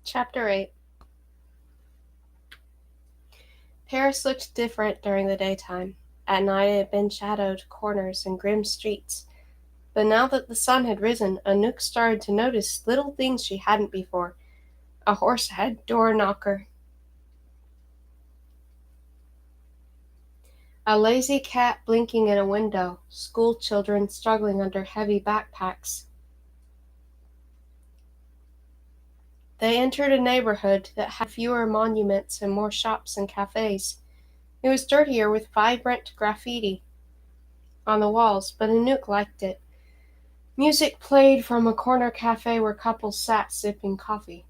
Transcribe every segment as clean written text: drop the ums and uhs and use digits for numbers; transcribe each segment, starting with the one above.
Chapter 8. Paris looked different during the daytime. At night it had been shadowed corners and grim streets. But now that the sun had risen, Anouk started to notice little things she hadn't before. A horse-head door knocker, a lazy cat blinking in a window, school children struggling under heavy backpacks. They entered a neighborhood that had fewer monuments and more shops and cafes. It was dirtier with vibrant graffiti on the walls, but Anouk liked it. Music played from a corner cafe where couples sat sipping coffee.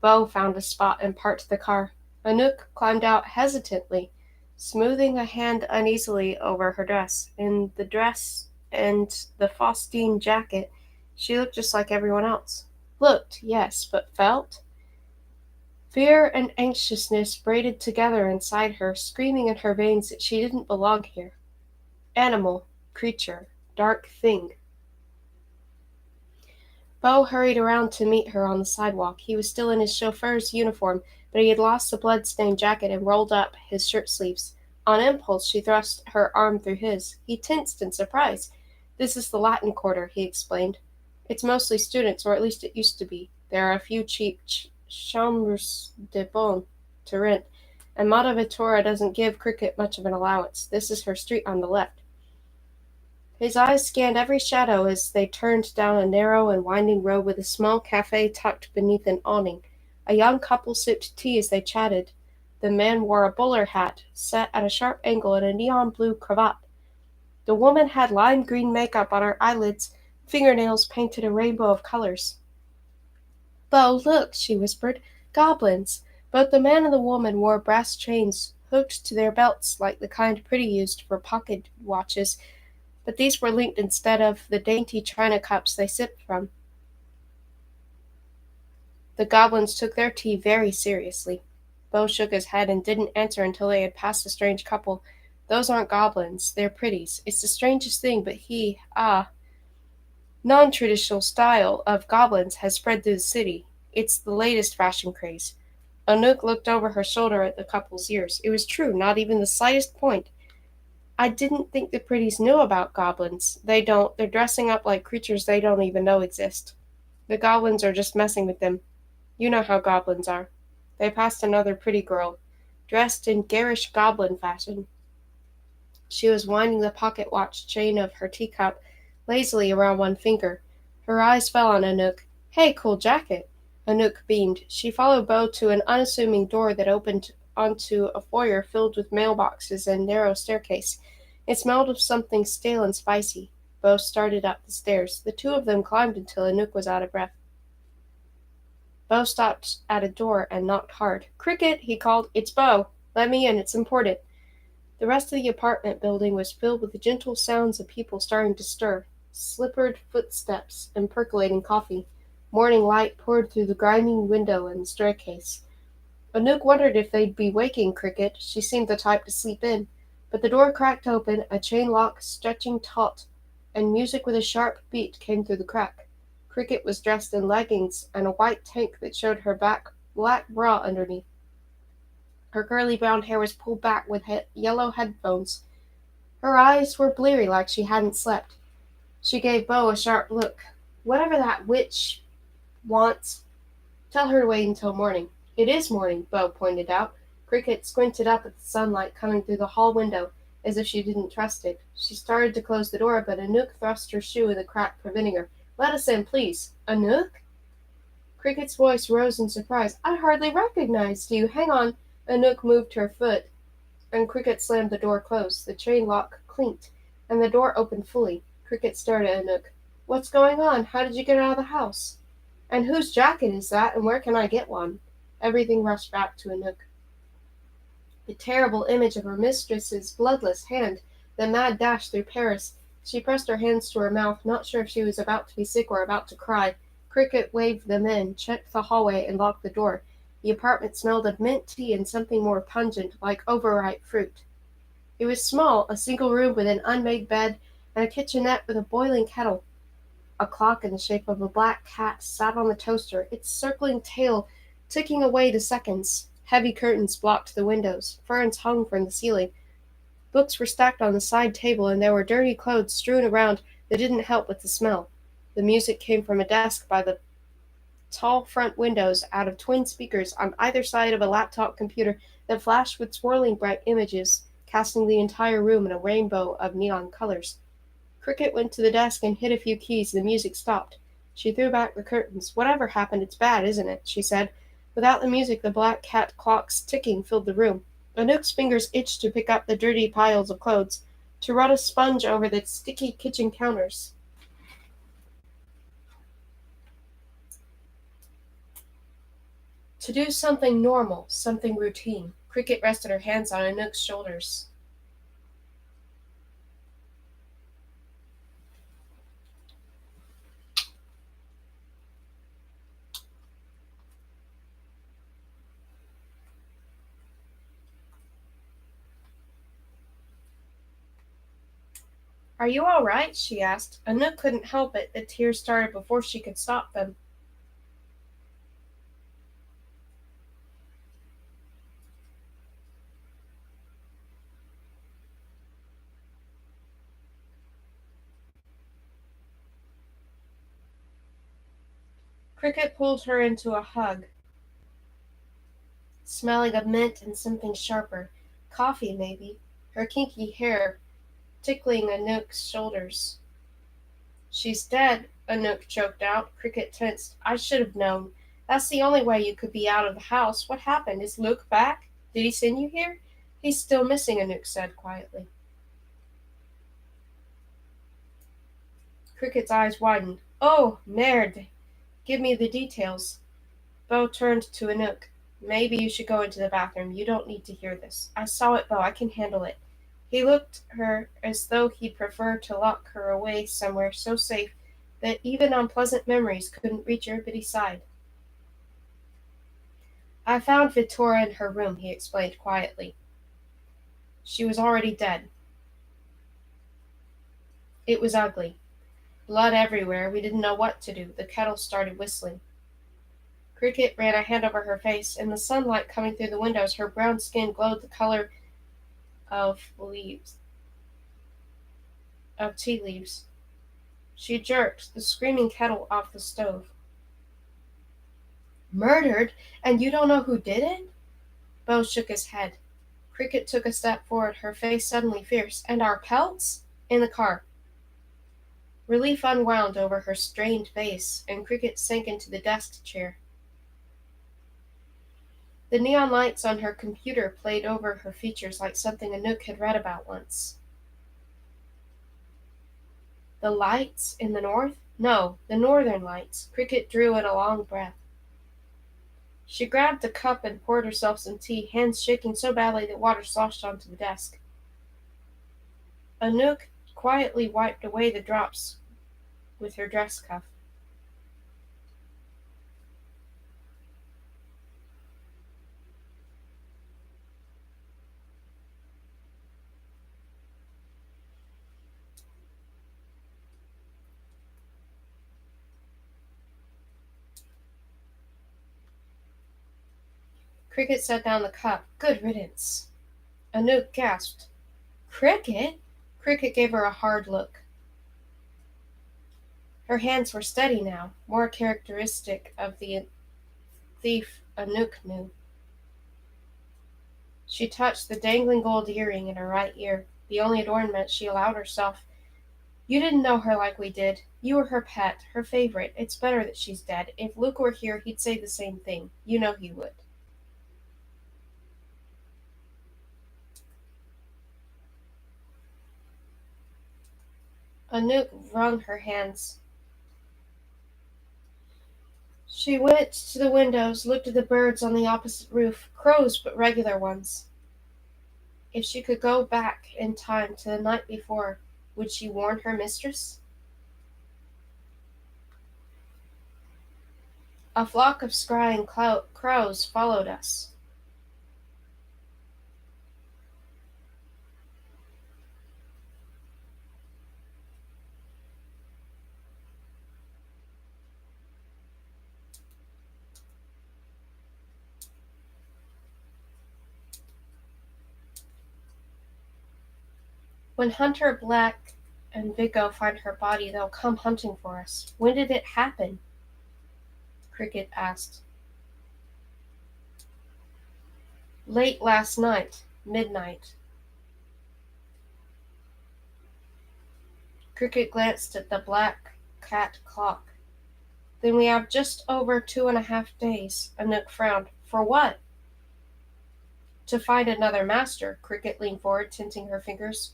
Beau found a spot and parked the car. Anouk climbed out hesitantly, smoothing a hand uneasily over her dress. In the dress and the Faustine jacket, she looked just like everyone else. Looked, yes, but felt? Fear and anxiousness braided together inside her, screaming in her veins that she didn't belong here. Animal, creature, dark thing. Beau hurried around to meet her on the sidewalk. He was still in his chauffeur's uniform, but he had lost the blood-stained jacket and rolled up his shirt sleeves. On impulse, she thrust her arm through his. He tensed in surprise. "This is the Latin Quarter," he explained. "It's mostly students, or at least it used to be. There are a few cheap chambres de bonne to rent, and Madavitora doesn't give Cricket much of an allowance. This is her street on the left." His eyes scanned every shadow as they turned down a narrow and winding road with a small cafe tucked beneath an awning. A young couple sipped tea as they chatted. The man wore a bowler hat, set at a sharp angle, and a neon blue cravat. The woman had lime green makeup on her eyelids, fingernails painted a rainbow of colors. "Beau, look," she whispered. "Goblins." Both the man and the woman wore brass chains hooked to their belts like the kind Pretty used for pocket watches, but these were linked instead of the dainty china cups they sipped from. The goblins took their tea very seriously. Beau shook his head and didn't answer until they had passed a strange couple. "Those aren't goblins, they're pretties. It's the strangest thing, but non-traditional style of goblins has spread through the city. It's the latest fashion craze." Anouk looked over her shoulder at the couple's ears. It was true, not even the slightest point. "I didn't think the pretties knew about goblins. They don't. They're dressing up like creatures they don't even know exist. The goblins are just messing with them. You know how goblins are." They passed another pretty girl, dressed in garish goblin fashion. She was winding the pocket watch chain of her teacup lazily around one finger. Her eyes fell on Anouk. "Hey, cool jacket." Anouk beamed. She followed Beau to an unassuming door that opened onto a foyer filled with mailboxes and narrow staircase. It smelled of something stale and spicy. Beau started up the stairs. The two of them climbed until Anouk was out of breath. Beau stopped at a door and knocked hard. "Cricket," he called. "It's Beau. Let me in. It's important." The rest of the apartment building was filled with the gentle sounds of people starting to stir, slippered footsteps and percolating coffee. Morning light poured through the grimy window and the staircase. Anouk wondered if they'd be waking Cricket. She seemed the type to sleep in. But the door cracked open, a chain lock stretching taut, and music with a sharp beat came through the crack. Cricket was dressed in leggings and a white tank that showed her black bra underneath. Her curly brown hair was pulled back with yellow headphones. Her eyes were bleary like she hadn't slept. She gave Beau a sharp look. "Whatever that witch wants, tell her to wait until morning." "It is morning," Beau pointed out. Cricket squinted up at the sunlight coming through the hall window, as if she didn't trust it. She started to close the door, but Anouk thrust her shoe in the crack, preventing her. "Let us in, please." "Anouk?" Cricket's voice rose in surprise. "I hardly recognized you. Hang on." Anouk moved her foot, and Cricket slammed the door closed. The chain lock clinked, and the door opened fully. Cricket stared at Anouk. "What's going on? How did you get out of the house? And whose jacket is that, and where can I get one?" Everything rushed back to Anouk. The terrible image of her mistress's bloodless hand, the mad dash through Paris. She pressed her hands to her mouth, not sure if she was about to be sick or about to cry. Cricket waved them in, checked the hallway, and locked the door. The apartment smelled of mint tea and something more pungent, like overripe fruit. It was small, a single room with an unmade bed and a kitchenette with a boiling kettle. A clock in the shape of a black cat sat on the toaster, its circling tail ticking away the seconds. Heavy curtains blocked the windows. Ferns hung from the ceiling. Books were stacked on the side table, and there were dirty clothes strewn around that didn't help with the smell. The music came from a desk by the tall front windows out of twin speakers on either side of a laptop computer that flashed with swirling bright images, casting the entire room in a rainbow of neon colors. Cricket went to the desk and hit a few keys. The music stopped. She threw back the curtains. "Whatever happened, it's bad, isn't it?" she said. Without the music, the black cat clock's ticking filled the room. Anouk's fingers itched to pick up the dirty piles of clothes, to run a sponge over the sticky kitchen counters. To do something normal, something routine. Cricket rested her hands on Anouk's shoulders. "Are you all right?" she asked. Anouk couldn't help it. The tears started before she could stop them. Cricket pulled her into a hug, smelling of mint and something sharper. Coffee, maybe. Her kinky hair tickling Anouk's shoulders. "She's dead," Anouk choked out. Cricket tensed. "I should have known. That's the only way you could be out of the house. What happened? Is Luke back? Did he send you here?" "He's still missing," Anouk said quietly. Cricket's eyes widened. "Oh, merde. Give me the details." Bo turned to Anouk. "Maybe you should go into the bathroom. You don't need to hear this." "I saw it, Bo. I can handle it." He looked at her as though he'd prefer to lock her away somewhere so safe that even unpleasant memories couldn't reach her bitty side. "I found Vittoria in her room," he explained quietly. "She was already dead. It was ugly. Blood everywhere. We didn't know what to do. The kettle started whistling." Cricket ran a hand over her face. In the sunlight coming through the windows, her brown skin glowed the color of leaves, of tea leaves. She jerked the screaming kettle off the stove. "Murdered? And you don't know who did it?" Bo shook his head. Cricket took a step forward, her face suddenly fierce. "And our pelts?" "In the car." Relief unwound over her strained face, and Cricket sank into the desk chair. The neon lights on her computer played over her features like something Anouk had read about once. "The lights in the north?" "No, the northern lights." Cricket drew in a long breath. She grabbed a cup and poured herself some tea, hands shaking so badly that water sloshed onto the desk. Anouk quietly wiped away the drops with her dress cuff. Cricket set down the cup. "Good riddance." Anouk gasped. "Cricket?" Cricket gave her a hard look. Her hands were steady now, more characteristic of the thief Anouk knew. She touched the dangling gold earring in her right ear, the only adornment she allowed herself. "You didn't know her like we did. You were her pet, her favorite. It's better that she's dead. If Luke were here, he'd say the same thing. You know he would." Anouk wrung her hands. She went to the windows, looked at the birds on the opposite roof, crows but regular ones. If she could go back in time to the night before, would she warn her mistress? "A flock of scrying crows followed us." When Hunter Black and Vigo find her body, they'll come hunting for us. When did it happen? Cricket asked. Late last night, midnight. Cricket glanced at the black cat clock. Then we have just over 2.5 days. Anouk frowned. For what? To find another master. Cricket leaned forward, tinting her fingers.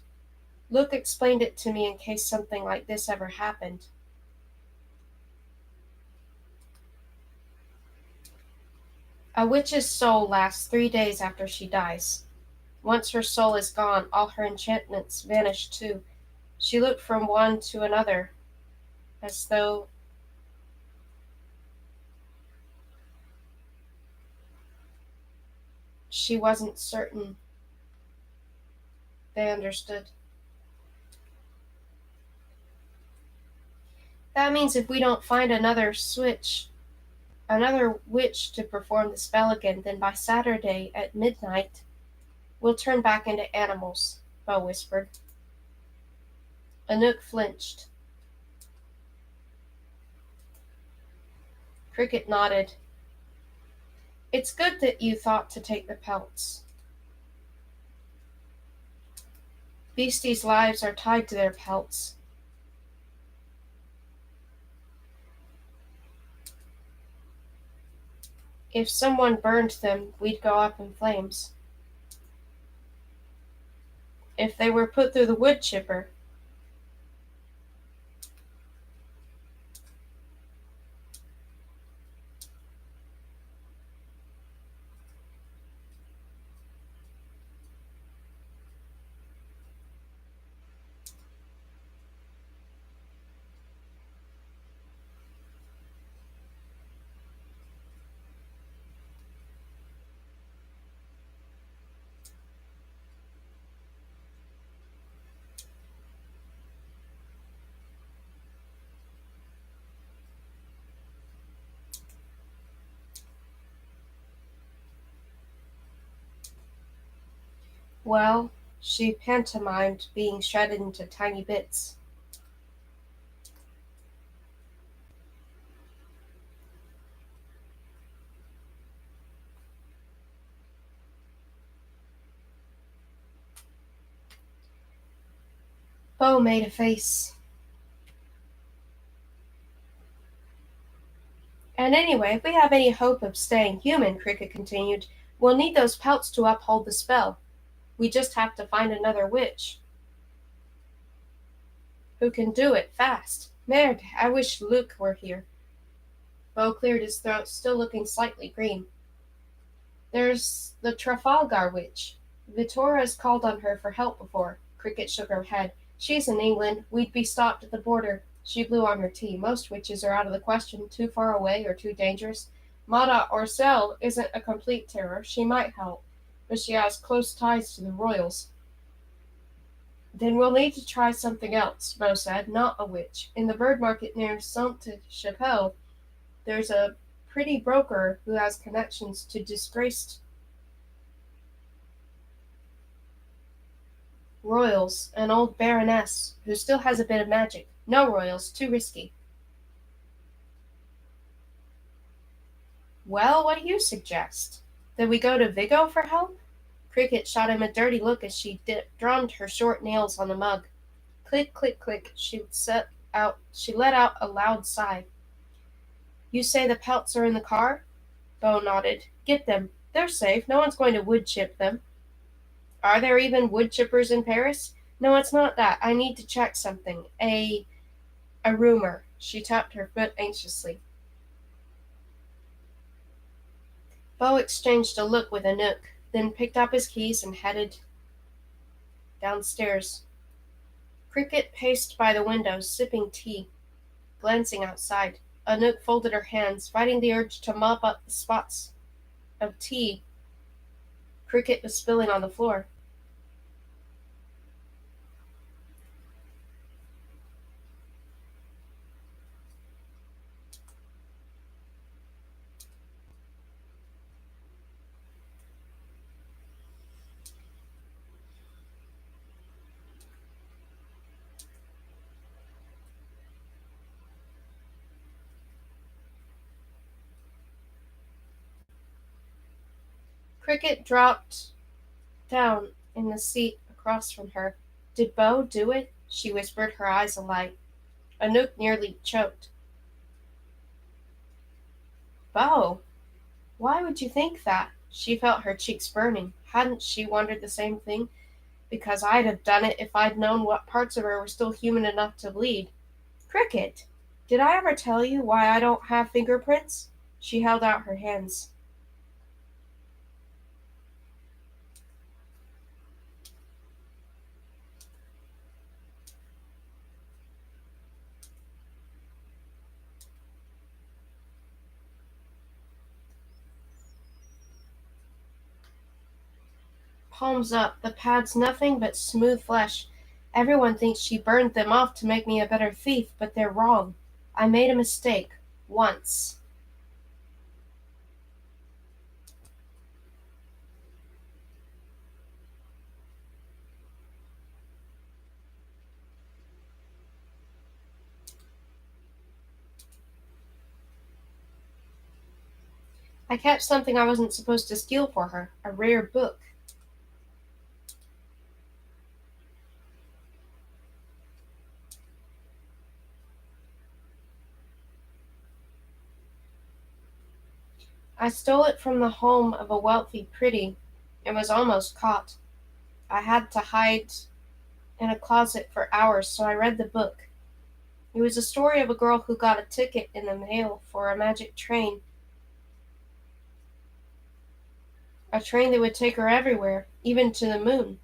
Luke explained it to me in case something like this ever happened. A witch's soul lasts 3 days after she dies. Once her soul is gone, all her enchantments vanish too. She looked from one to another, as though she wasn't certain they understood. That means if we don't find another witch to perform the spell again, then by Saturday at midnight, we'll turn back into animals, Bo whispered. Anouk flinched. Cricket nodded. It's good that you thought to take the pelts. Beasties' lives are tied to their pelts. If someone burned them, we'd go up in flames. If they were put through the wood chipper, well, she pantomimed being shredded into tiny bits. Bo made a face. And anyway, if we have any hope of staying human, Cricket continued, we'll need those pelts to uphold the spell. We just have to find another witch who can do it fast. Merde, I wish Luke were here. Bo cleared his throat, still looking slightly green. There's the Trafalgar witch. Vittora's called on her for help before. Cricket shook her head. She's in England. We'd be stopped at the border. She blew on her tea. Most witches are out of the question, too far away or too dangerous. Mata Orcel isn't a complete terror. She might help, but she has close ties to the royals. Then we'll need to try something else, Bo said. Not a witch. In the bird market near Sainte-Chapelle, there's a pretty broker who has connections to disgraced royals, an old baroness who still has a bit of magic. No royals, too risky. Well, what do you suggest? That we go to Vigo for help? Cricket shot him a dirty look as she drummed her short nails on the mug. Click, click, click. She let out a loud sigh. You say the pelts are in the car? Bo nodded. Get them. They're safe. No one's going to wood chip them. Are there even wood chippers in Paris? No, it's not that. I need to check something. A rumor. She tapped her foot anxiously. Bo exchanged a look with Anouk, then picked up his keys and headed downstairs. Cricket paced by the window, sipping tea, glancing outside. Anouk folded her hands, fighting the urge to mop up the spots of tea Cricket was spilling on the floor. Cricket dropped down in the seat across from her. Did Bo do it? She whispered, her eyes alight. Anouk nearly choked. Bo? Why would you think that? She felt her cheeks burning. Hadn't she wondered the same thing? Because I'd have done it if I'd known what parts of her were still human enough to bleed. Cricket, did I ever tell you why I don't have fingerprints? She held out her hands. Palms up, the pad's nothing but smooth flesh. Everyone thinks she burned them off to make me a better thief, but they're wrong. I made a mistake. Once. I kept something I wasn't supposed to steal for her, a rare book. I stole it from the home of a wealthy pretty and was almost caught. I had to hide in a closet for hours, so I read the book. It was a story of a girl who got a ticket in the mail for a magic train, a train that would take her everywhere, even to the moon.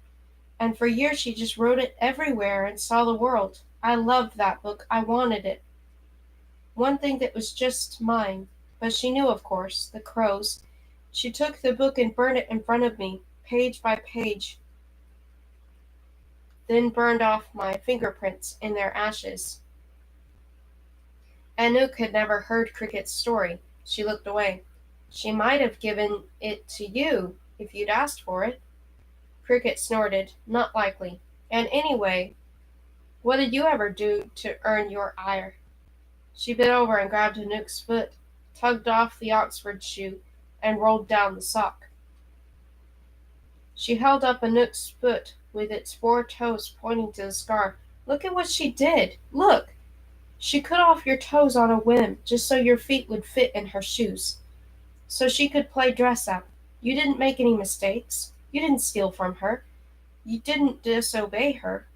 And for years she just rode it everywhere and saw the world. I loved that book. I wanted it. One thing that was just mine. But she knew, of course, the crows. She took the book and burned it in front of me, page by page, then burned off my fingerprints in their ashes. Anouk had never heard Cricket's story. She looked away. She might have given it to you if you'd asked for it. Cricket snorted. Not likely. And anyway, what did you ever do to earn your ire? She bent over and grabbed Anouk's foot, tugged off the Oxford shoe, and rolled down the sock. She held up Anouk's foot with its 4 toes pointing to the scar. Look at what she did. Look! She cut off your toes on a whim, just so your feet would fit in her shoes. So she could play dress up. You didn't make any mistakes. You didn't steal from her. You didn't disobey her.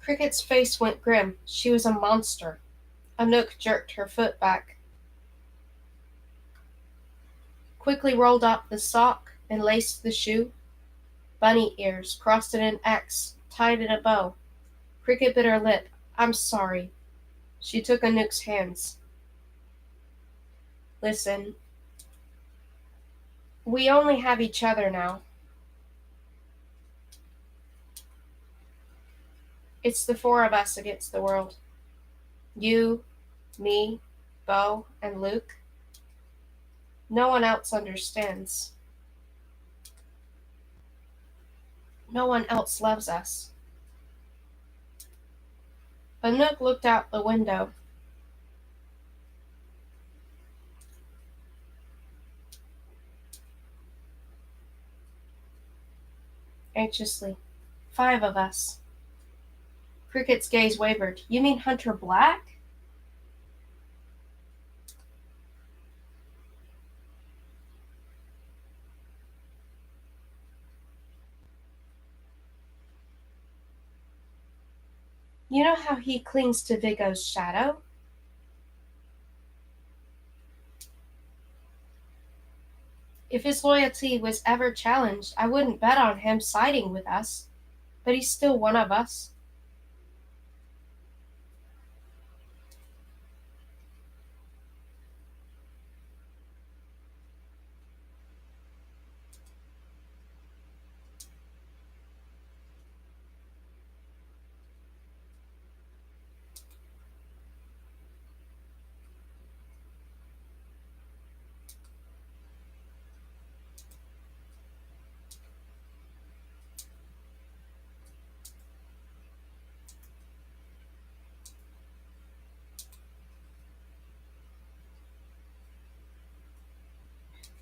Cricket's face went grim. She was a monster. Anouk jerked her foot back, quickly rolled up the sock and laced the shoe. Bunny ears, crossed in an X, tied in a bow. Cricket bit her lip. I'm sorry. She took Anouk's hands. Listen, we only have each other now. It's the 4 of us against the world. You, me, Bo, and Luke. No one else understands. No one else loves us. Anouk looked out the window. Anxiously. 5 of us. Cricket's gaze wavered. You mean Hunter Black? You know how he clings to Vigo's shadow? If his loyalty was ever challenged, I wouldn't bet on him siding with us. But he's still one of us.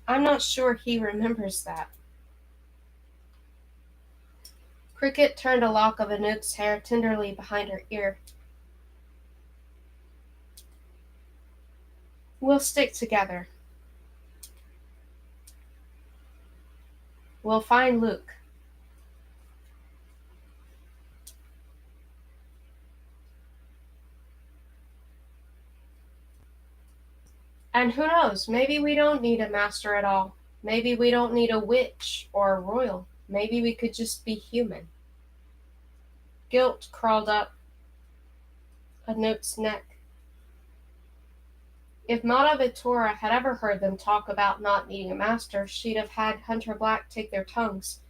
I'm not sure he remembers that. Cricket turned a lock of Anouk's hair tenderly behind her ear. We'll stick together. We'll find Luke. And who knows, maybe we don't need a master at all. Maybe we don't need a witch or a royal. Maybe we could just be human. Guilt crawled up Anouk's neck. If Mata Vitora had ever heard them talk about not needing a master, she'd have had Hunter Black take their tongues.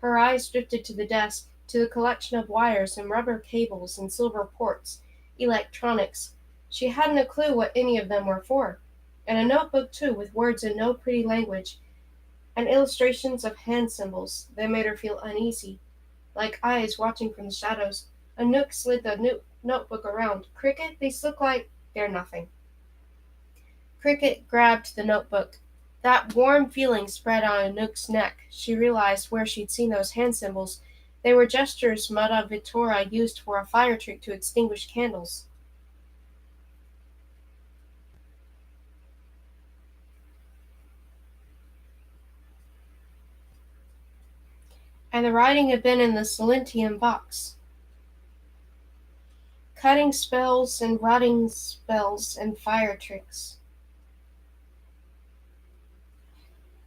Her eyes drifted to the desk, to the collection of wires and rubber cables and silver ports, electronics. She hadn't a clue what any of them were for. And a notebook, too, with words in no pretty language, and illustrations of hand symbols. They made her feel uneasy, like eyes watching from the shadows. Anouk slid the notebook around. Cricket, these look like they're nothing. Cricket grabbed the notebook. That warm feeling spread on Anouk's neck. She realized where she'd seen those hand symbols. They were gestures Mata Vitora used for a fire trick to extinguish candles. And the writing had been in the Silentium box. Cutting spells and rotting spells and fire tricks.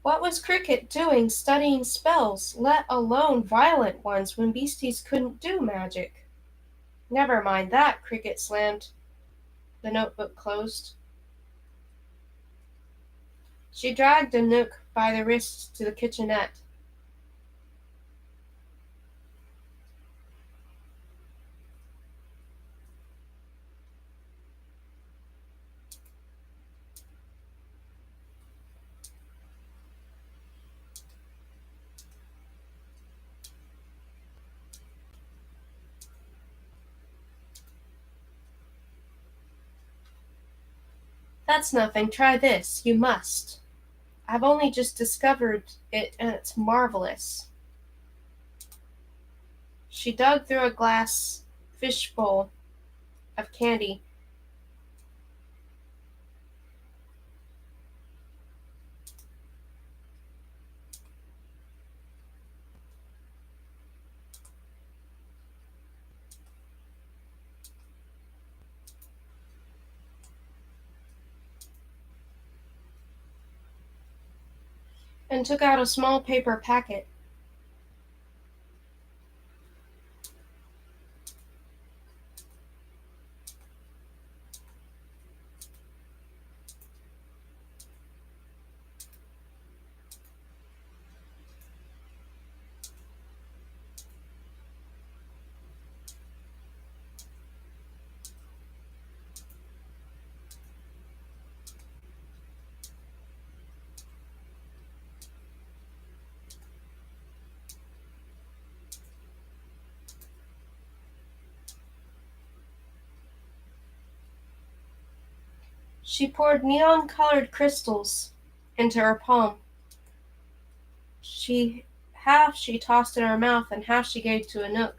What was Cricket doing studying spells, let alone violent ones, when beasties couldn't do magic? Never mind that, Cricket slammed the notebook closed. She dragged Anouk by the wrist to the kitchenette. That's nothing, try this, you must. I've only just discovered it and it's marvelous. She dug through a glass fishbowl of candy and took out a small paper packet. She poured neon-colored crystals into her palm. Half she tossed in her mouth and half she gave to Anouk.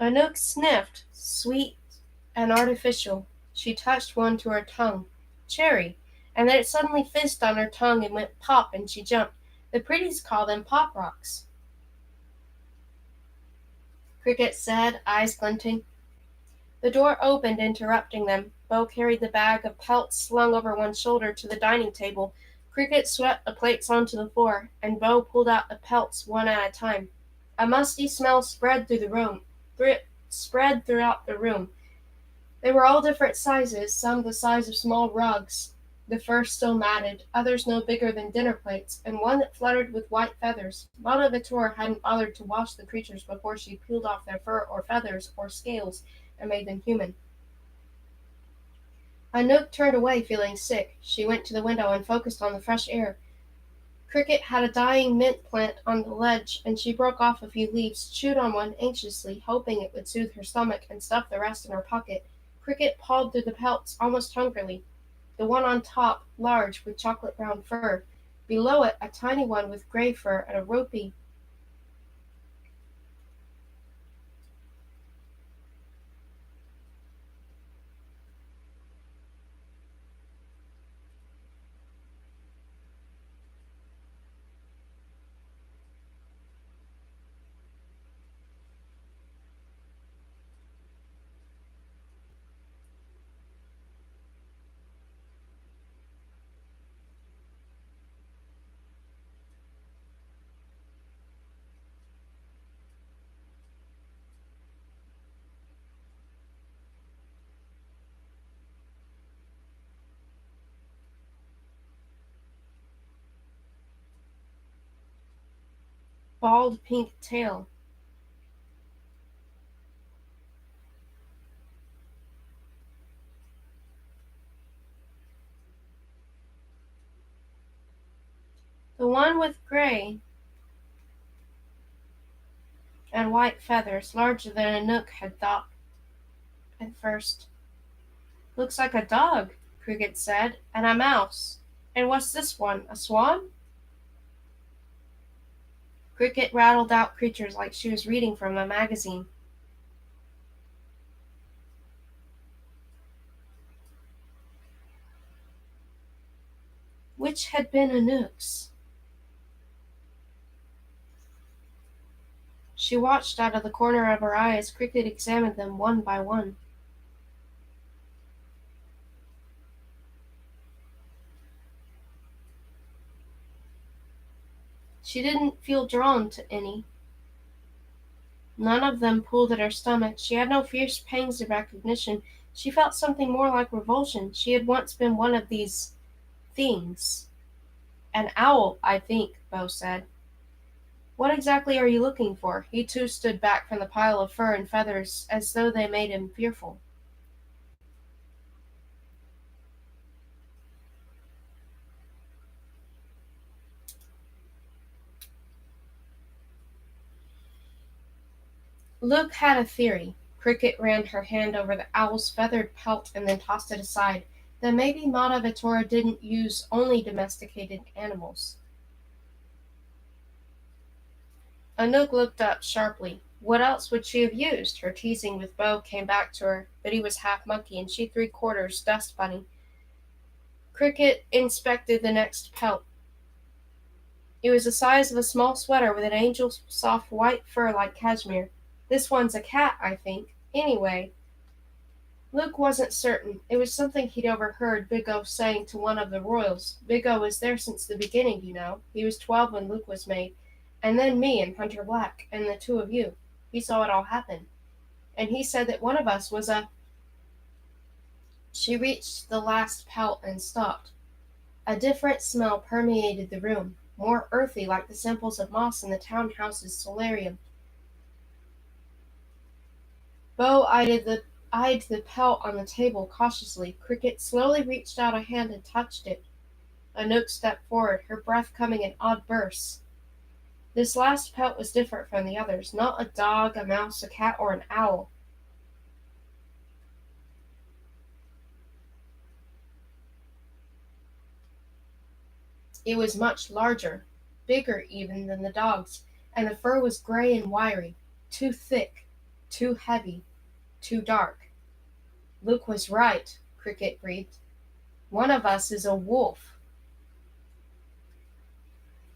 Anouk sniffed, sweet and artificial. She touched one to her tongue. Cherry. And then it suddenly fizzed on her tongue and went pop and she jumped. The pretties call them pop rocks, Cricket said, eyes glinting. The door opened, interrupting them. Bo carried the bag of pelts slung over one shoulder to the dining table. Cricket swept the plates onto the floor, and Bo pulled out the pelts one at a time. A musty smell spread throughout the room. They were all different sizes, some the size of small rugs, the first still matted, others no bigger than dinner plates, and one that fluttered with white feathers. Mata Vitor hadn't bothered to wash the creatures before she peeled off their fur or feathers or scales and made them human. Anouk turned away, feeling sick. She went to the window and focused on the fresh air. Cricket had a dying mint plant on the ledge, and she broke off a few leaves, chewed on one anxiously, hoping it would soothe her stomach, and stuffed the rest in her pocket. Cricket pawed through the pelts almost hungrily. The one on top, large, with chocolate-brown fur. Below it, a tiny one with gray fur and a ropey. Bald pink tail. The one with gray and white feathers, larger than Anouk had thought at first. Looks like a dog, Cricket said, and a mouse. And what's this one, a swan? Cricket rattled out creatures like she was reading from a magazine. Which had been Anouk's? She watched out of the corner of her eye as Cricket examined them one by one. She didn't feel drawn to any. None of them pulled at her stomach. She had no fierce pangs of recognition. She felt something more like revulsion. She had once been one of these things. An owl, I think, Bo said. What exactly are you looking for? He too stood back from the pile of fur and feathers as though they made him fearful. Luke had a theory. Cricket ran her hand over the owl's feathered pelt and then tossed it aside. That maybe Mata Vitora didn't use only domesticated animals. Anouk looked up sharply. What else would she have used? Her teasing with Bo came back to her, but he was half monkey and she 3/4 dust bunny. Cricket inspected the next pelt. It was the size of a small sweater with an angel's soft white fur like cashmere. This one's a cat, I think. Anyway, Luke wasn't certain. It was something he'd overheard Big O saying to one of the royals. Big O was there since the beginning, you know. He was 12 when Luke was made. And then me and Hunter Black, and the two of you. He saw it all happen. And he said that one of us was a... She reached the last pelt and stopped. A different smell permeated the room, more earthy like the samples of moss in the townhouse's solarium. Bo eyed the pelt on the table cautiously. Cricket slowly reached out a hand and touched it. Anouk stepped forward, her breath coming in odd bursts. This last pelt was different from the others. Not a dog, a mouse, a cat, or an owl. It was much larger, bigger even than the dog's, and the fur was gray and wiry, too thick, too heavy, too dark. Luke was right, Cricket breathed. One of us is a wolf.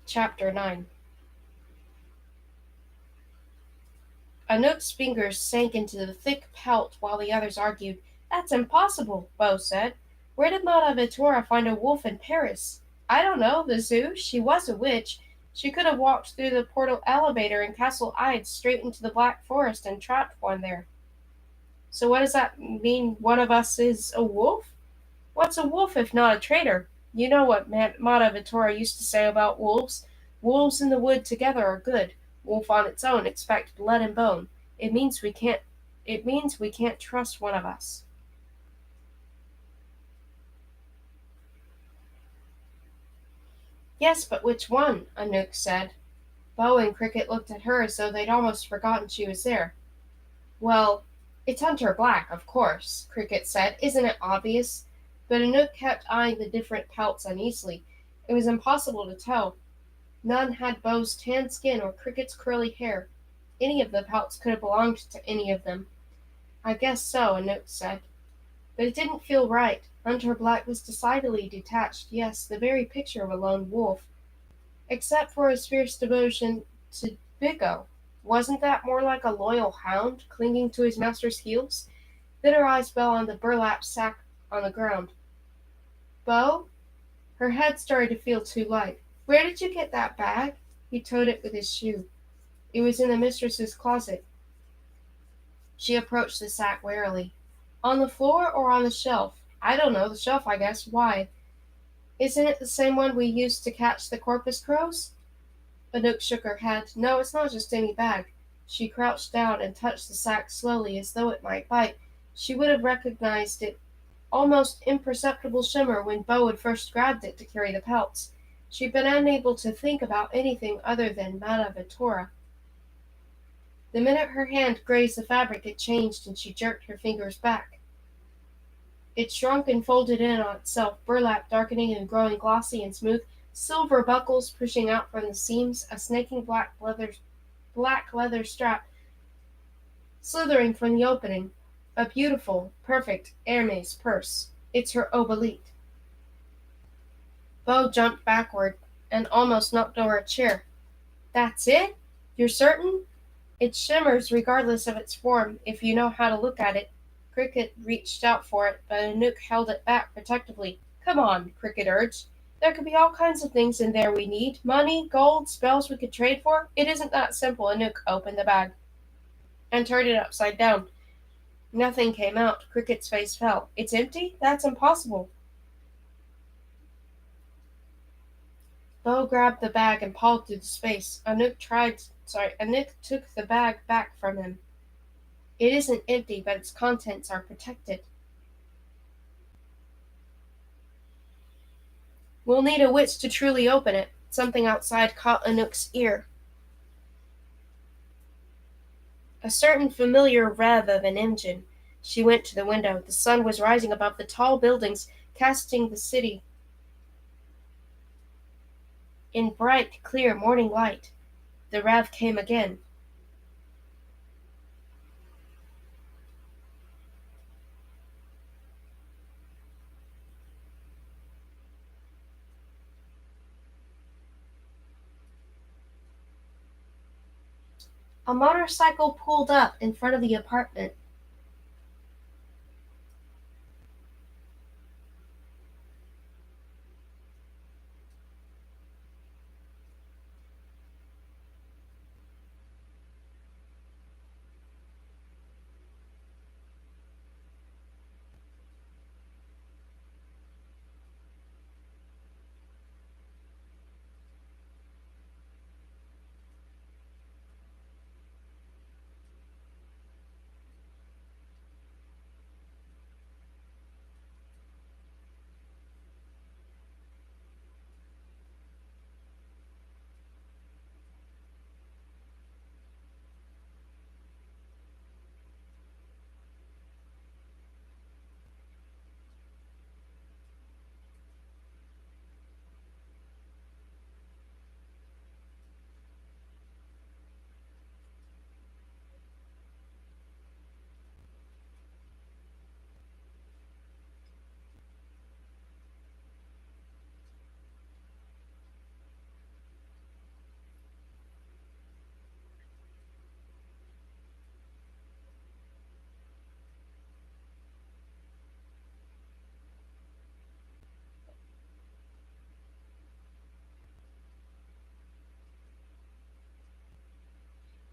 Chapter 9. Anouk's fingers sank into the thick pelt while the others argued. That's impossible, Bo said. Where did Mata Vitora find a wolf in Paris? I don't know, the zoo. She was a witch. She could have walked through the portal elevator in Castle Ide straight into the Black Forest and trapped one there. So what does that mean, one of us is a wolf? What's a wolf if not a traitor? You know what Mata Vitora used to say about wolves. Wolves in the wood together are good. Wolf on its own expect blood and bone. It means we can't trust one of us. Yes, but which one? Anouk said. Bo and Cricket looked at her as though they'd almost forgotten she was there. Well, it's Hunter Black, of course, Cricket said. Isn't it obvious? But Anouk kept eyeing the different pelts uneasily. It was impossible to tell. None had Bo's tan skin or Cricket's curly hair. Any of the pelts could have belonged to any of them. I guess so, Anouk said. But it didn't feel right. Hunter Black was decidedly detached, yes, the very picture of a lone wolf. Except for his fierce devotion to Biggo. Wasn't that more like a loyal hound clinging to his master's heels? Then her eyes fell on the burlap sack on the ground. Bo? Her head started to feel too light. Where did you get that bag? He toed it with his shoe. It was in the mistress's closet. She approached the sack warily. On the floor or on the shelf? I don't know, the shelf, I guess. Why? Isn't it the same one we used to catch the corpus crows? Anouk shook her head. No, it's not just any bag. She crouched down and touched the sack slowly as though it might bite. She would have recognized its almost imperceptible shimmer when Bo had first grabbed it to carry the pelts. She'd been unable to think about anything other than Mataventura. The minute her hand grazed the fabric it changed and she jerked her fingers back. It shrunk and folded in on itself, burlap darkening and growing glossy and smooth, silver buckles pushing out from the seams, a snaking black leather strap slithering from the opening. A beautiful, perfect Hermes purse. It's her obelete. Bo jumped backward and almost knocked over a chair. That's it? You're certain? It shimmers regardless of its form, if you know how to look at it. Cricket reached out for it, but Anouk held it back protectively. Come on, Cricket urged. There could be all kinds of things in there we need. Money, gold, spells we could trade for. It isn't that simple. Anouk opened the bag and turned it upside down. Nothing came out. Cricket's face fell. It's empty? That's impossible. Bo grabbed the bag and pawed through the space. Anouk took the bag back from him. It isn't empty, but its contents are protected. We'll need a witch to truly open it. Something outside caught Anouk's ear. A certain familiar rev of an engine. She went to the window. The sun was rising above the tall buildings, casting the city in bright, clear morning light. The rev came again. A motorcycle pulled up in front of the apartment.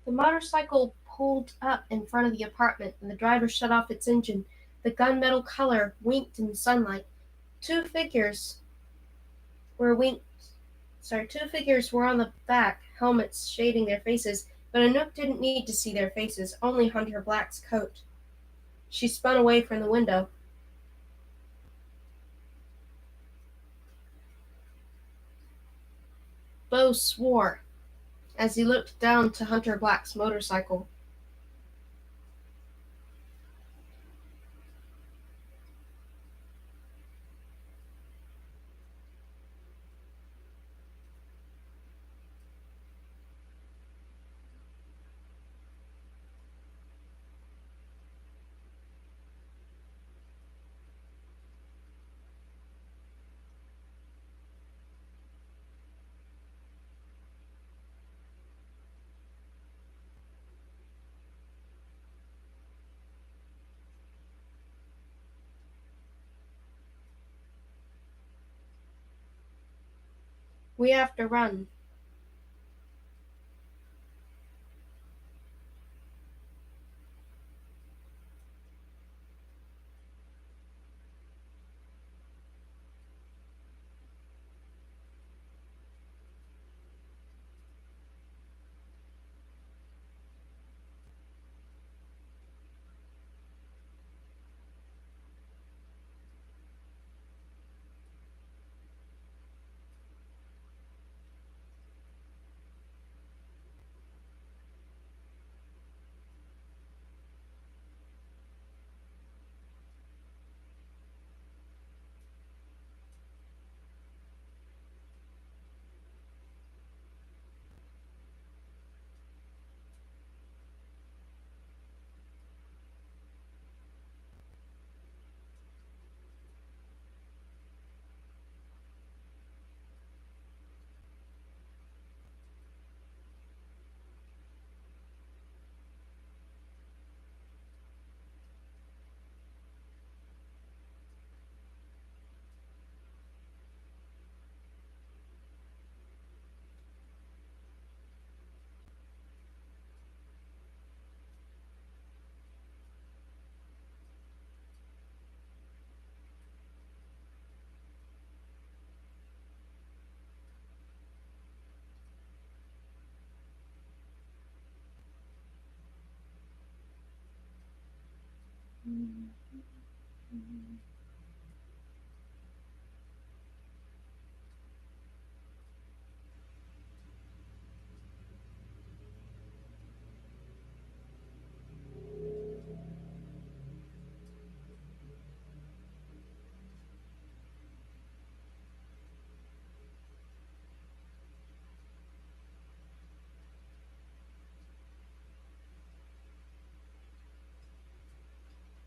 The motorcycle pulled up in front of the apartment, and the driver shut off its engine. The gunmetal color winked in the sunlight. Two figures were winked. Two figures were on the back, helmets shading their faces, but Anouk didn't need to see their faces, only Hunter Black's coat. She spun away from the window. Bo swore as he looked down to Hunter Black's motorcycle. We have to run.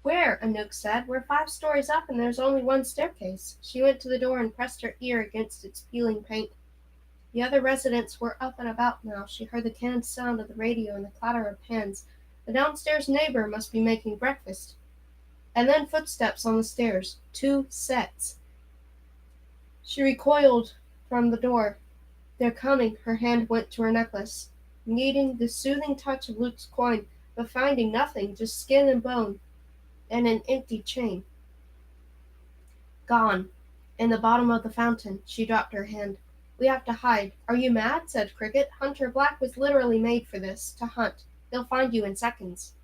Where? Anouk said. We're 5 stories up and there's only one staircase. She went to the door and pressed her ear against its peeling paint. The other residents were up and about now. She heard the canned sound of the radio and the clatter of pans. The downstairs neighbor must be making breakfast. And then footsteps on the stairs. 2 sets. She recoiled from the door. They're coming. Her hand went to her necklace, needing the soothing touch of Luke's coin, but finding nothing, just skin and bone, and an empty chain. Gone. In the bottom of the fountain. She dropped her hand. We have to hide. Are you mad? Said Cricket. Hunter Black was literally made for this, to hunt. He'll find you in seconds.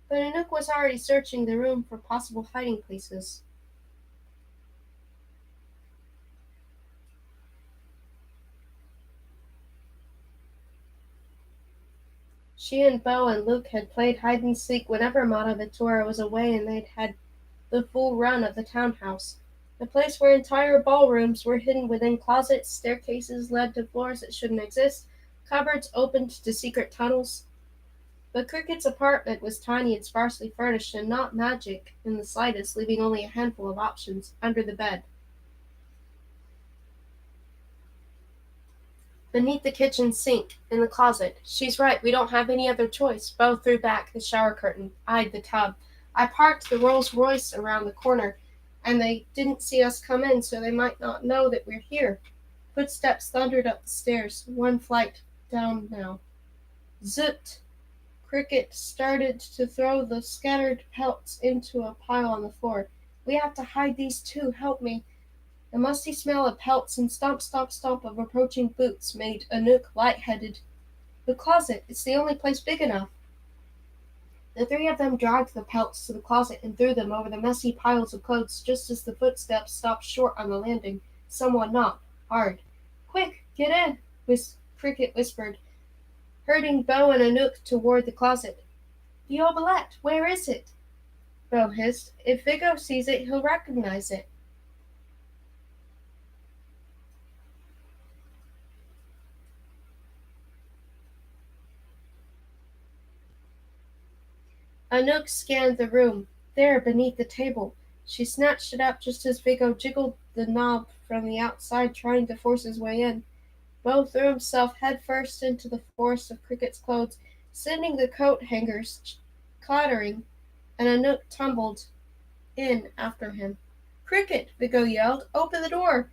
but Anouk was already searching the room for possible hiding places. She and Bo and Luke had played hide and seek whenever Mata Vittora was away, and they'd had the full run of the townhouse. A place where entire ballrooms were hidden within closets, staircases led to floors that shouldn't exist, cupboards opened to secret tunnels. But Cricket's apartment was tiny and sparsely furnished, and not magic in the slightest, leaving only a handful of options under the bed. Beneath the kitchen sink, in the closet. She's right, we don't have any other choice. Bo threw back the shower curtain, eyed the tub. I parked the Rolls Royce around the corner, and they didn't see us come in, so they might not know that we're here. Footsteps thundered up the stairs, one flight down now. Zoot! Cricket started to throw the scattered pelts into a pile on the floor. We have to hide these too. Help me. The musty smell of pelts and stomp, stomp, stomp of approaching boots made Anouk light-headed. The closet. It's the only place big enough. The three of them dragged the pelts to the closet and threw them over the messy piles of clothes just as the footsteps stopped short on the landing. Someone knocked. Hard. Quick, get in, Cricket whispered, herding Bo and Anouk toward the closet. The omelette. Where is it? Bo hissed. If Vigo sees it, he'll recognize it. Anouk scanned the room. There, beneath the table. She snatched it up just as Vigo jiggled the knob from the outside, trying to force his way in. Bo threw himself headfirst into the forest of Cricket's clothes, sending the coat hangers clattering, and Anouk tumbled in after him. Cricket! Vigo yelled. Open the door!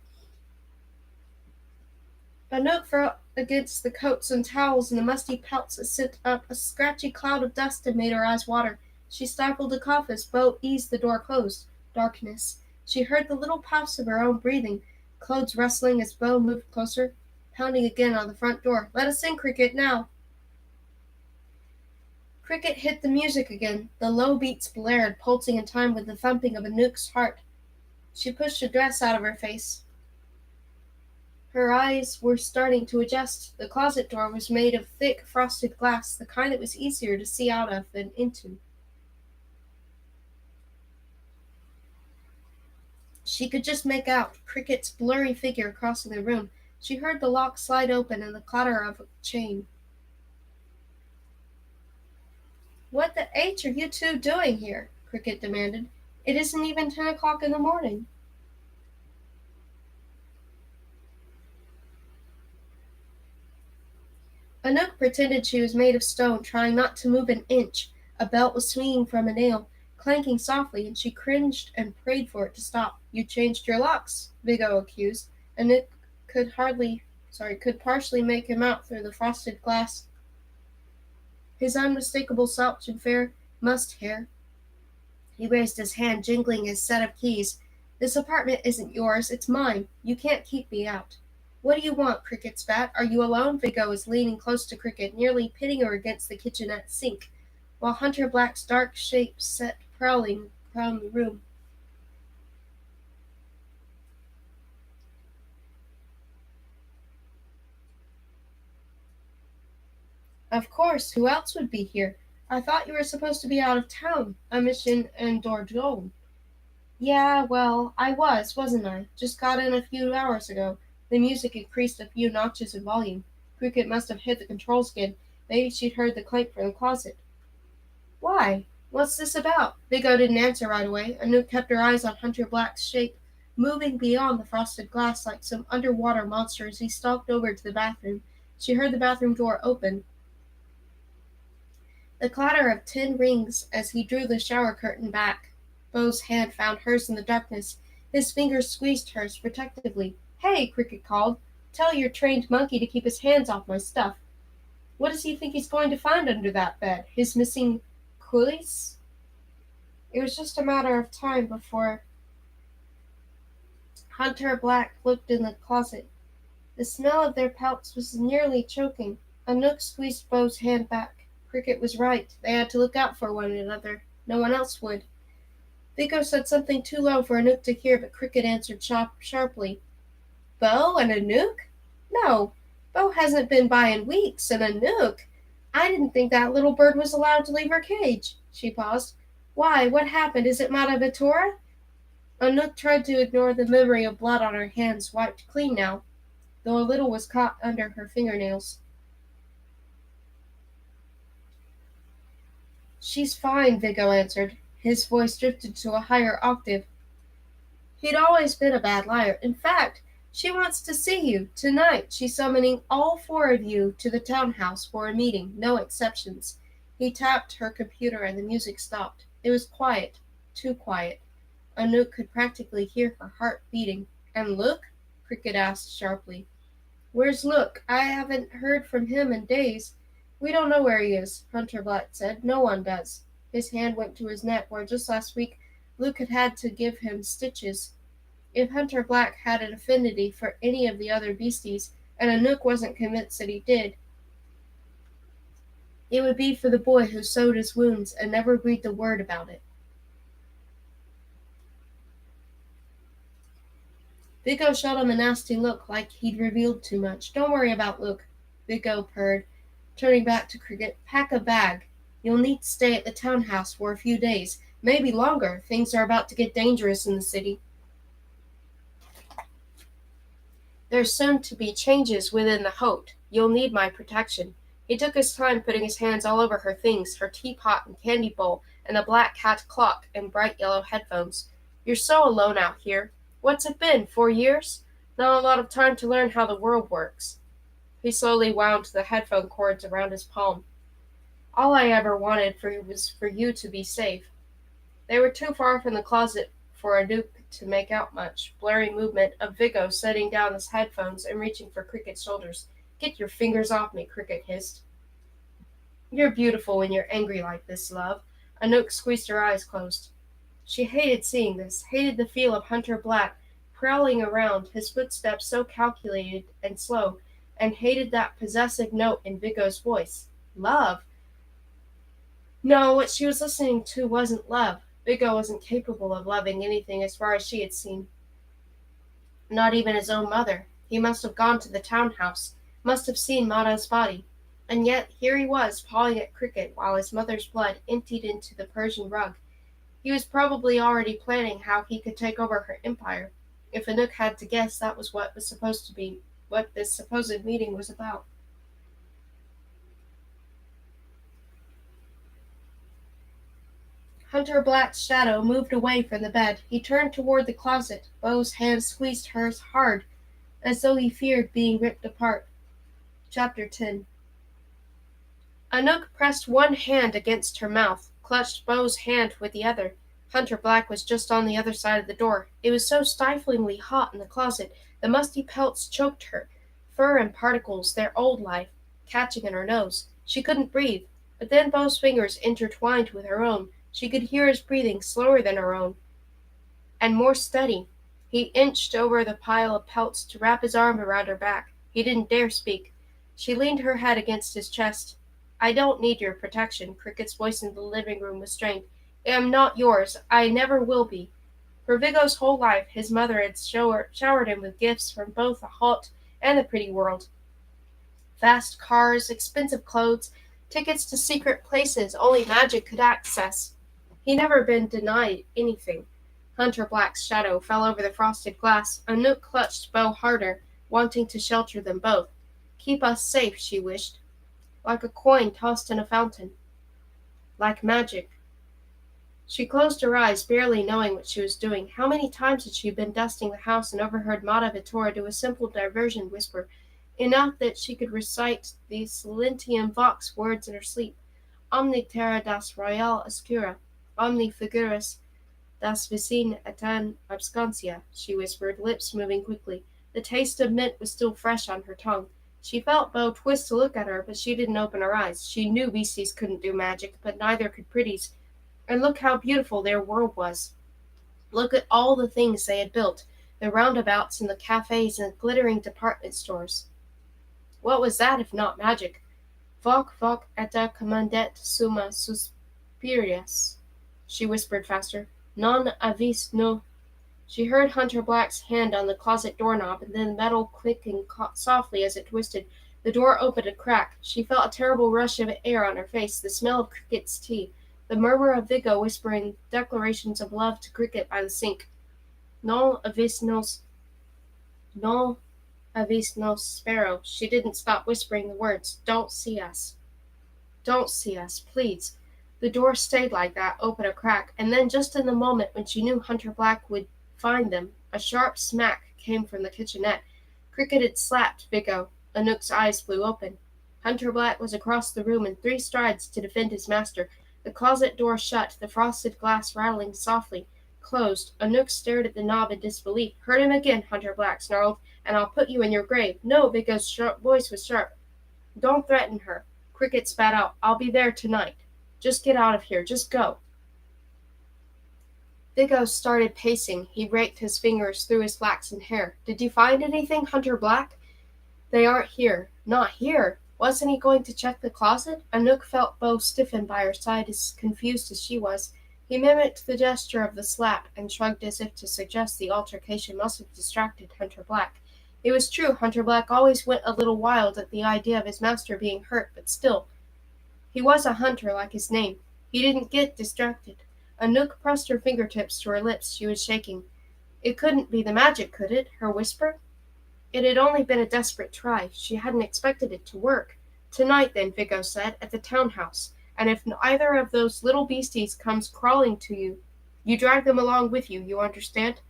Anouk fell against the coats and towels and the musty pelts that sent up a scratchy cloud of dust and made her eyes water. She stifled a cough as Bo eased the door closed. Darkness. She heard the little puffs of her own breathing, clothes rustling as Bo moved closer, pounding again on the front door. Let us in, Cricket, now! Cricket hit the music again. The low beats blared, pulsing in time with the thumping of Anouk's heart. She pushed a dress out of her face. Her eyes were starting to adjust. The closet door was made of thick, frosted glass, the kind that was easier to see out of than into. She could just make out Cricket's blurry figure crossing the room. She heard the lock slide open and the clatter of a chain. What the H are you two doing here? Cricket demanded. It isn't even 10 o'clock in the morning. Anouk pretended she was made of stone, trying not to move an inch. A belt was swinging from a nail, clanking softly, and she cringed and prayed for it to stop. You changed your locks, Vigo accused. Anouk could partially make him out through the frosted glass. His unmistakable slouch and fair mussed hair. He raised his hand, jingling his set of keys. This apartment isn't yours, it's mine. You can't keep me out. What do you want, Cricket spat. Are you alone? Vigo was leaning close to Cricket, nearly pitting her against the kitchenette sink, while Hunter Black's dark shape sat prowling around the room. Of course, who else would be here? I thought you were supposed to be out of town, a mission in Dordogne. Yeah, well, I wasn't I? Just got in a few hours ago. The music increased a few notches in volume. Cricket must have hit the controls again. Maybe she'd heard the clank from the closet. Why? What's this about? Vigo didn't answer right away. Anouk kept her eyes on Hunter Black's shape, moving beyond the frosted glass like some underwater monster as he stalked over to the bathroom. She heard the bathroom door open, the clatter of 10 rings as he drew the shower curtain back. Bo's hand found hers in the darkness. His fingers squeezed hers protectively. Hey, Cricket called. Tell your trained monkey to keep his hands off my stuff. What does he think he's going to find under that bed? His missing coolies? It was just a matter of time before Hunter Black looked in the closet. The smell of their pelts was nearly choking. Anouk squeezed Bo's hand back. Cricket was right. They had to look out for one another. No one else would. Vigo said something too low for Anouk to hear, but Cricket answered sharply. Bo and Anouk? No, Bo hasn't been by in weeks, and Anouk? I didn't think that little bird was allowed to leave her cage. She paused. Why, what happened? Is it Mata Vitora? Anouk tried to ignore the memory of blood on her hands, wiped clean now, though a little was caught under her fingernails. She's fine, Vigo answered. His voice drifted to a higher octave. He'd always been a bad liar. In fact, she wants to see you. Tonight, she's summoning all four of you to the townhouse for a meeting, no exceptions. He tapped her computer and the music stopped. It was quiet, too quiet. Anouk could practically hear her heart beating. And Look? Cricket asked sharply. Where's Look? I haven't heard from him in days. We don't know where he is, Hunter Black said. No one does. His hand went to his neck, where just last week Luke had had to give him stitches. If Hunter Black had an affinity for any of the other beasties, and Anouk wasn't convinced that he did, it would be for the boy who sewed his wounds and never breathed a word about it. Vigo shot him a nasty look, like he'd revealed too much. Don't worry about Luke, Vigo purred, turning back to Cricket. Pack a bag. You'll need to stay at the townhouse for a few days, maybe longer. Things are about to get dangerous in the city. There's soon to be changes within the Hote. You'll need my protection. He took his time putting his hands all over her things, her teapot and candy bowl, and the black cat clock and bright yellow headphones. You're so alone out here. What's it been, 4 years? Not a lot of time to learn how the world works. He slowly wound the headphone cords around his palm. All I ever wanted was for you to be safe. They were too far from the closet for Anouk to make out much. Blurry movement of Vigo setting down his headphones and reaching for Cricket's shoulders. Get your fingers off me, Cricket hissed. You're beautiful when you're angry like this, love. Anouk squeezed her eyes closed. She hated seeing this, hated the feel of Hunter Black prowling around, his footsteps so calculated and slow, and hated that possessive note in Vigo's voice. Love? No, what she was listening to wasn't love. Vigo wasn't capable of loving anything as far as she had seen. Not even his own mother. He must have gone to the townhouse, must have seen Mata's body. And yet here he was, pawing at Cricket while his mother's blood emptied into the Persian rug. He was probably already planning how he could take over her empire. If Anouk had to guess, that was what this supposed meeting was about. Hunter Black's shadow moved away from the bed. He turned toward the closet. Beau's hand squeezed hers hard, as though he feared being ripped apart. Chapter 10. Anouk pressed one hand against her mouth, clutched Beau's hand with the other. Hunter Black was just on the other side of the door. It was so stiflingly hot in the closet, the musty pelts choked her, fur and particles, their old life, catching in her nose. She couldn't breathe, but then Beau's fingers intertwined with her own. She could hear his breathing, slower than her own, and more steady. He inched over the pile of pelts to wrap his arm around her back. He didn't dare speak. She leaned her head against his chest. I don't need your protection, Cricket's voice in the living room was strained. I am not yours. I never will be. For Vigo's whole life, his mother had showered him with gifts from both the hot and the pretty world. Fast cars, expensive clothes, tickets to secret places only magic could access. He'd never been denied anything. Hunter Black's shadow fell over the frosted glass. Anouk clutched Beau harder, wanting to shelter them both. Keep us safe, she wished. Like a coin tossed in a fountain. Like magic. She closed her eyes, barely knowing what she was doing. How many times had she been dusting the house and overheard Mata Vitora do a simple diversion whisper, enough that she could recite the Silentium Vox words in her sleep. Omni terra das royal oscura, omni figuras das vicin etan absconcia, she whispered, lips moving quickly. The taste of mint was still fresh on her tongue. She felt Beau twist to look at her, but she didn't open her eyes. She knew beasties couldn't do magic, but neither could pretties. And look how beautiful their world was. Look at all the things they had built, the roundabouts and the cafes and glittering department stores. What was that if not magic? Voc voc eta commandet summa suspirias, she whispered faster. Non avis no. She heard Hunter Black's hand on the closet doorknob, and then the metal clicking softly as it twisted. The door opened a crack. She felt a terrible rush of air on her face, the smell of Cricket's tea, the murmur of Vigo whispering declarations of love to Cricket by the sink. Non avis nos sparrow. She didn't stop whispering the words. Don't see us. Don't see us, please. The door stayed like that, open a crack, and then just in the moment when she knew Hunter Black would find them, a sharp smack came from the kitchenette. Cricket had slapped Vigo. Anouk's eyes flew open. Hunter Black was across the room in 3 strides to defend his master. The closet door shut, the frosted glass rattling softly. Closed. Anouk stared at the knob in disbelief. Hurt him again, Hunter Black snarled, and I'll put you in your grave. No, Vigo's voice was sharp. Don't threaten her. Cricket spat out. I'll be there tonight. Just get out of here. Just go. Vigo started pacing. He raked his fingers through his flaxen hair. Did you find anything, Hunter Black? They aren't here. Not here. Wasn't he going to check the closet? Anouk felt Bo stiffen by her side, as confused as she was. He mimicked the gesture of the slap and shrugged as if to suggest the altercation must have distracted Hunter Black. It was true, Hunter Black always went a little wild at the idea of his master being hurt, but still, he was a hunter like his name. He didn't get distracted. Anouk pressed her fingertips to her lips. She was shaking. It couldn't be the magic, could it? Her whisper? It had only been a desperate try. She hadn't expected it to work. Tonight, then, Vigo said, at the townhouse. And if either of those little beasties comes crawling to you, you drag them along with you, you understand?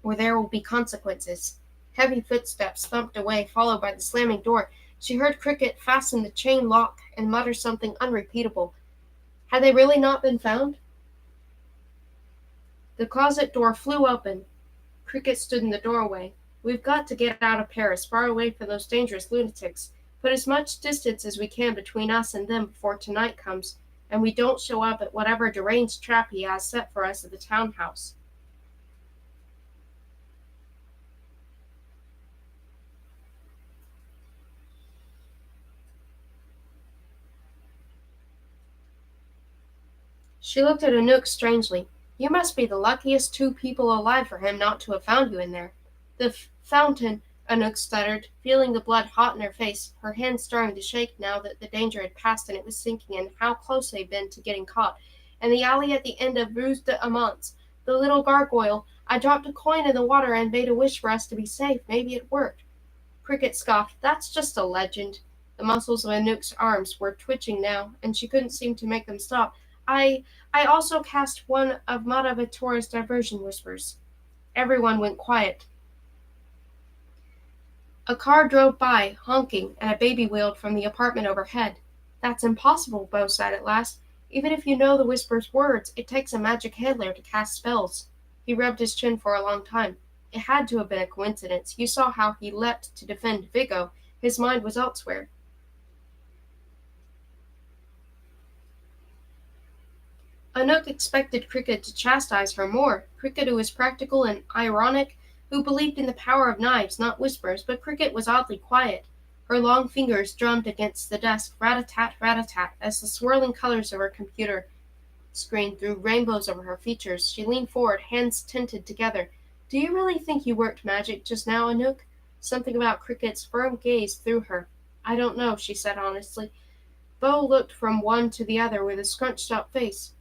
Or there will be consequences. Heavy footsteps thumped away, followed by the slamming door. She heard Cricket fasten the chain lock and mutter something unrepeatable. Had they really not been found? The closet door flew open. Cricket stood in the doorway. We've got to get out of Paris, far away from those dangerous lunatics. Put as much distance as we can between us and them before tonight comes, and we don't show up at whatever deranged trap he has set for us at the townhouse. She looked at Anouk strangely. You must be the luckiest 2 people alive for him not to have found you in there. The fountain, Anouk stuttered, feeling the blood hot in her face, her hands starting to shake now that the danger had passed and it was sinking in, how close they'd been to getting caught. And the alley at the end of Rue d'Amance, the little gargoyle. I dropped a coin in the water and made a wish for us to be safe. Maybe it worked. Cricket scoffed. That's just a legend. The muscles of Anouk's arms were twitching now, and she couldn't seem to make them stop. I also cast one of Madavatora's diversion whispers. Everyone went quiet. A car drove by, honking, and a baby wailed from the apartment overhead. That's impossible, Bo said at last. Even if you know the whisper's words, it takes a magic handler to cast spells. He rubbed his chin for a long time. It had to have been a coincidence. You saw how he leapt to defend Vigo. His mind was elsewhere. Anouk expected Cricket to chastise her more. Cricket, who was practical and ironic, who believed in the power of knives, not whispers, but Cricket was oddly quiet. Her long fingers drummed against the desk, rat-a-tat, rat-a-tat, as the swirling colors of her computer screen threw rainbows over her features. She leaned forward, hands tinted together. Do you really think you worked magic just now, Anouk? Something about Cricket's firm gaze threw her. I don't know, she said honestly. Bo looked from one to the other with a scrunched-up face.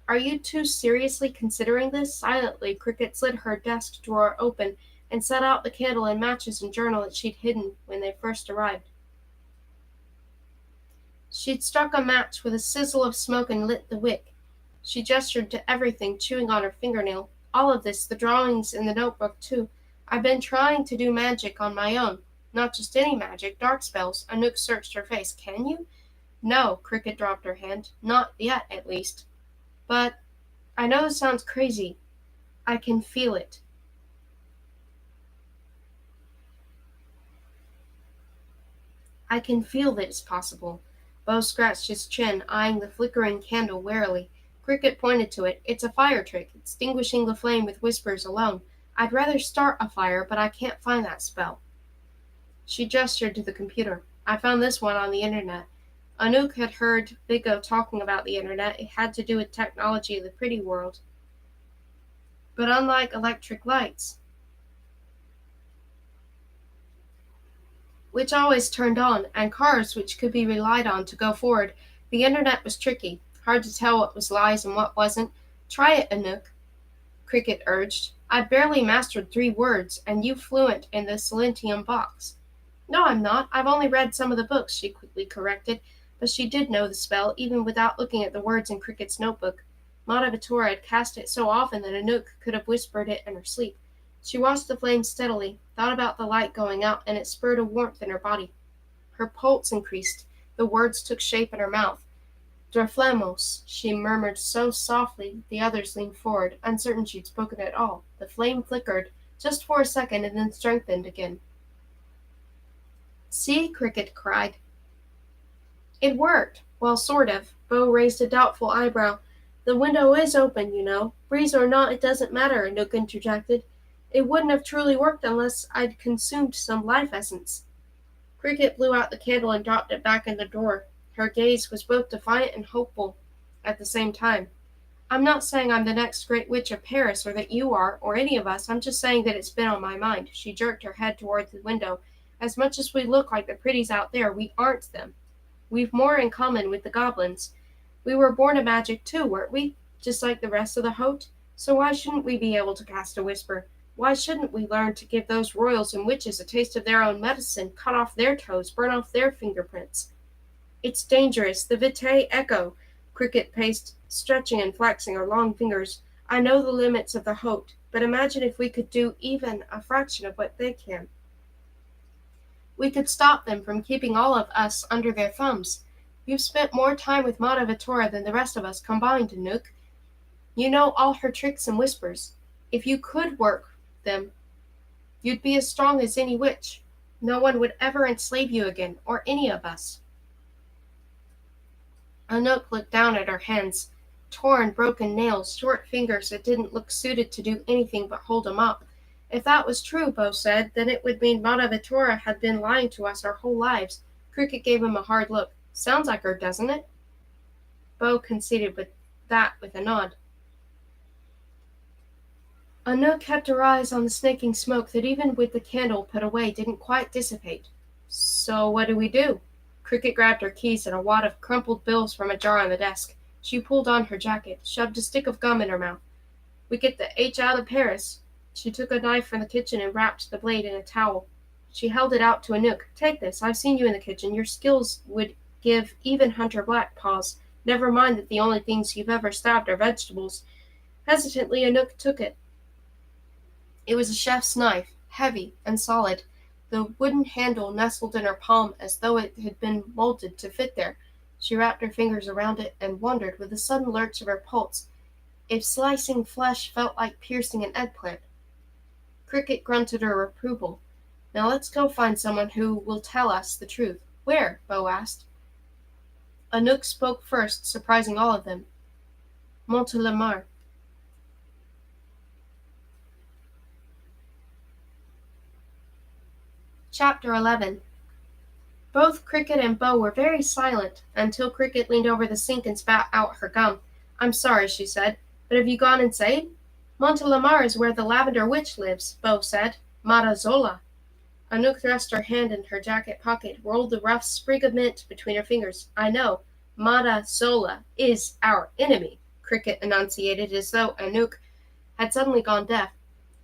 Are you 2 seriously considering this? Silently, Cricket slid her desk drawer open and set out the candle and matches and journal that she'd hidden when they first arrived. She'd struck a match with a sizzle of smoke and lit the wick. She gestured to everything, chewing on her fingernail. All of this, the drawings in the notebook, too. I've been trying to do magic on my own. Not just any magic, dark spells. Anouk searched her face. Can you? No, Cricket dropped her hand. Not yet, at least. But I know this sounds crazy. I can feel it. I can feel that it's possible. Bo scratched his chin, eyeing the flickering candle warily. Cricket pointed to it. It's a fire trick, extinguishing the flame with whispers alone. I'd rather start a fire, but I can't find that spell. She gestured to the computer. I found this one on the internet. Anouk had heard Vigo talking about the internet. It had to do with technology of the pretty world. But unlike electric lights, which always turned on, and cars which could be relied on to go forward, the internet was tricky. Hard to tell what was lies and what wasn't. Try it, Anouk, Cricket urged. I've barely mastered 3 words, and you fluent in the Silentium box. No, I'm not. I've only read some of the books, she quickly corrected, but she did know the spell, even without looking at the words in Cricket's notebook. Mata Vitora had cast it so often that Anouk could have whispered it in her sleep. She watched the flame steadily, thought about the light going out, and it spurred a warmth in her body. Her pulse increased. The words took shape in her mouth. Draflemos, she murmured so softly the others leaned forward, uncertain she'd spoken at all. The flame flickered, just for a second, and then strengthened again. See, Cricket cried. It worked. Well, sort of. Bo raised a doubtful eyebrow. The window is open, you know. Breeze or not, it doesn't matter, Anouk interjected. It wouldn't have truly worked unless I'd consumed some life essence. Cricket blew out the candle and dropped it back in the drawer. Her gaze was both defiant and hopeful at the same time. I'm not saying I'm the next great witch of Paris, or that you are, or any of us. I'm just saying that it's been on my mind. She jerked her head toward the window. As much as we look like the pretties out there, we aren't them. We've more in common with the goblins. We were born of magic too, weren't we? Just like the rest of the Hote? So why shouldn't we be able to cast a whisper? Why shouldn't we learn to give those royals and witches a taste of their own medicine, cut off their toes, burn off their fingerprints? It's dangerous. The Vitae echo. Cricket paced, stretching and flexing her long fingers. I know the limits of the Hote, but imagine if we could do even a fraction of what they can. We could stop them from keeping all of us under their thumbs. You've spent more time with Mata Vitora than the rest of us combined, Anouk. You know all her tricks and whispers. If you could work them, you'd be as strong as any witch. No one would ever enslave you again, or any of us. Anouk looked down at her hands. Torn, broken nails, short fingers that didn't look suited to do anything but hold them up. If that was true, Bo said, then it would mean Mata Vitora had been lying to us our whole lives. Cricket gave him a hard look. Sounds like her, doesn't it? Bo conceded with a nod. Anouk kept her eyes on the snaking smoke that even with the candle put away didn't quite dissipate. So what do we do? Cricket grabbed her keys and a wad of crumpled bills from a jar on the desk. She pulled on her jacket, shoved a stick of gum in her mouth. We get the H out of Paris. She took a knife from the kitchen and wrapped the blade in a towel. She held it out to Anouk. Take this. I've seen you in the kitchen. Your skills would give even Hunter Black pause. Never mind that the only things you've ever stabbed are vegetables. Hesitantly, Anouk took it. It was a chef's knife, heavy and solid. The wooden handle nestled in her palm as though it had been molded to fit there. She wrapped her fingers around it and wondered, with a sudden lurch of her pulse, if slicing flesh felt like piercing an eggplant. Cricket grunted her approval. Now let's go find someone who will tell us the truth. Where? Bo asked. Anouk spoke first, surprising all of them. Montelimar. Chapter 11. Both Cricket and Bo were very silent until Cricket leaned over the sink and spat out her gum. I'm sorry, she said, but have you gone insane? Montelimar is where the Lavender Witch lives, Bo said. Mata Zola. Anouk thrust her hand in her jacket pocket, rolled the rough sprig of mint between her fingers. I know. Mata Zola is our enemy, Cricket enunciated as though Anouk had suddenly gone deaf.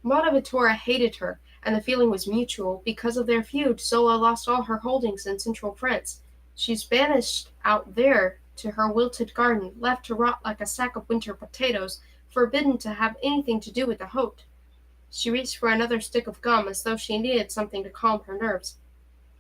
Mata Vitora hated her, and the feeling was mutual. Because of their feud, Zola lost all her holdings in central France. She's banished out there to her wilted garden, left to rot like a sack of winter potatoes, forbidden to have anything to do with the Hote. She reached for another stick of gum as though she needed something to calm her nerves.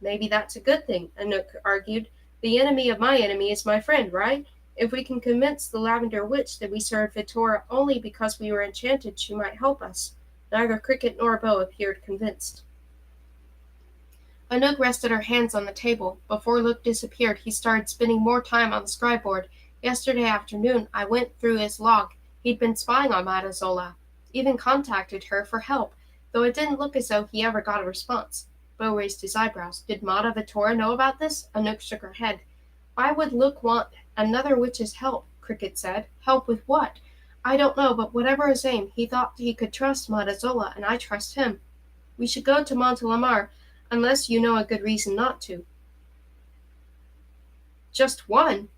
Maybe that's a good thing, Anouk argued. The enemy of my enemy is my friend, right? If we can convince the Lavender Witch that we served Vitora only because we were enchanted, she might help us. Neither Cricket nor Bo appeared convinced. Anouk rested her hands on the table. Before Luke disappeared, he started spending more time on the scribeboard. Yesterday afternoon, I went through his log. He'd been spying on Mata Zola. Even contacted her for help, though it didn't look as though he ever got a response. Bo raised his eyebrows. Did Mata Vitora know about this? Anouk shook her head. "Why would Look want another witch's help?" Cricket said. "Help with what?" "I don't know, but whatever his aim, he thought he could trust Matazola, and I trust him. We should go to Montelamar, unless you know a good reason not to." "Just one?"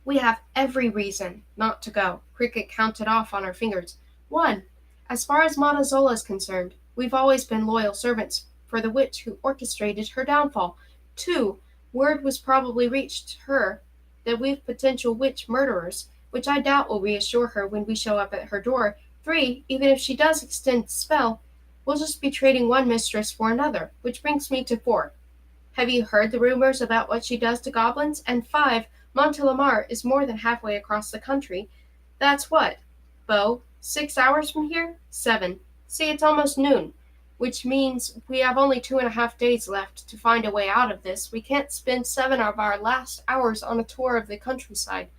"We have every reason not to go." Cricket counted off on her fingers. "One, as far as Montezola is concerned, we've always been loyal servants for the witch who orchestrated her downfall. Two, word was probably reached her that we've potential witch murderers, which I doubt will reassure her when we show up at her door. Three, even if she does extend the spell, we'll just be trading one mistress for another, which brings me to four. Have you heard the rumors about what she does to goblins? And five, Montelamar is more than halfway across the country. That's what, Bo, 6 hours from here? 7. See, it's almost noon, which means we have only 2.5 days left to find a way out of this. We can't spend 7 of our last hours on a tour of the countryside."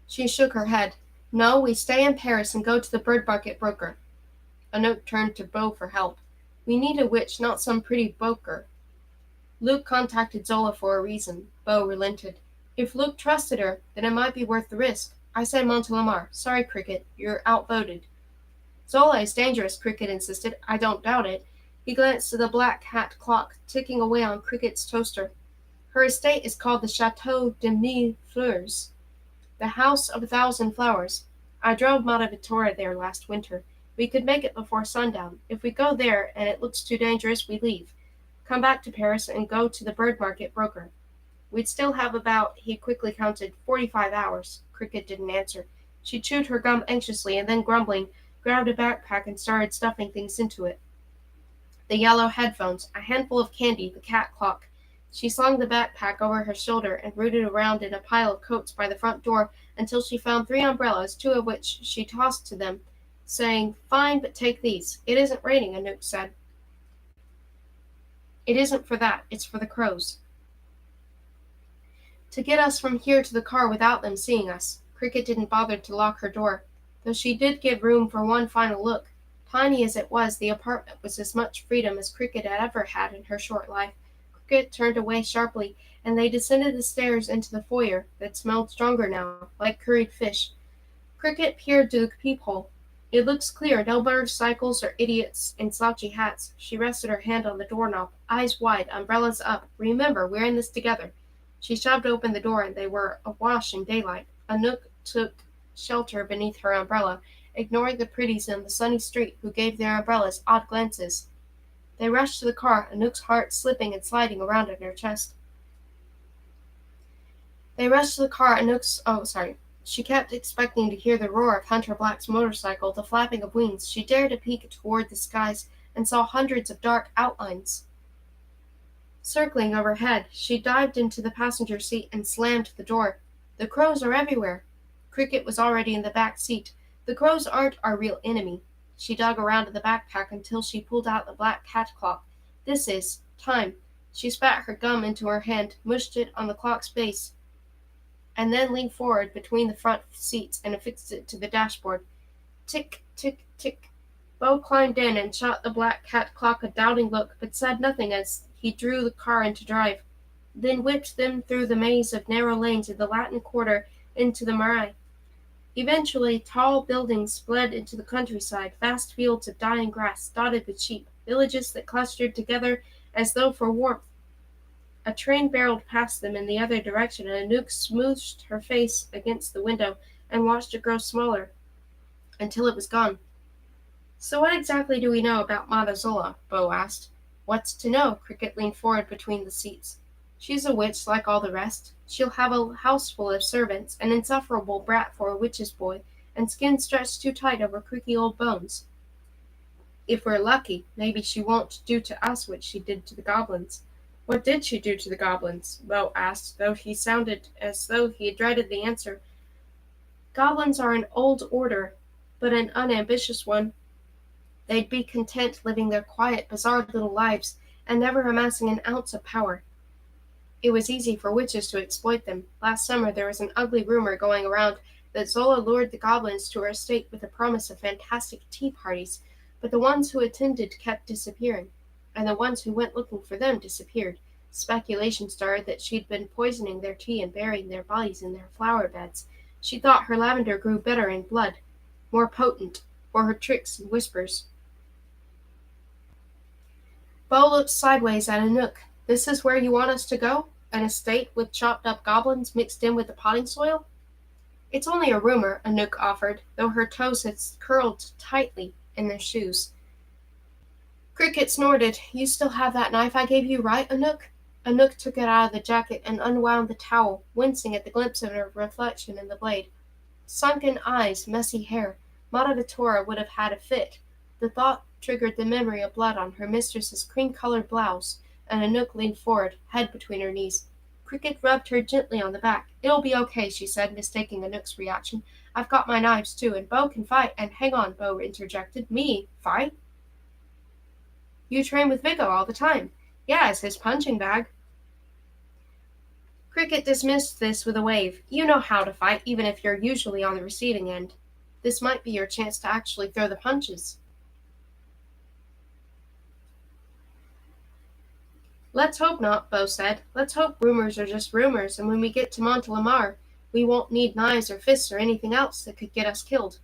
She shook her head. "No, we stay in Paris and go to the bird market broker." Anouk turned to Bo for help. "We need a witch, not some pretty broker." Luke contacted Zola for a reason. Bo relented. "If Luke trusted her, then it might be worth the risk. I say Montelamar. Sorry, Cricket, you're outvoted." "Zola is dangerous," Cricket insisted. "I don't doubt it." He glanced at the black cat clock ticking away on Cricket's toaster. "Her estate is called the Chateau de Mille Fleurs, the House of 1,000 Flowers. I drove Matavitora there last winter. We could make it before sundown. If we go there and it looks too dangerous, we leave. Come back to Paris and go to the bird market broker. We'd still have about," he quickly counted, 45 hours. Cricket didn't answer. She chewed her gum anxiously and then, grumbling, grabbed a backpack and started stuffing things into it. The yellow headphones, a handful of candy, the cat clock. She slung the backpack over her shoulder and rooted around in a pile of coats by the front door until she found 3 umbrellas, 2 of which she tossed to them, saying, "Fine, but take these." "It isn't raining," Anouk said. "It isn't for that. It's for the crows. To get us from here to the car without them seeing us." Cricket didn't bother to lock her door, though she did give room for one final look. Tiny as it was, the apartment was as much freedom as Cricket had ever had in her short life. Cricket turned away sharply, and they descended the stairs into the foyer that smelled stronger now, like curried fish. Cricket peered through the peephole. "It looks clear, no motorcycles or idiots in slouchy hats." She rested her hand on the doorknob, eyes wide, umbrellas up. "Remember, we're in this together." She shoved open the door, and they were awash in daylight. Anouk took shelter beneath her umbrella, ignoring the pretties in the sunny street who gave their umbrellas odd glances. They rushed to the car, Anouk's heart slipping and sliding around in her chest. She kept expecting to hear the roar of Hunter Black's motorcycle, the flapping of wings. She dared to peek toward the skies and saw hundreds of dark outlines circling overhead. She dived into the passenger seat and slammed the door. "The crows are everywhere." Cricket was already in the back seat. "The crows aren't our real enemy." She dug around in the backpack until she pulled out the black cat clock. "This is time." She spat her gum into her hand, mushed it on the clock's base, and then leaned forward between the front seats and affixed it to the dashboard. Tick, tick, tick. Bo climbed in and shot the black cat clock a doubting look, but said nothing as he drew the car into drive, then whipped them through the maze of narrow lanes in the Latin Quarter into the Marais. Eventually, tall buildings bled into the countryside, vast fields of dying grass dotted with sheep, villages that clustered together as though for warmth. A train barreled past them in the other direction, and Anouk smoothed her face against the window and watched it grow smaller until it was gone. "So what exactly do we know about Matazola?" Bo asked. "What's to know?" Cricket leaned forward between the seats. "She's a witch like all the rest. She'll have a house full of servants, an insufferable brat for a witch's boy, and skin stretched too tight over creaky old bones. If we're lucky, maybe she won't do to us what she did to the goblins." "What did she do to the goblins?" Bo asked, though he sounded as though he dreaded the answer. "Goblins are an old order, but an unambitious one. They'd be content living their quiet, bizarre little lives, and never amassing an ounce of power. It was easy for witches to exploit them. Last summer there was an ugly rumor going around that Zola lured the goblins to her estate with the promise of fantastic tea parties, but the ones who attended kept disappearing, and the ones who went looking for them disappeared. Speculation started that she'd been poisoning their tea and burying their bodies in their flower beds. She thought her lavender grew bitter in blood, more potent, for her tricks and whispers. Bo looked sideways at Anouk. This is where you want us to go? An estate with chopped up goblins mixed in with the potting soil? It's only a rumor, Anouk offered, though her toes had curled tightly in their shoes. Cricket snorted. You still have that knife I gave you, right, Anouk? Anouk took it out of the jacket and unwound the towel, wincing at the glimpse of her reflection in the blade. Sunken eyes, messy hair. Mata would have had a fit. The thought triggered the memory of blood on her mistress's cream-colored blouse, and Anouk leaned forward, head between her knees. Cricket rubbed her gently on the back. It'll be okay, she said, mistaking Anouk's reaction. I've got my knives, too, and Bo can fight. And hang on, Bo interjected. Me? Fight? You train with Vigo all the time. Yeah, it's his punching bag. Cricket dismissed this with a wave. You know how to fight, even if you're usually on the receiving end. This might be your chance to actually throw the punches. Let's hope not, Bo said. Let's hope rumors are just rumors, and when we get to Montelamar, we won't need knives or fists or anything else that could get us killed.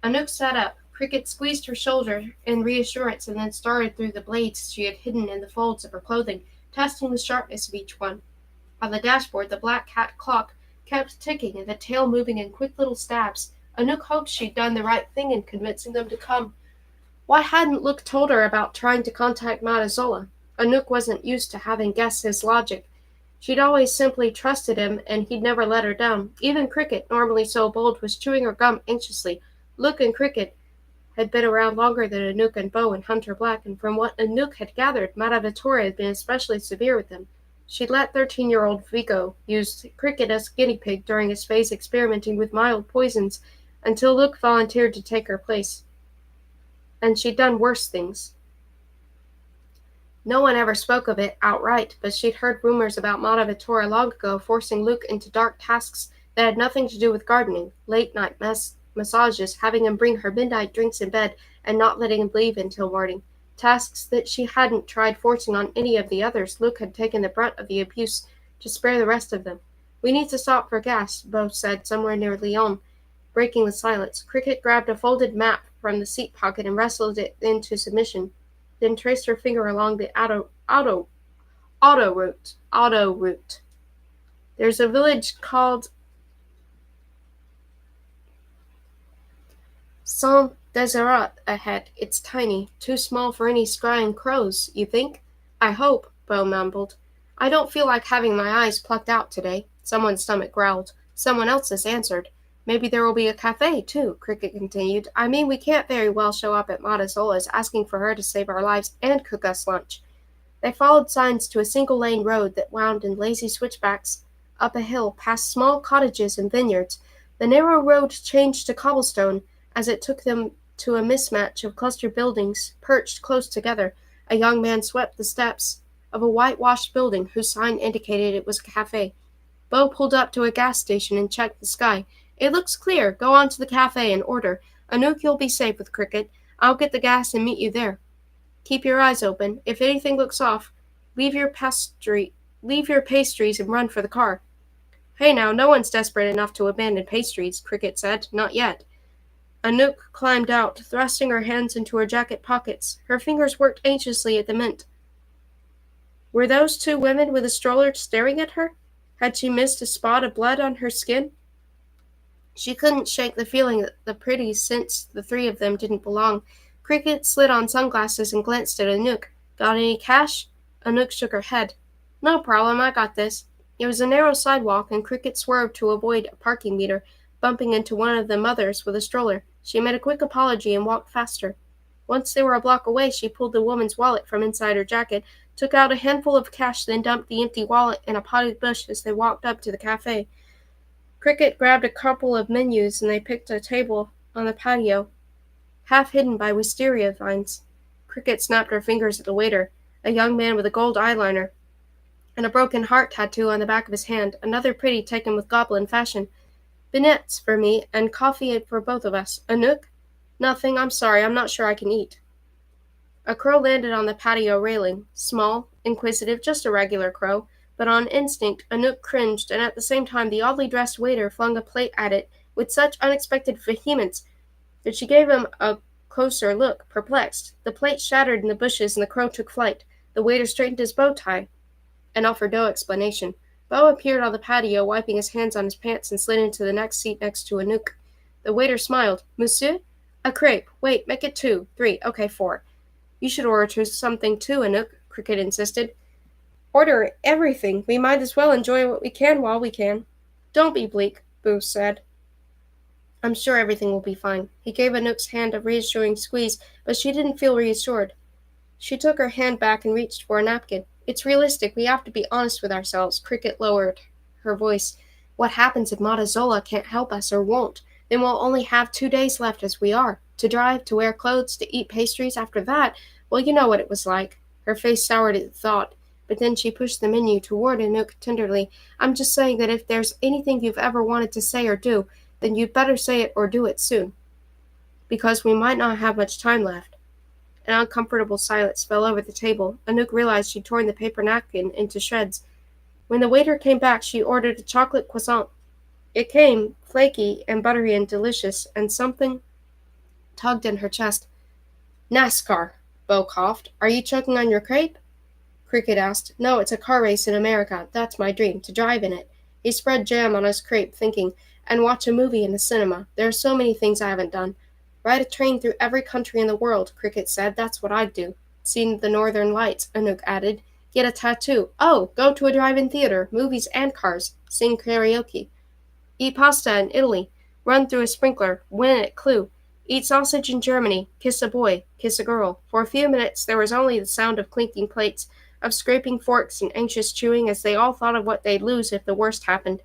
Anouk sat up. Cricket squeezed her shoulder in reassurance and then started through the blades she had hidden in the folds of her clothing, testing the sharpness of each one. On the dashboard, the black cat clock kept ticking and the tail moving in quick little stabs. Anouk hoped she'd done the right thing in convincing them to come. Why hadn't Luke told her about trying to contact Matazola? Anouk wasn't used to having guessed his logic. She'd always simply trusted him, and he'd never let her down. Even Cricket, normally so bold, was chewing her gum anxiously. Luke and Cricket had been around longer than Anouk and Bo and Hunter Black, and from what Anouk had gathered, Matavitora had been especially severe with them. She'd let 13-year-old Vigo use Cricket as guinea pig during his phase experimenting with mild poisons until Luke volunteered to take her place. And she'd done worse things. No one ever spoke of it outright, but she'd heard rumors about Matavitora long ago forcing Luke into dark tasks that had nothing to do with gardening, late-night massages, having him bring her midnight drinks in bed, and not letting him leave until morning. Tasks that she hadn't tried forcing on any of the others. Luke had taken the brunt of the abuse to spare the rest of them. We need to stop for gas, Bo said, somewhere near Lyon, breaking the silence. Cricket grabbed a folded map from the seat pocket and wrestled it into submission, then traced her finger along the auto route. There's a village called Saint Deseret ahead. It's tiny, too small for any scrying crows, you think? I hope, Bo mumbled. I don't feel like having my eyes plucked out today. Someone's stomach growled. Someone else's answered. Maybe there will be a cafe, too, Cricket continued. I mean, we can't very well show up at Matazola's asking for her to save our lives and cook us lunch. They followed signs to a single-lane road that wound in lazy switchbacks up a hill past small cottages and vineyards. The narrow road changed to cobblestone as it took them to a mismatch of clustered buildings perched close together. A young man swept the steps of a whitewashed building whose sign indicated it was a cafe. Bo pulled up to a gas station and checked the sky. It looks clear. Go on to the cafe and order. Anouk, you'll be safe with Cricket. I'll get the gas and meet you there. Keep your eyes open. If anything looks off, leave your pastries and run for the car. Hey now, no one's desperate enough to abandon pastries, Cricket said. Not yet. Anouk climbed out, thrusting her hands into her jacket pockets. Her fingers worked anxiously at the mint. Were those two women with a stroller staring at her? Had she missed a spot of blood on her skin? She couldn't shake the feeling that the pretty since the three of them didn't belong. Cricket slid on sunglasses and glanced at Anouk. Got any cash? Anouk shook her head. No problem, I got this. It was a narrow sidewalk, and Cricket swerved to avoid a parking meter, bumping into one of the mothers with a stroller. She made a quick apology and walked faster. Once they were a block away, she pulled the woman's wallet from inside her jacket, took out a handful of cash, then dumped the empty wallet in a potted bush as they walked up to the cafe. Cricket grabbed a couple of menus, and they picked a table on the patio, half hidden by wisteria vines. Cricket snapped her fingers at the waiter, a young man with a gold eyeliner and a broken heart tattoo on the back of his hand, another pretty taken with goblin fashion. Beignets for me, and coffee for both of us. Anouk? Nothing, I'm sorry, I'm not sure I can eat. A crow landed on the patio railing, small, inquisitive, just a regular crow. But on instinct, Anouk cringed, and at the same time the oddly dressed waiter flung a plate at it with such unexpected vehemence that she gave him a closer look, perplexed. The plate shattered in the bushes, and the crow took flight. The waiter straightened his bow tie and offered no explanation. Beau appeared on the patio, wiping his hands on his pants, and slid into the next seat next to Anouk. The waiter smiled. Monsieur? A crepe. Wait, make it 2. 3. Okay, 4. You should order something too, Anouk, Cricket insisted. Order everything. We might as well enjoy what we can while we can. Don't be bleak, Boo said. I'm sure everything will be fine. He gave Anouk's hand a reassuring squeeze, but she didn't feel reassured. She took her hand back and reached for a napkin. It's realistic. We have to be honest with ourselves. Cricket lowered her voice. What happens if Matazola can't help us or won't? Then we'll only have 2 days left as we are. To drive, to wear clothes, to eat pastries. After that, well, you know what it was like. Her face soured at the thought, but then she pushed the menu toward Anouk tenderly. I'm just saying that if there's anything you've ever wanted to say or do, then you'd better say it or do it soon, because we might not have much time left. An uncomfortable silence fell over the table. Anouk realized she'd torn the paper napkin into shreds. When the waiter came back, she ordered a chocolate croissant. It came, flaky and buttery and delicious, and something tugged in her chest. NASCAR, Beau coughed. Are you choking on your crepe? Cricket asked. No, it's a car race in America. That's my dream, to drive in it. He spread jam on his crepe, thinking, and watch a movie in the cinema. There are so many things I haven't done. Ride a train through every country in the world, Cricket said. That's what I'd do. Seen the Northern Lights, Anouk added. Get a tattoo. Oh, go to a drive-in theater, movies and cars. Sing karaoke. Eat pasta in Italy. Run through a sprinkler. Win at Clue. Eat sausage in Germany. Kiss a boy. Kiss a girl. For a few minutes there was only the sound of clinking plates, of scraping forks and anxious chewing as they all thought of what they'd lose if the worst happened.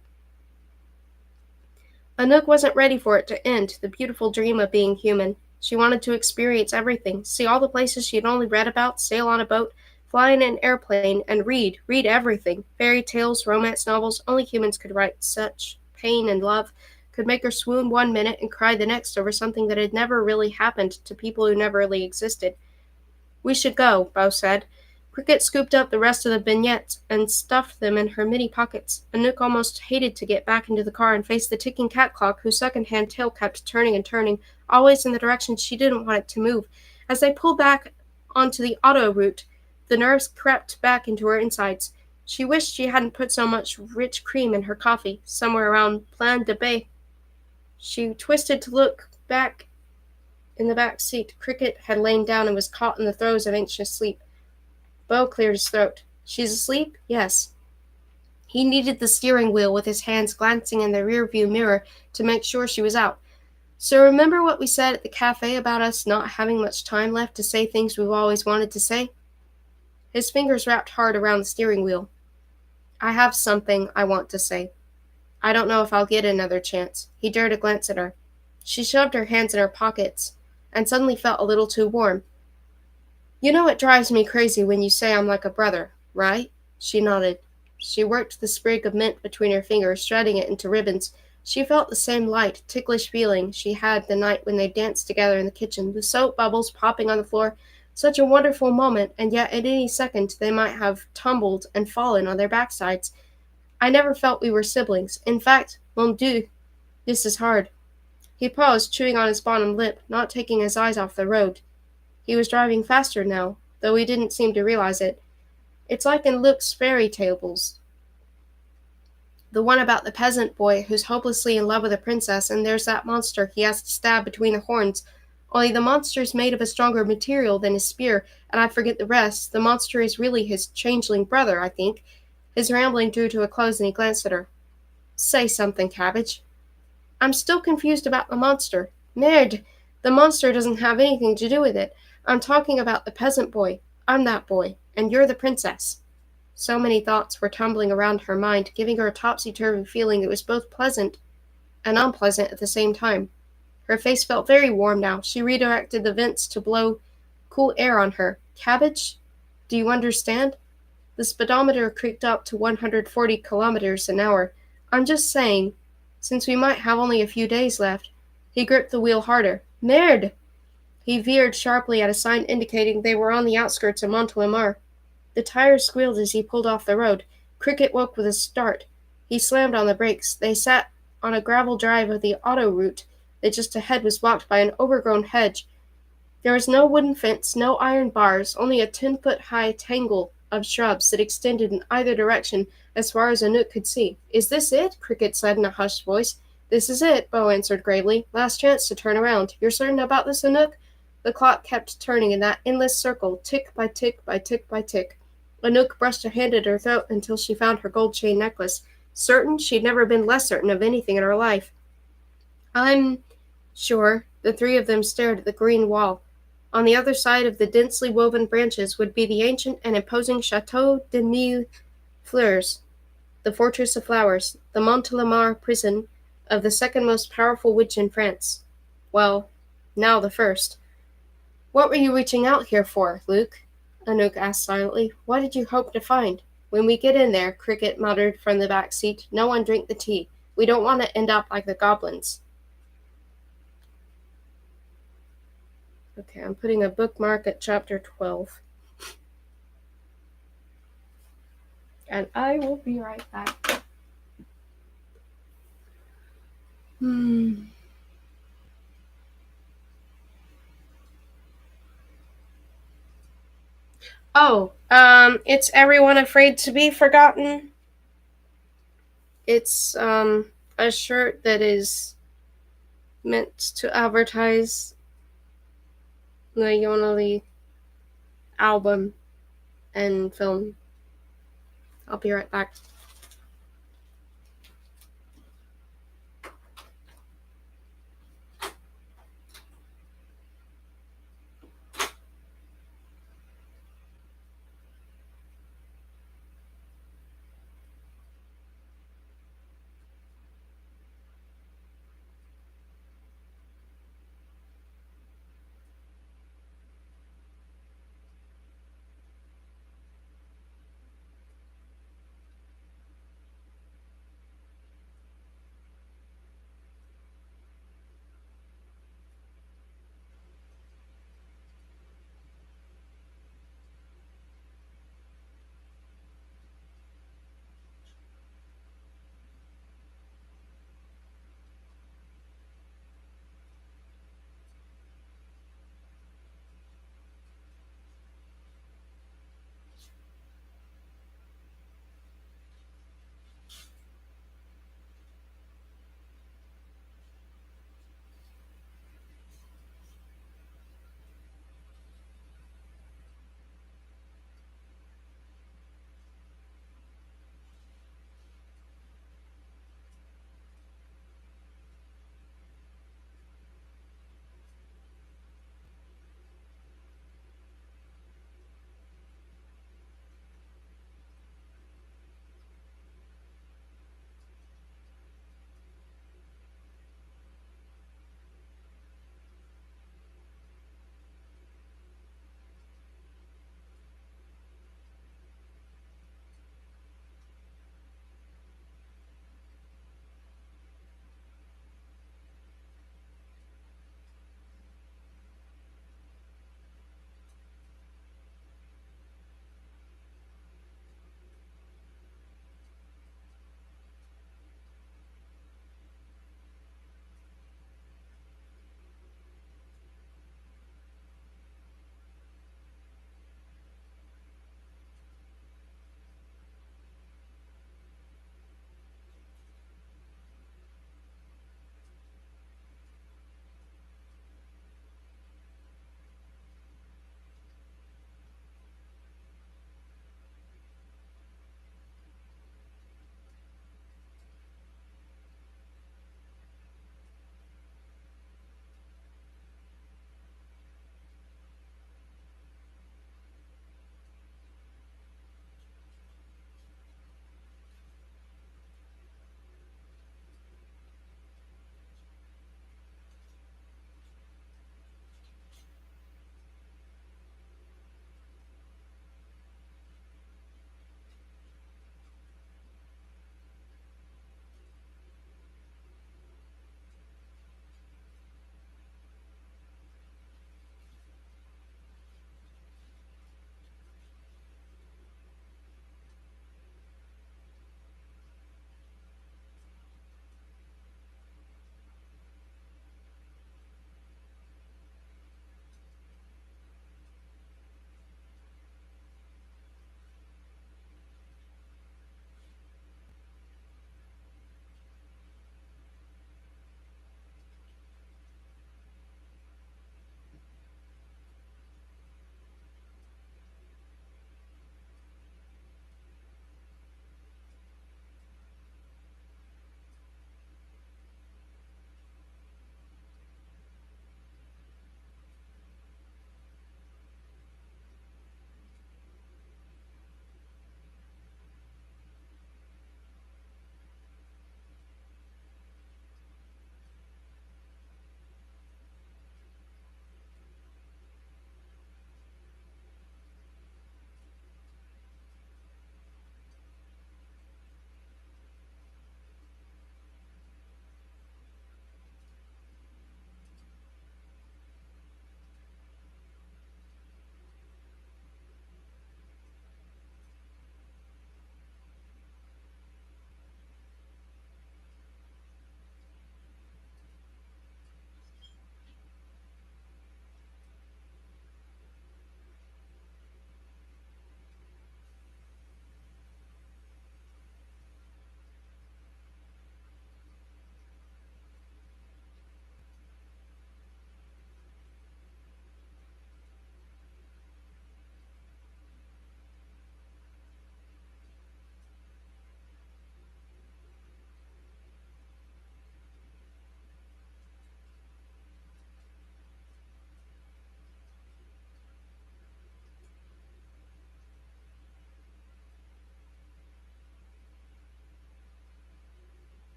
Anouk wasn't ready for it to end, the beautiful dream of being human. She wanted to experience everything, see all the places she had only read about, sail on a boat, fly in an airplane, and read everything. Fairy tales, romance novels, only humans could write such. Pain and love could make her swoon 1 minute and cry the next over something that had never really happened to people who never really existed. We should go, Beau said. Cricket scooped up the rest of the vignettes and stuffed them in her mini pockets. Anouk almost hated to get back into the car and face the ticking cat clock whose second-hand tail kept turning and turning, always in the direction she didn't want it to move. As they pulled back onto the auto route, the nerves crept back into her insides. She wished she hadn't put so much rich cream in her coffee, somewhere around Plan de Bay. She twisted to look back in the back seat. Cricket had lain down and was caught in the throes of anxious sleep. Beau cleared his throat. She's asleep? Yes. He kneaded the steering wheel with his hands, glancing in the rearview mirror to make sure she was out. So remember what we said at the cafe about us not having much time left to say things we've always wanted to say? His fingers wrapped hard around the steering wheel. I have something I want to say. I don't know if I'll get another chance. He dared a glance at her. She shoved her hands in her pockets and suddenly felt a little too warm. You know it drives me crazy when you say I'm like a brother, right? She nodded. She worked the sprig of mint between her fingers, shredding it into ribbons. She felt the same light, ticklish feeling she had the night when they danced together in the kitchen, the soap bubbles popping on the floor. Such a wonderful moment, and yet at any second they might have tumbled and fallen on their backsides. I never felt we were siblings. In fact, mon Dieu, this is hard. He paused, chewing on his bottom lip, not taking his eyes off the road. He was driving faster now, though he didn't seem to realize it. It's like in Luke's fairy tales. The one about the peasant boy who's hopelessly in love with a princess, and there's that monster he has to stab between the horns. Only the monster's made of a stronger material than his spear, and I forget the rest. The monster is really his changeling brother, I think. His rambling drew to a close, and he glanced at her. Say something, Cabbage. I'm still confused about the monster. Merde! The monster doesn't have anything to do with it. I'm talking about the peasant boy. I'm that boy, and you're the princess. So many thoughts were tumbling around her mind, giving her a topsy-turvy feeling that was both pleasant and unpleasant at the same time. Her face felt very warm now. She redirected the vents to blow cool air on her. Cabbage? Do you understand? The speedometer creaked up to 140 kilometers an hour. I'm just saying, since we might have only a few days left. He gripped the wheel harder. Merde! He veered sharply at a sign indicating they were on the outskirts of Montelimar. The tires squealed as he pulled off the road. Cricket woke with a start. He slammed on the brakes. They sat on a gravel drive of the auto route that just ahead was blocked by an overgrown hedge. There was no wooden fence, no iron bars, only a 10-foot-high tangle of shrubs that extended in either direction as far as Anouk could see. "Is this it?" Cricket said in a hushed voice. "This is it," Bo answered gravely. "Last chance to turn around. You're certain about this, Anouk?" The clock kept turning in that endless circle, tick by tick by tick by tick. Anouk brushed her hand at her throat until she found her gold chain necklace. Certain? She'd never been less certain of anything in her life. "I'm sure." The three of them stared at the green wall. On the other side of the densely woven branches would be the ancient and imposing Chateau de Mille Fleurs, the Fortress of Flowers, the Montelimar prison of the second most powerful witch in France. Well, now the first. "What were you reaching out here for, Luke?" Anouk asked silently. "What did you hope to find?" "When we get in there," Cricket muttered from the back seat, "no one drink the tea. We don't want to end up like the goblins." Okay, I'm putting a bookmark at chapter 12. And I will be right back. Oh, it's Everyone Afraid to Be Forgotten. It's, a shirt that is meant to advertise the Yonali album and film. I'll be right back.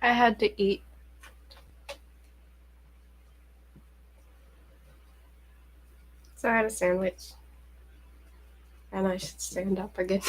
I had to eat. So I had a sandwich. And I should stand up again.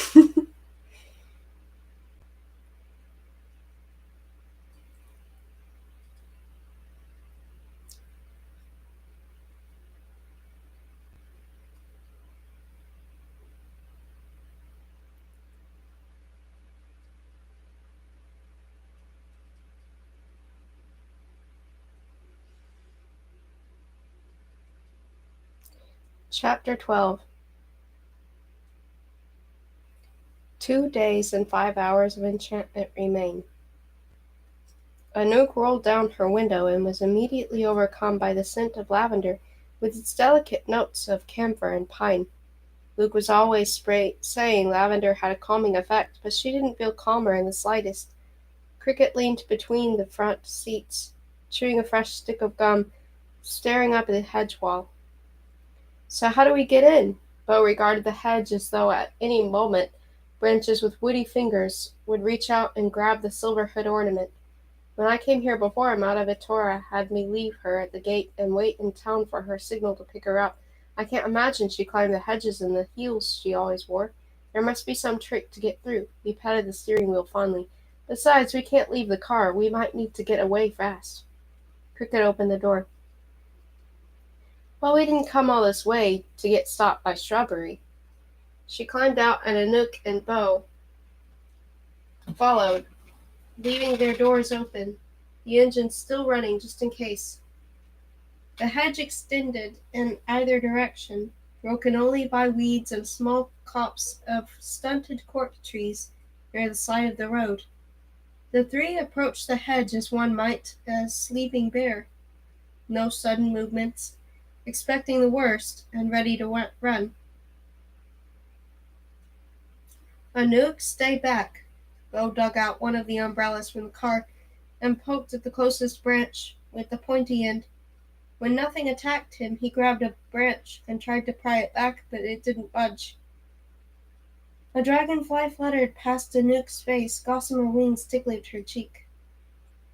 Chapter 12. 2 days and 5 hours of enchantment remain. Anouk rolled down her window and was immediately overcome by the scent of lavender, with its delicate notes of camphor and pine. Luke was always saying lavender had a calming effect, but she didn't feel calmer in the slightest. Cricket leaned between the front seats, chewing a fresh stick of gum, staring up at the hedge wall. So how do we get in? Bo regarded the hedge as though at any moment branches with woody fingers would reach out and grab the silver hood ornament. When I came here before, Amata Vittora had me leave her at the gate and wait in town for her signal to pick her up. I can't imagine she climbed the hedges in the heels she always wore. There must be some trick to get through. He patted the steering wheel fondly. Besides, we can't leave the car. We might need to get away fast. Cricket opened the door. Well, we didn't come all this way to get stopped by shrubbery. She climbed out, and Anouk and Bo followed, leaving their doors open, the engine still running just in case. The hedge extended in either direction, broken only by weeds and small copse of stunted cork trees near the side of the road. The three approached the hedge as one might a sleeping bear. No sudden movements, expecting the worst and ready to run. Anouk, stay back. Bo dug out one of the umbrellas from the car and poked at the closest branch with the pointy end. When nothing attacked him, he grabbed a branch and tried to pry it back, but it didn't budge. A dragonfly fluttered past Anouk's face, gossamer wings tickling her cheek.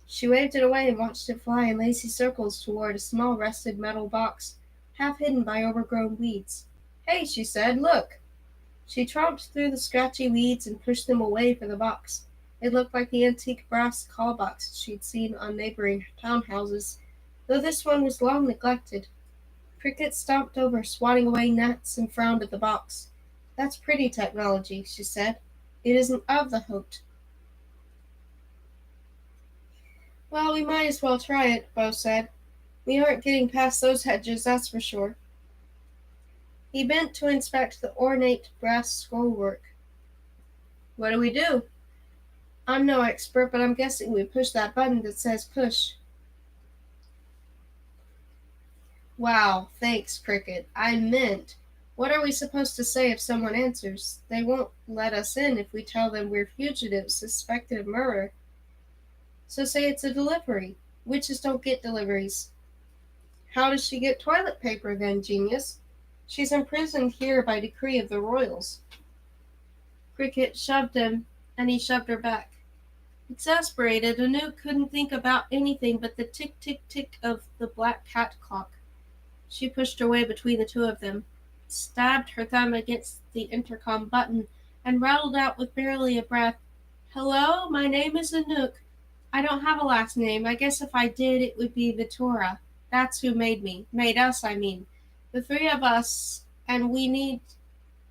She waved it away and watched it fly in lacy circles toward a small rusted metal box, half hidden by overgrown weeds. Hey, she said, look! She tromped through the scratchy weeds and pushed them away for the box. It looked like the antique brass call box she'd seen on neighboring townhouses, though this one was long neglected. Cricket stomped over, swatting away gnats, and frowned at the box. That's pretty technology, she said. It isn't of the Hote. Well, we might as well try it, Bo said. We aren't getting past those hedges, that's for sure. He bent to inspect the ornate brass scrollwork. What do we do? I'm no expert, but I'm guessing we push that button that says push. Wow, thanks, Cricket. I meant, what are we supposed to say if someone answers? They won't let us in if we tell them we're fugitives suspected of murder. So say it's a delivery. Witches don't get deliveries. How does she get toilet paper then, genius? She's imprisoned here by decree of the royals. Cricket shoved him, and he shoved her back. Exasperated, Anouk couldn't think about anything but the tick-tick-tick of the black cat clock. She pushed her way between the two of them, stabbed her thumb against the intercom button, and rattled out with barely a breath, Hello, my name is Anouk. I don't have a last name. I guess if I did, it would be Vittora. That's who made me. Made us, I mean. The three of us, and we need...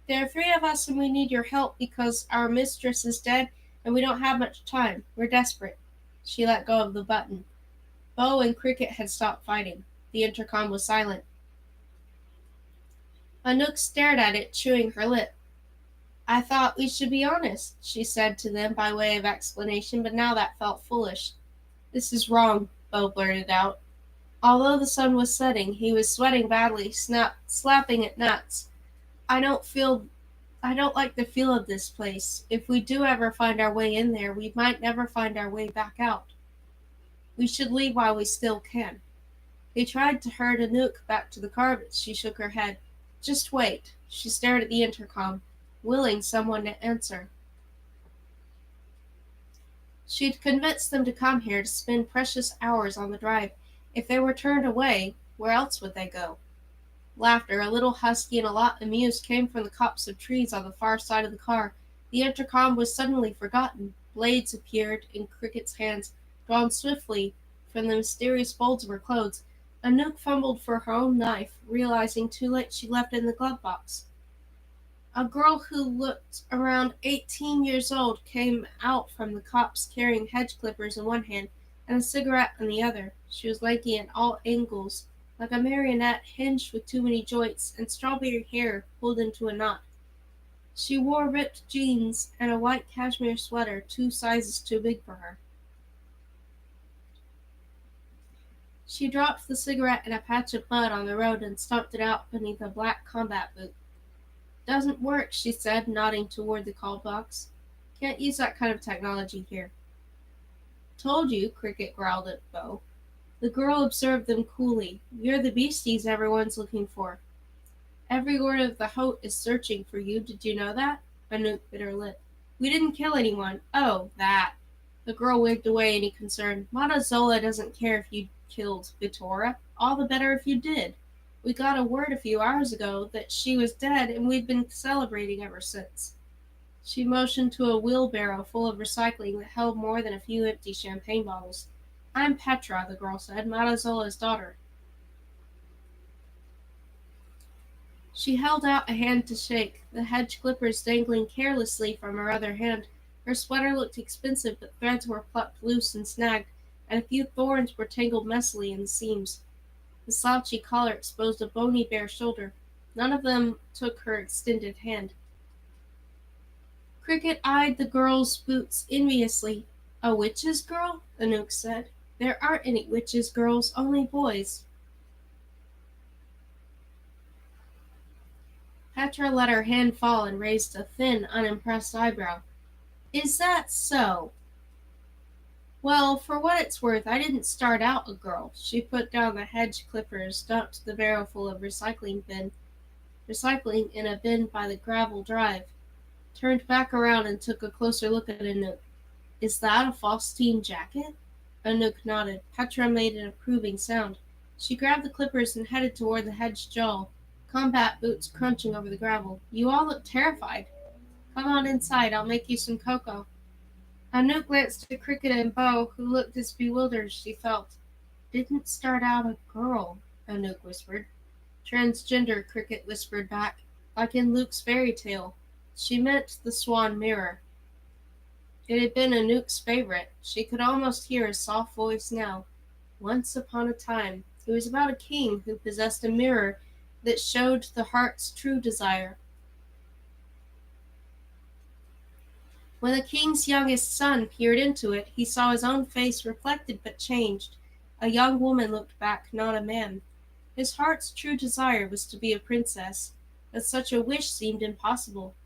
There are three of us, and we need your help because our mistress is dead, and we don't have much time. We're desperate. She let go of the button. Bo and Cricket had stopped fighting. The intercom was silent. Anouk stared at it, chewing her lip. I thought we should be honest, she said to them by way of explanation, but now that felt foolish. This is wrong, Bo blurted out. Although the sun was setting, he was sweating badly, slapping at nuts. I don't like the feel of this place. If we do ever find our way in there, we might never find our way back out. We should leave while we still can. He tried to herd Anouk back to the car, but she shook her head. Just wait. She stared at the intercom, willing someone to answer. She'd convinced them to come here to spend precious hours on the drive. If they were turned away, where else would they go? Laughter, a little husky and a lot amused, came from the copse of trees on the far side of the car. The intercom was suddenly forgotten. Blades appeared in Cricket's hands, drawn swiftly from the mysterious folds of her clothes. Anouk fumbled for her own knife, realizing too late she left it in the glove box. A girl who looked around 18 years old came out from the copse carrying hedge clippers in one hand and a cigarette in the other. She was lanky at all angles, like a marionette hinged with too many joints, and strawberry hair pulled into a knot. She wore ripped jeans and a white cashmere sweater 2 sizes too big for her. She dropped the cigarette in a patch of mud on the road and stomped it out beneath a black combat boot. "Doesn't work," she said, nodding toward the call box. "Can't use that kind of technology here." "Told you," Cricket growled at Bo. The girl observed them coolly. "You're the beasties everyone's looking for. Every word of the Hote is searching for you. Did you know that?" Anouk bit her lip. "We didn't kill anyone." "Oh, that." The girl wigged away any concern. "Mata doesn't care if you killed Vitora. All the better if you did. We got a word a few hours ago that she was dead, and we've been celebrating ever since." She motioned to a wheelbarrow full of recycling that held more than a few empty champagne bottles. "I'm Petra," the girl said, "Mata daughter." She held out a hand to shake, the hedge clippers dangling carelessly from her other hand. Her sweater looked expensive, but threads were plucked loose and snagged, and a few thorns were tangled messily in the seams. The slouchy collar exposed a bony bare shoulder. None of them took her extended hand. Cricket eyed the girl's boots enviously. "A witch's girl?" Anouk said. "There aren't any witches' girls, only boys." Petra let her hand fall and raised a thin, unimpressed eyebrow. "Is that so? Well, for what it's worth, I didn't start out a girl." She put down the hedge clippers, dumped the barrel full of recycling in a bin by the gravel drive, turned back around and took a closer look at Anouk. "Is that a Faustine jacket?" Anouk nodded. Petra made an approving sound. She grabbed the clippers and headed toward the hedge jawl, combat boots crunching over the gravel. "You all look terrified. Come on inside, I'll make you some cocoa." Anouk glanced at Cricket and Bo, who looked as bewildered as she felt. "Didn't start out a girl," Anouk whispered. "Transgender," Cricket whispered back, "like in Luke's fairy tale." She meant the swan mirror. It had been Anouk's favorite. She could almost hear his soft voice now. "Once upon a time." It was about a king who possessed a mirror that showed the heart's true desire. When the king's youngest son peered into it, he saw his own face reflected but changed. A young woman looked back, not a man. His heart's true desire was to be a princess, but such a wish seemed impossible.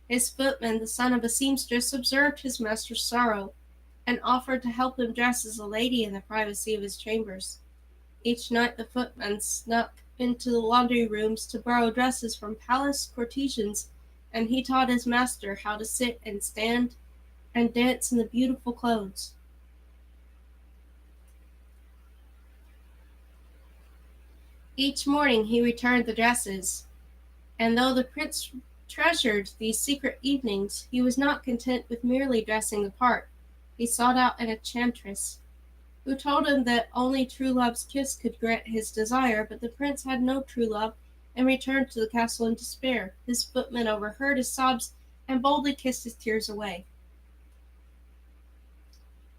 His footman, the son of a seamstress, observed his master's sorrow, and offered to help him dress as a lady in the privacy of his chambers. Each night the footman snuck into the laundry rooms to borrow dresses from palace courtesans, and he taught his master how to sit and stand and dance in the beautiful clothes. Each morning he returned the dresses, and though the prince treasured these secret evenings, he was not content with merely dressing the part. He sought out an enchantress, who told him that only true love's kiss could grant his desire, but the prince had no true love, and returned to the castle in despair. His footman overheard his sobs, and boldly kissed his tears away.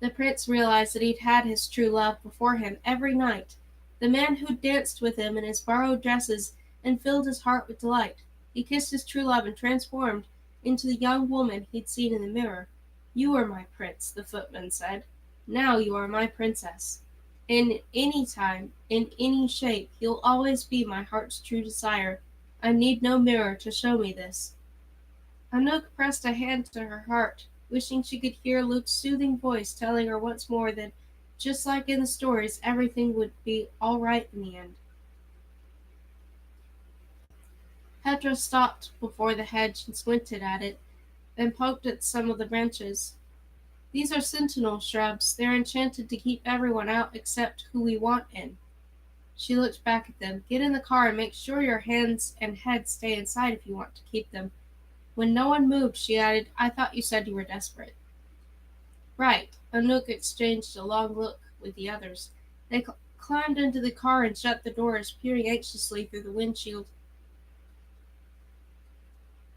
The prince realized that he'd had his true love before him every night, the man who'd danced with him in his borrowed dresses and filled his heart with delight. He kissed his true love and transformed into the young woman he'd seen in the mirror. "You are my prince," the footman said. "Now you are my princess. In any time, in any shape, you'll always be my heart's true desire. I need no mirror to show me this." Anouk pressed a hand to her heart, wishing she could hear Luke's soothing voice telling her once more that, just like in the stories, everything would be all right in the end. Petra stopped before the hedge and squinted at it, then poked at some of the branches. These are sentinel shrubs. They're enchanted to keep everyone out except who we want in. She looked back at them. Get in the car and make sure your hands and head stay inside if you want to keep them. When no one moved, she added, I thought you said you were desperate. Right. Anouk exchanged a long look with the others. They climbed into the car and shut the doors, peering anxiously through the windshield.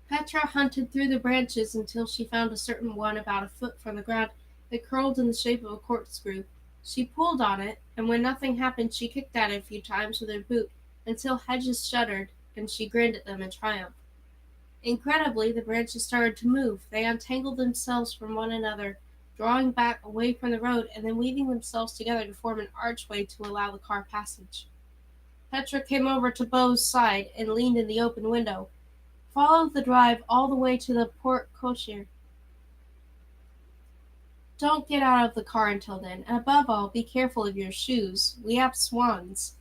Petra hunted through the branches until she found a certain one about a foot from the ground that curled in the shape of a corkscrew. She pulled on it, and when nothing happened she kicked at it a few times with her boot until hedges shuddered, and she grinned at them in triumph. Incredibly, the branches started to move. They untangled themselves from one another, drawing back away from the road and then weaving themselves together to form an archway to allow the car passage. Petra came over to Beau's side and leaned in the open window. Follow the drive all the way to the porte cochere. Don't get out of the car until then, and above all, be careful of your shoes. We have swans.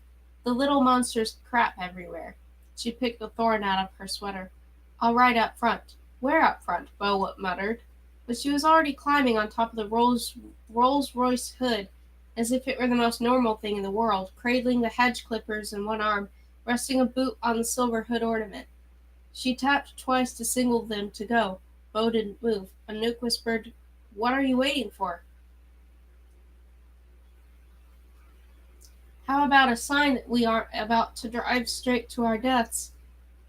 The little monsters crap everywhere. She picked a thorn out of her sweater. I'll ride up front. Where up front? Beau muttered. But she was already climbing on top of the Rolls-Royce hood, as if it were the most normal thing in the world, cradling the hedge clippers in one arm, resting a boot on the silver hood ornament. She tapped twice to signal them to go. Beau didn't move. Anouk whispered, What are you waiting for? How about a sign that we aren't about to drive straight to our deaths?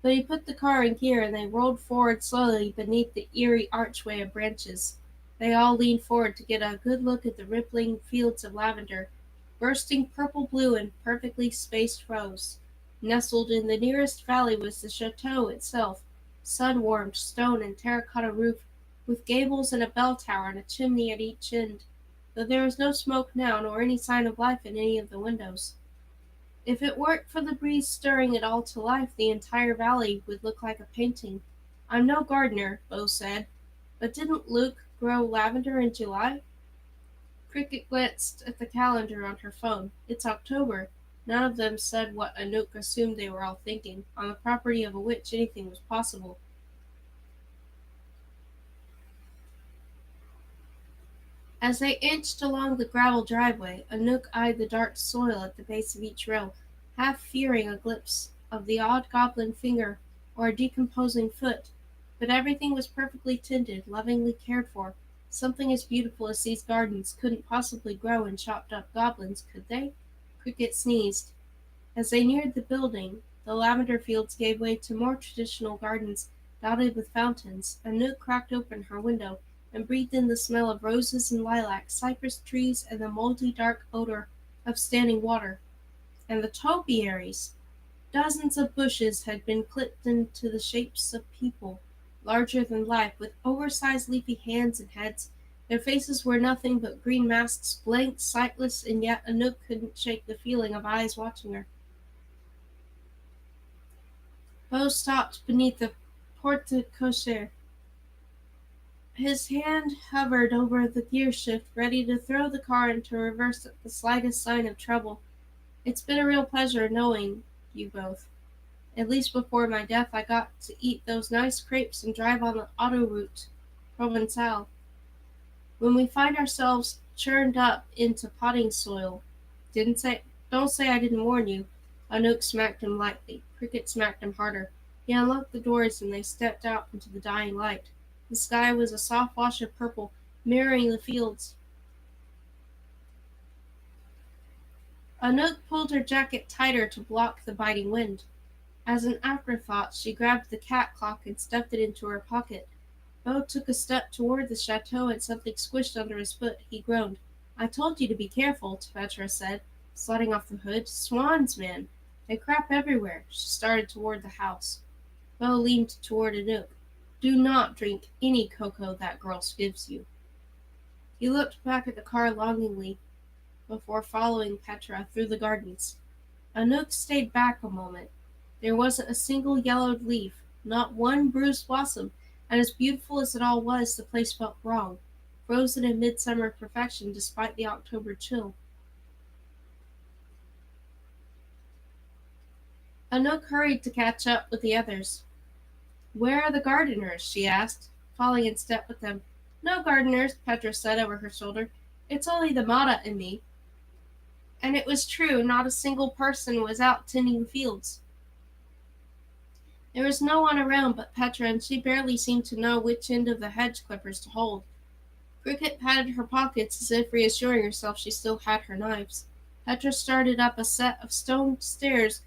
But he put the car in gear and they rolled forward slowly beneath the eerie archway of branches. They all leaned forward to get a good look at the rippling fields of lavender, bursting purple blue in perfectly spaced rows. Nestled in the nearest valley was the chateau itself, sun-warmed stone and terracotta roof, with gables and a bell tower and a chimney at each end, though there was no smoke now nor any sign of life in any of the windows. If it weren't for the breeze stirring it all to life, the entire valley would look like a painting. I'm no gardener, Beau said, but didn't Luke grow lavender in July? Cricket glanced at the calendar on her phone. It's October. None of them said what Anouk assumed they were all thinking. On the property of a witch anything was possible. As they inched along the gravel driveway, Anouk eyed the dark soil at the base of each row, half fearing a glimpse of the odd goblin finger or a decomposing foot. But everything was perfectly tended, lovingly cared for. Something as beautiful as these gardens couldn't possibly grow in chopped-up goblins, could they? Cricket sneezed. As they neared the building, the lavender fields gave way to more traditional gardens dotted with fountains. Anouk cracked open her window and breathed in the smell of roses and lilacs, cypress trees, and the moldy dark odor of standing water. And the topiaries! Dozens of bushes had been clipped into the shapes of people, larger than life, with oversized leafy hands and heads. Their faces were nothing but green masks, blank, sightless, and yet Anouk couldn't shake the feeling of eyes watching her. Beau stopped beneath the porte cochere. His hand hovered over the gear shift, ready to throw the car into reverse at the slightest sign of trouble. It's been a real pleasure knowing you both. At least before my death I got to eat those nice crepes and drive on the autoroute Provençal. When we find ourselves churned up into potting soil, don't say I didn't warn you. Anouk smacked him lightly. Cricket smacked him harder. He unlocked the doors and they stepped out into the dying light. The sky was a soft wash of purple, mirroring the fields. Anouk pulled her jacket tighter to block the biting wind. As an afterthought, she grabbed the cat clock and stuffed it into her pocket. Beau took a step toward the chateau and something squished under his foot. He groaned. I told you to be careful, Petra said, sliding off the hood. Swans, man. They crap everywhere. She started toward the house. Beau leaned toward Anouk. Do not drink any cocoa that girl gives you. He looked back at the car longingly before following Petra through the gardens. Anouk stayed back a moment. There wasn't a single yellowed leaf, not one bruised blossom, and as beautiful as it all was, the place felt wrong, frozen in midsummer perfection despite the October chill. Anouk hurried to catch up with the others. Where are the gardeners? She asked, falling in step with them. No, gardeners, Petra said over her shoulder. It's only the Mata and me. And it was true, not a single person was out tending the fields. There was no one around but Petra, and she barely seemed to know which end of the hedge clippers to hold. Cricket patted her pockets as if reassuring herself she still had her knives. Petra started up a set of stone stairs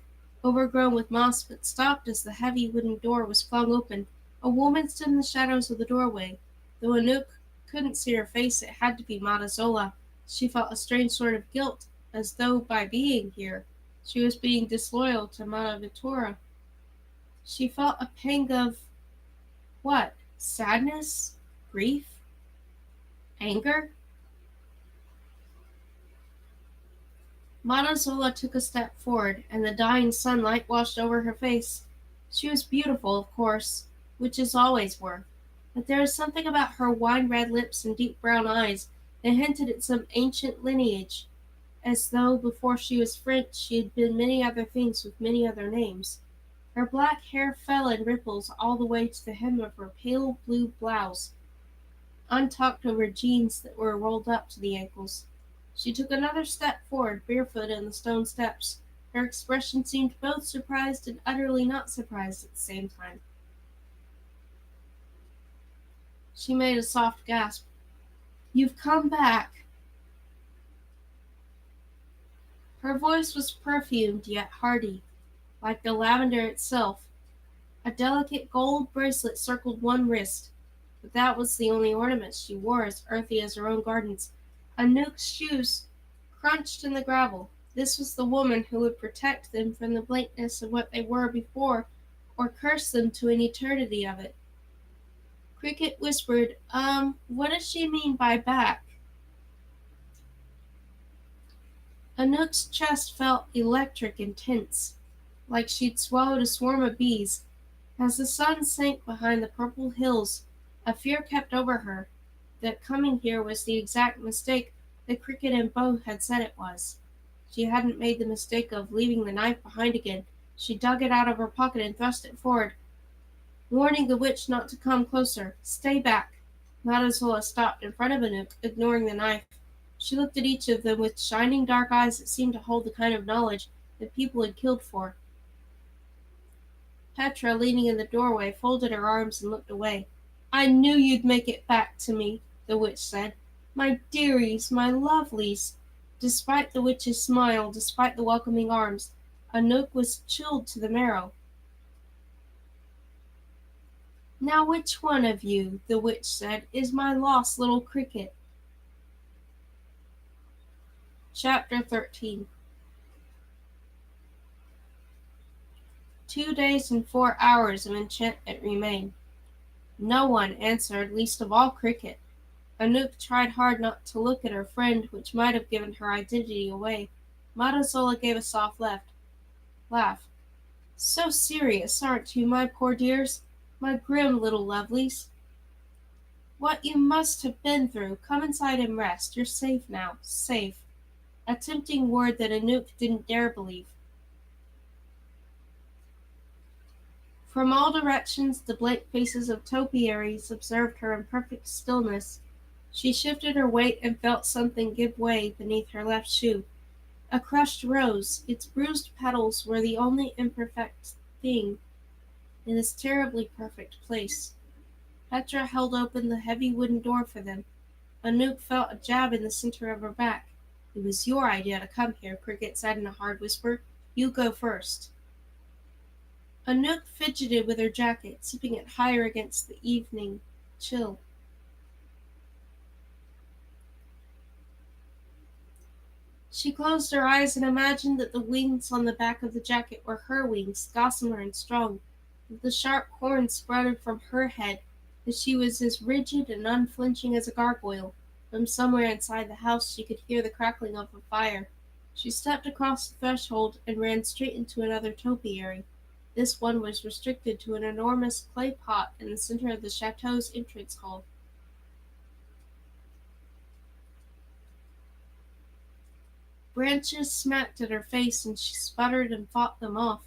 overgrown with moss, but stopped as the heavy wooden door was flung open. A woman stood in the shadows of the doorway. Though Anouk couldn't see her face, it had to be Matazola. She felt a strange sort of guilt, as though by being here she was being disloyal to Mata Vitora. She felt a pang of what? Sadness? Grief? Anger? Matazola took a step forward, and the dying sunlight washed over her face. She was beautiful, of course, witches always were, but there was something about her wine-red lips and deep brown eyes that hinted at some ancient lineage, as though before she was French she had been many other things with many other names. Her black hair fell in ripples all the way to the hem of her pale blue blouse, untucked over jeans that were rolled up to the ankles. She took another step forward, barefoot on the stone steps. Her expression seemed both surprised and utterly not surprised at the same time. She made a soft gasp. "You've come back!" Her voice was perfumed yet hearty, like the lavender itself. A delicate gold bracelet circled one wrist, but that was the only ornament she wore, as earthy as her own gardens. Anouk's shoes crunched in the gravel. This was the woman who would protect them from the blankness of what they were before, or curse them to an eternity of it. Cricket whispered, what does she mean by back? Anouk's chest felt electric and tense, like she'd swallowed a swarm of bees. As the sun sank behind the purple hills, a fear kept over her that coming here was the exact mistake that Cricket and Bo had said it was. She hadn't made the mistake of leaving the knife behind again. She dug it out of her pocket and thrust it forward, warning the witch not to come closer. "Stay back." Matazola stopped in front of Anouk, ignoring the knife. She looked at each of them with shining dark eyes that seemed to hold the kind of knowledge that people had killed for. Petra, leaning in the doorway, folded her arms and looked away. "I knew you'd make it back to me," the witch said. "My dearies, my lovelies." Despite the witch's smile, despite the welcoming arms, Anouk was chilled to the marrow. "Now which one of you," the witch said, "is my lost little Cricket?" Chapter 13. 2 days and 4 hours of enchantment remained. No one answered, least of all Cricket. Anouk tried hard not to look at her friend, which might have given her identity away. Matazola gave a soft laugh. "So serious, aren't you, my poor dears? My grim little lovelies. What you must have been through. Come inside and rest. You're safe now. Safe." A tempting word that Anouk didn't dare believe. From all directions the blank faces of topiaries observed her in perfect stillness. She shifted her weight and felt something give way beneath her left shoe. A crushed rose. Its bruised petals were the only imperfect thing in this terribly perfect place. Petra held open the heavy wooden door for them. Anouk felt a jab in the center of her back. "It was your idea to come here," Cricket said in a hard whisper. "You go first." Anouk fidgeted with her jacket, zipping it higher against the evening chill. She closed her eyes and imagined that the wings on the back of the jacket were her wings, gossamer and strong, that the sharp horns sprouted from her head, that she was as rigid and unflinching as a gargoyle. From somewhere inside the house she could hear the crackling of a fire. She stepped across the threshold and ran straight into another topiary. This one was restricted to an enormous clay pot in the center of the chateau's entrance hall. Branches smacked at her face, and she sputtered and fought them off.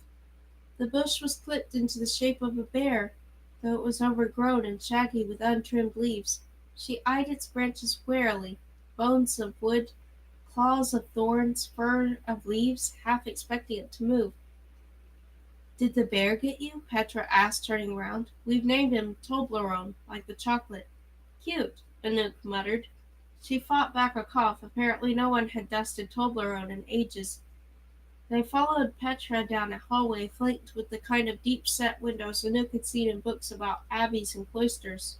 The bush was clipped into the shape of a bear, though it was overgrown and shaggy with untrimmed leaves. She eyed its branches warily, bones of wood, claws of thorns, fur of leaves, half expecting it to move. "Did the bear get you?" Petra asked, turning round. "We've named him Toblerone, like the chocolate." "Cute," Anouk muttered. She fought back a cough. Apparently no one had dusted Toblerone in ages. They followed Petra down a hallway flanked with the kind of deep-set windows Anouk had seen in books about abbeys and cloisters.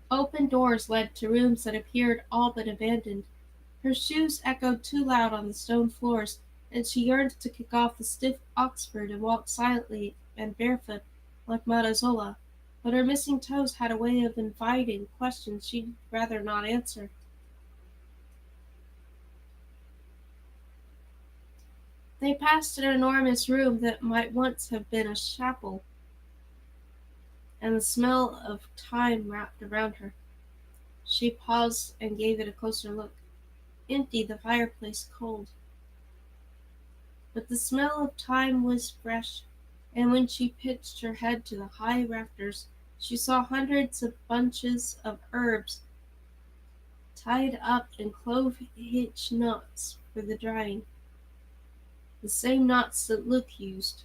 Open doors led to rooms that appeared all but abandoned. Her shoes echoed too loud on the stone floors, and she yearned to kick off the stiff Oxford and walk silently and barefoot like Matazola, but her missing toes had a way of inviting questions she'd rather not answer. They passed an enormous room that might once have been a chapel, and the smell of thyme wrapped around her. She paused and gave it a closer look. Empty, the fireplace cold. But the smell of thyme was fresh, and when she pitched her head to the high rafters, she saw hundreds of bunches of herbs tied up in clove-hitch knots for the drying, the same knots that Luke used.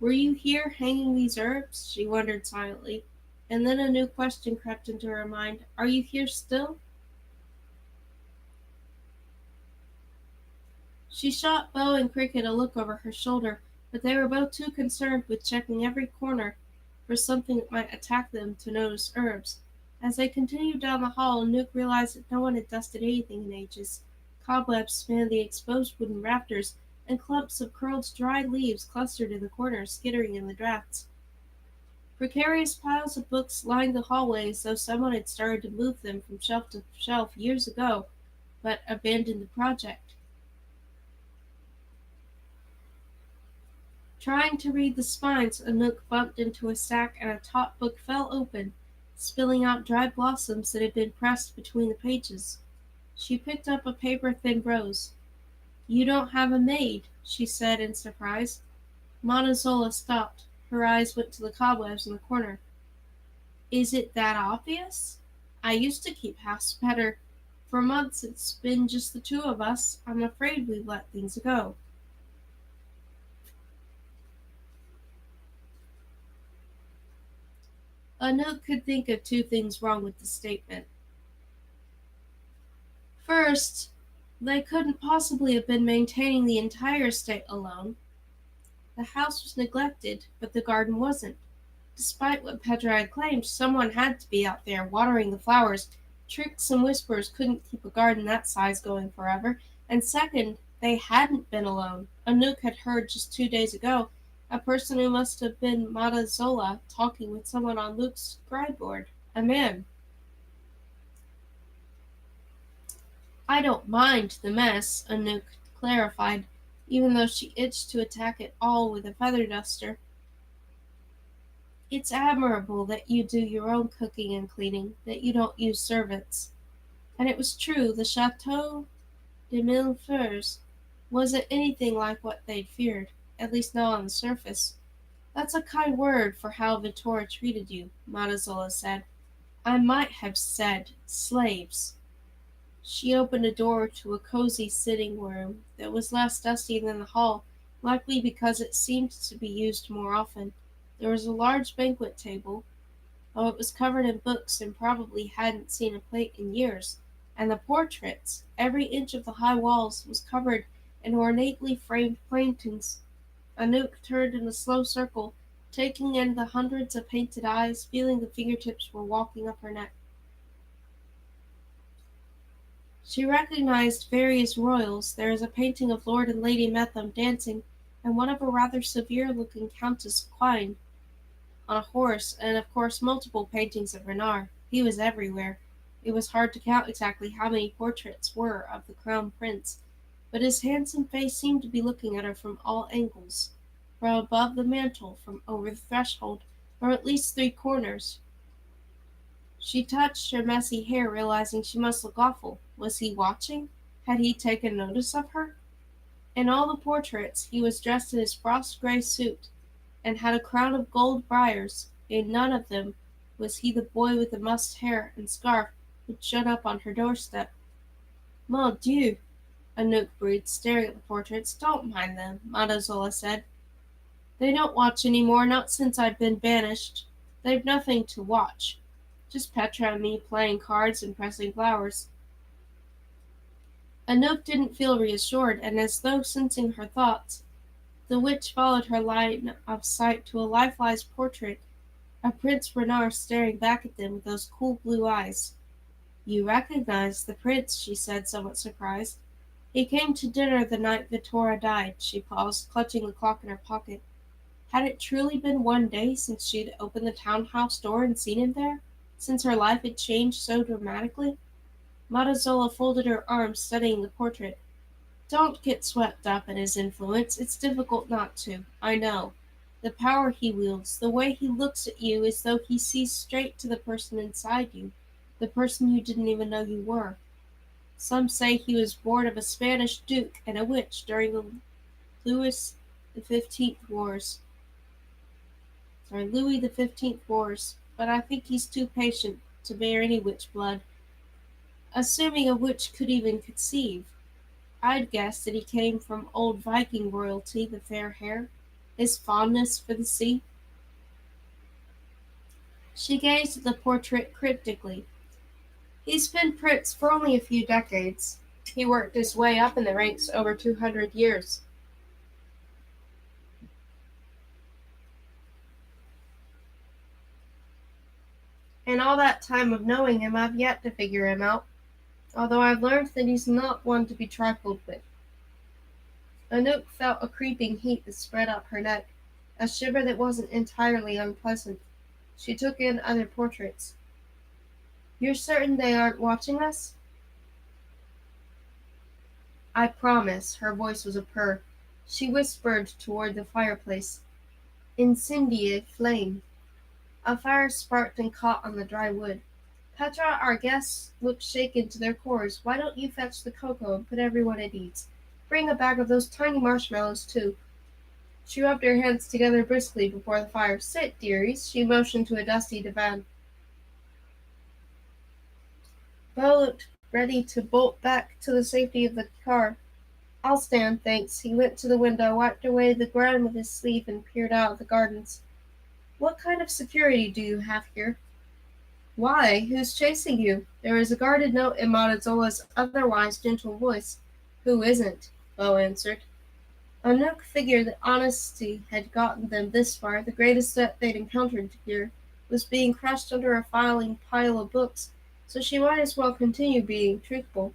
"Were you here hanging these herbs?" she wondered silently, and then a new question crept into her mind. "Are you here still?" She shot Bo and Cricket a look over her shoulder, but they were both too concerned with checking every corner for something that might attack them to notice herbs. As they continued down the hall, Nook realized that no one had dusted anything in ages. Cobwebs spanned the exposed wooden rafters, and clumps of curled dried leaves clustered in the corners, skittering in the drafts. Precarious piles of books lined the hallway as though someone had started to move them from shelf to shelf years ago, but abandoned the project. Trying to read the spines, a nook bumped into a stack and a top book fell open, spilling out dried blossoms that had been pressed between the pages. She picked up a paper-thin rose. "You don't have a maid," she said in surprise. Montezzola stopped. Her eyes went to the cobwebs in the corner. "Is it that obvious? I used to keep house better. For months it's been just the two of us. I'm afraid we've let things go." Anouk could think of two things wrong with the statement. First, they couldn't possibly have been maintaining the entire estate alone. The house was neglected, but the garden wasn't. Despite what Petra had claimed, someone had to be out there watering the flowers. Tricks and whispers couldn't keep a garden that size going forever. And second, they hadn't been alone. Anouk had heard just 2 days ago a person who must have been Matazola talking with someone on Luke's scribe board. A man. "I don't mind the mess," Anouk clarified, even though she itched to attack it all with a feather duster. "It's admirable that you do your own cooking and cleaning, that you don't use servants." And it was true, the Chateau de Millefleurs wasn't anything like what they'd feared, at least not on the surface. "That's a kind word for how Vittoria treated you," Matazola said. "I might have said slaves." She opened a door to a cozy sitting room that was less dusty than the hall, likely because it seemed to be used more often. There was a large banquet table, though it was covered in books and probably hadn't seen a plate in years, and the portraits, every inch of the high walls, was covered in ornately framed paintings. Anouk turned in a slow circle, taking in the hundreds of painted eyes, feeling the fingertips were walking up her neck. She recognized various royals. There is a painting of Lord and Lady Metham dancing, and one of a rather severe-looking Countess Quine on a horse, and of course multiple paintings of Renard. He was everywhere. It was hard to count exactly how many portraits were of the Crown Prince, but his handsome face seemed to be looking at her from all angles, from above the mantel, from over the threshold, or at least three corners. She touched her messy hair, realizing she must look awful. Was he watching? Had he taken notice of her? In all the portraits he was dressed in his frost-gray suit, and had a crown of gold briars. In none of them was he the boy with the mussed hair and scarf which showed up on her doorstep. Mon Dieu! Anouk breathed, staring at the portraits. Don't mind them, Madazola said. They don't watch any more, not since I've been banished. They've nothing to watch. Just Petra and me playing cards and pressing flowers. Anouk didn't feel reassured, and as though sensing her thoughts, the witch followed her line of sight to a life-size portrait of Prince Renard staring back at them with those cool blue eyes. You recognize the prince, she said, somewhat surprised. He came to dinner the night Vittora died. She paused, clutching the clock in her pocket. Had it truly been 1 day since she had opened the townhouse door and seen him there? Since her life had changed so dramatically? Madazola folded her arms, studying the portrait. Don't get swept up in his influence. It's difficult not to, I know. The power he wields, the way he looks at you as though he sees straight to the person inside you, the person you didn't even know you were. Some say he was born of a Spanish duke and a witch during the Louis XV Wars. Louis XV Wars, but I think he's too patient to bear any witch blood, assuming a witch could even conceive. I'd guess that he came from old Viking royalty, the fair hair, his fondness for the sea. She gazed at the portrait cryptically. He's been prince for only a few decades. He worked his way up in the ranks over 200 years. In all that time of knowing him, I've yet to figure him out, although I've learned that he's not one to be trifled with. Anouk felt a creeping heat that spread up her neck, a shiver that wasn't entirely unpleasant. She took in other portraits. You're certain they aren't watching us? I promise. Her voice was a purr. She whispered toward the fireplace. Incendiate flame. A fire sparked and caught on the dry wood. Petra, our guests looked shaken to their cores. Why don't you fetch the cocoa and put everyone at ease? Bring a bag of those tiny marshmallows, too. She rubbed her hands together briskly before the fire. Sit, dearies. She motioned to a dusty divan. Beau looked ready to bolt back to the safety of the car. I'll stand, thanks. He went to the window, wiped away the grime with his sleeve, and peered out at the gardens. What kind of security do you have here? Why, who's chasing you? There was a guarded note in Montezola's otherwise gentle voice. Who isn't? Beau answered. Anouk figured that honesty had gotten them this far. The greatest threat they'd encountered here was being crushed under a filing pile of books, so she might as well continue being truthful.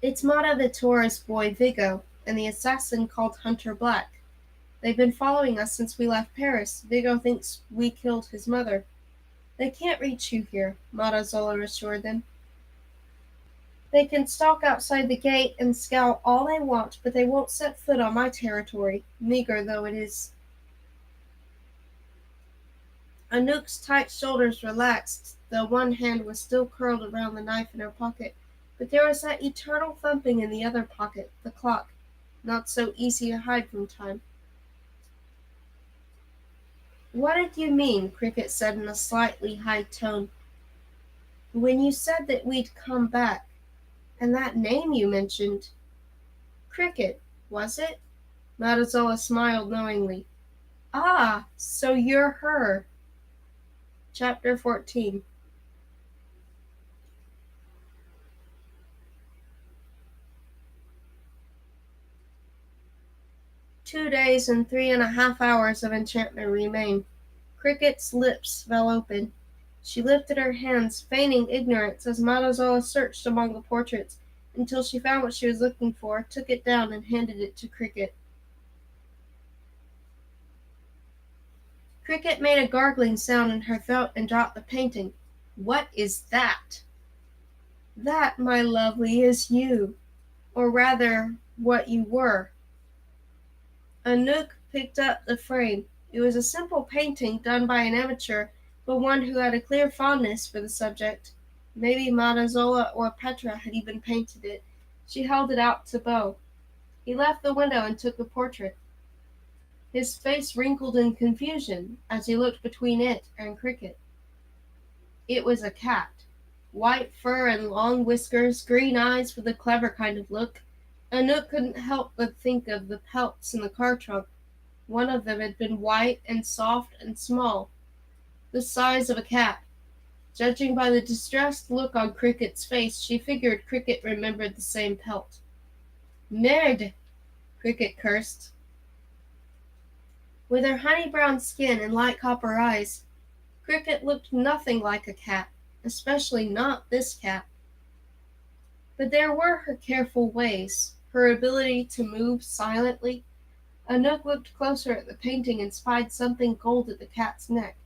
It's Mata Vittora's boy Vigo, and the assassin called Hunter Black. They've been following us since we left Paris. Vigo thinks we killed his mother. They can't reach you here, Madazola assured them. They can stalk outside the gate and scout all they want, but they won't set foot on my territory, meager though it is. Anouk's tight shoulders relaxed, though one hand was still curled around the knife in her pocket. But there was that eternal thumping in the other pocket, the clock, not so easy to hide from time. What did you mean? Cricket said in a slightly high tone. When you said that we'd come back, and that name you mentioned. Cricket, was it? Madazola smiled knowingly. Ah, so you're her. Chapter 14. "2 days and 3.5 hours of enchantment remain." Cricket's lips fell open. She lifted her hands, feigning ignorance, as Madazola searched among the portraits until she found what she was looking for, took it down, and handed it to Cricket. Cricket made a gargling sound in her throat and dropped the painting. "What is that?" "That, my lovely, is you. Or rather, what you were." Anouk picked up the frame. It was a simple painting done by an amateur, but one who had a clear fondness for the subject. Maybe Madazola or Petra had even painted it. She held it out to Beau. He left the window and took the portrait. His face wrinkled in confusion as he looked between it and Cricket. It was a cat. White fur and long whiskers, green eyes with a clever kind of look. Anouk couldn't help but think of the pelts in the car trunk. One of them had been white and soft and small, the size of a cat. Judging by the distressed look on Cricket's face, she figured Cricket remembered the same pelt. Merde! Cricket cursed. With her honey-brown skin and light copper eyes, Cricket looked nothing like a cat, especially not this cat. But there were her careful ways, her ability to move silently. Anouk looked closer at the painting and spied something gold at the cat's neck.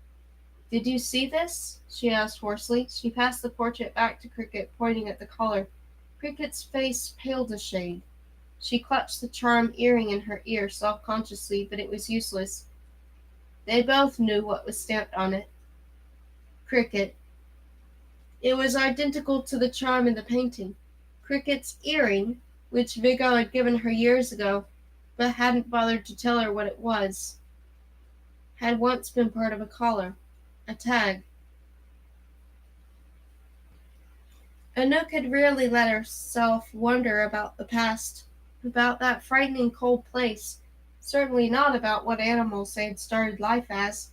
"Did you see this?" she asked hoarsely. She passed the portrait back to Cricket, pointing at the collar. Cricket's face paled a shade. She clutched the charm earring in her ear self-consciously, but it was useless. They both knew what was stamped on it. Cricket. It was identical to the charm in the painting. Cricket's earring, which Vigo had given her years ago, but hadn't bothered to tell her what it was, had once been part of a collar, a tag. Anouk had rarely let herself wonder about the past, about that frightening cold place, certainly not about what animals they had started life as.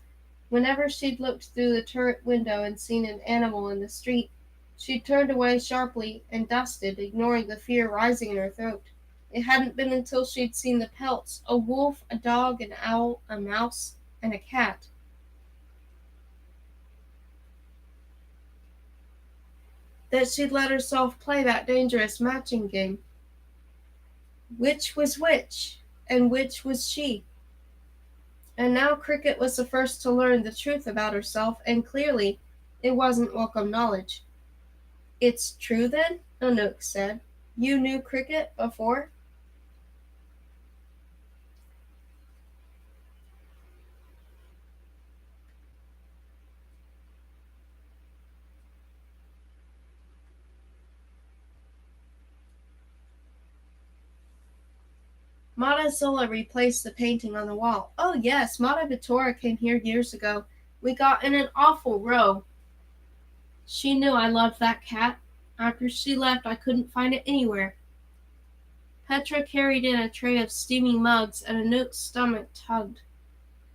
Whenever she'd looked through the turret window and seen an animal in the street, she'd turned away sharply and dusted, ignoring the fear rising in her throat. It hadn't been until she'd seen the pelts, a wolf, a dog, an owl, a mouse, and a cat, that she'd let herself play that dangerous matching game. Which was which, and which was she? And now Cricket was the first to learn the truth about herself, and clearly it wasn't welcome knowledge. "It's true, then?" Anouk said. "You knew Cricket before?" Mata Zola replaced the painting on the wall. "Oh, yes, Mata Vitora came here years ago. We got in an awful row. She knew I loved that cat. After she left, I couldn't find it anywhere." Petra carried in a tray of steaming mugs, and Anouk's stomach tugged.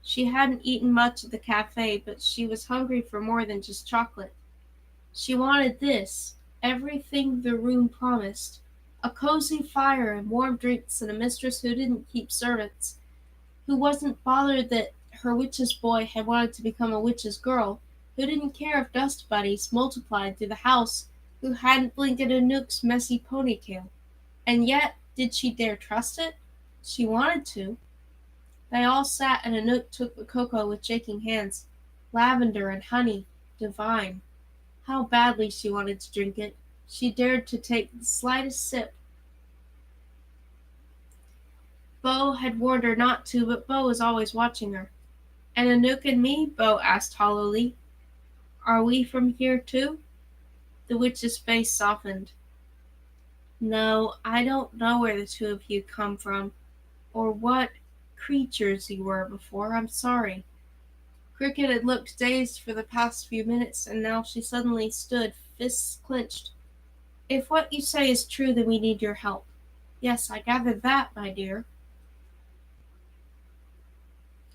She hadn't eaten much at the cafe, but she was hungry for more than just chocolate. She wanted this, everything the room promised: a cozy fire and warm drinks and a mistress who didn't keep servants, who wasn't bothered that her witch's boy had wanted to become a witch's girl, who didn't care if dust bunnies multiplied through the house, who hadn't blinked at Anouk's messy ponytail. And yet, did she dare trust it? She wanted to. They all sat and Anouk took the cocoa with shaking hands. Lavender and honey. Divine. How badly she wanted to drink it. She dared to take the slightest sip. Bo had warned her not to, but Bo was always watching her. "And Anouk and me?" Bo asked hollowly. "Are we from here too?" The witch's face softened. "No, I don't know where the two of you come from, or what creatures you were before. I'm sorry." Cricket had looked dazed for the past few minutes, and now she suddenly stood, fists clenched. "If what you say is true, then we need your help." "Yes, I gathered that, my dear."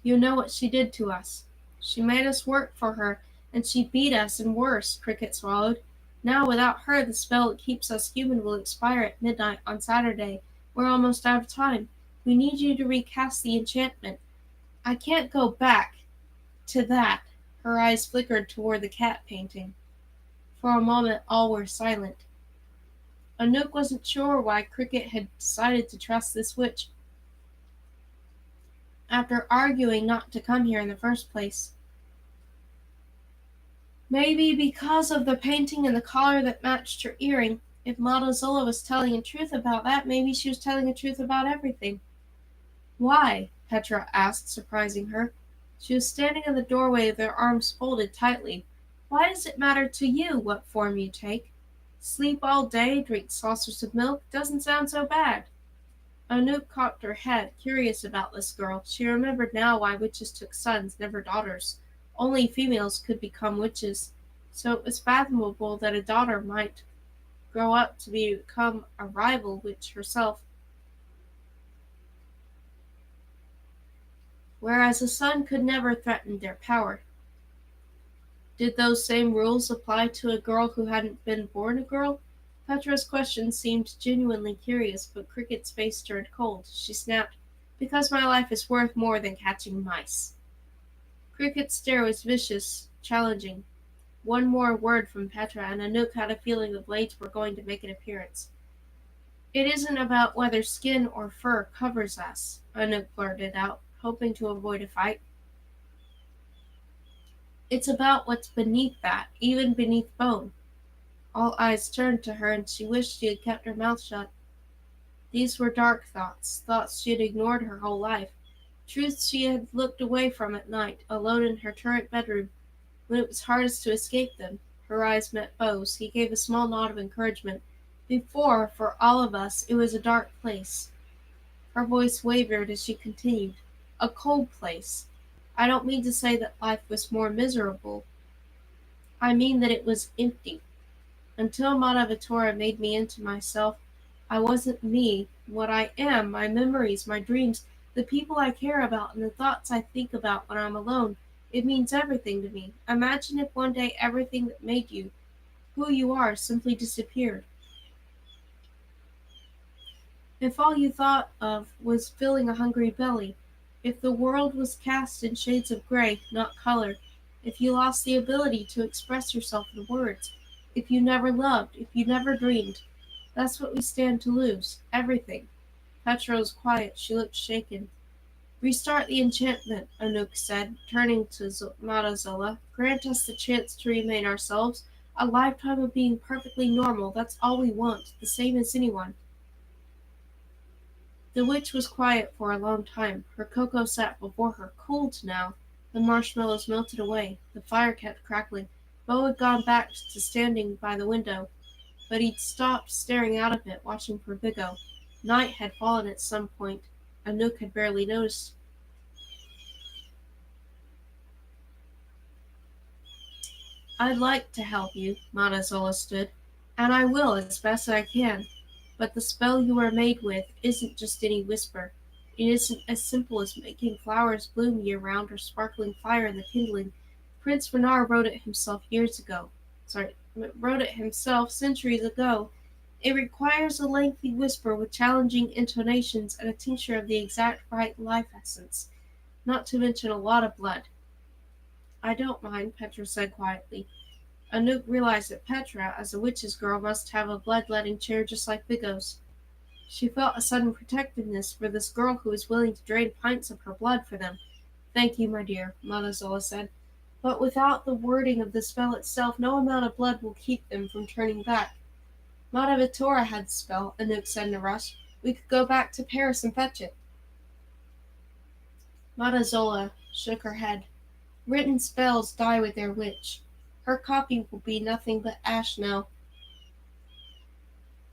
"You know what she did to us. She made us work for her, and she beat us, and worse." Cricket swallowed. "Now, without her, the spell that keeps us human will expire at midnight on Saturday. We're almost out of time. We need you to recast the enchantment. I can't go back to that." Her eyes flickered toward the cat painting. For a moment all were silent. Anouk wasn't sure why Cricket had decided to trust this witch, after arguing not to come here in the first place. Maybe because of the painting and the collar that matched her earring. If Mata Zola was telling the truth about that, maybe she was telling the truth about everything. "Why?" Petra asked, surprising her. She was standing in the doorway with her arms folded tightly. "Why does it matter to you what form you take? Sleep all day, drink saucers of milk, doesn't sound so bad." Anouk cocked her head, curious about this girl. She remembered now why witches took sons, never daughters. Only females could become witches, so it was fathomable that a daughter might grow up to become a rival witch herself, whereas a son could never threaten their power. Did those same rules apply to a girl who hadn't been born a girl? Petra's question seemed genuinely curious, but Cricket's face turned cold. She snapped, "Because my life is worth more than catching mice." Cricket's stare was vicious, challenging. One more word from Petra, and Anouk had a feeling the blades were going to make an appearance. "It isn't about whether skin or fur covers us," Anouk blurted out, hoping to avoid a fight. "It's about what's beneath that, even beneath bone." All eyes turned to her, and she wished she had kept her mouth shut. These were dark thoughts, thoughts she had ignored her whole life, truths she had looked away from at night, alone in her turret bedroom, when it was hardest to escape them. Her eyes met Beau's. He gave a small nod of encouragement. "Before, for all of us, it was a dark place." Her voice wavered as she continued. "A cold place. I don't mean to say that life was more miserable. I mean that it was empty. Until Madhavatura made me into myself, I wasn't me. What I am, my memories, my dreams, the people I care about, and the thoughts I think about when I'm alone, it means everything to me. Imagine if one day everything that made you, who you are, simply disappeared. If all you thought of was filling a hungry belly, if the world was cast in shades of gray, not color, if you lost the ability to express yourself in words, if you never loved, if you never dreamed, that's what we stand to lose. Everything." Petra was quiet. She looked shaken. "Restart the enchantment," Anouk said, turning to Matazola. "Grant us the chance to remain ourselves. A lifetime of being perfectly normal. That's all we want, the same as anyone." The witch was quiet for a long time. Her cocoa sat before her, cooled now. The marshmallows melted away. The fire kept crackling. Beau had gone back to standing by the window, but he'd stopped staring out of it, watching for Vigo. Night had fallen at some point. Anouk had barely noticed. "I'd like to help you," Matazola stood, "and I will as best I can. But the spell you are made with isn't just any whisper. It isn't as simple as making flowers bloom year round or sparkling fire in the kindling. Prince Renar wrote it himself years ago. Wrote it himself centuries ago. It requires a lengthy whisper with challenging intonations and a tincture of the exact right life essence, not to mention a lot of blood." "I don't mind," Petra said quietly. Anouk realized that Petra, as a witch's girl, must have a blood-letting chair just like Vigo's. She felt a sudden protectiveness for this girl who was willing to drain pints of her blood for them. "Thank you, my dear," Matazola said. "But without the wording of the spell itself, no amount of blood will keep them from turning back." "Madhavatura had the spell," Anouk said in a rush. "We could go back to Paris and fetch it." Matazola shook her head. "Written spells die with their witch. Her copy will be nothing but ash now.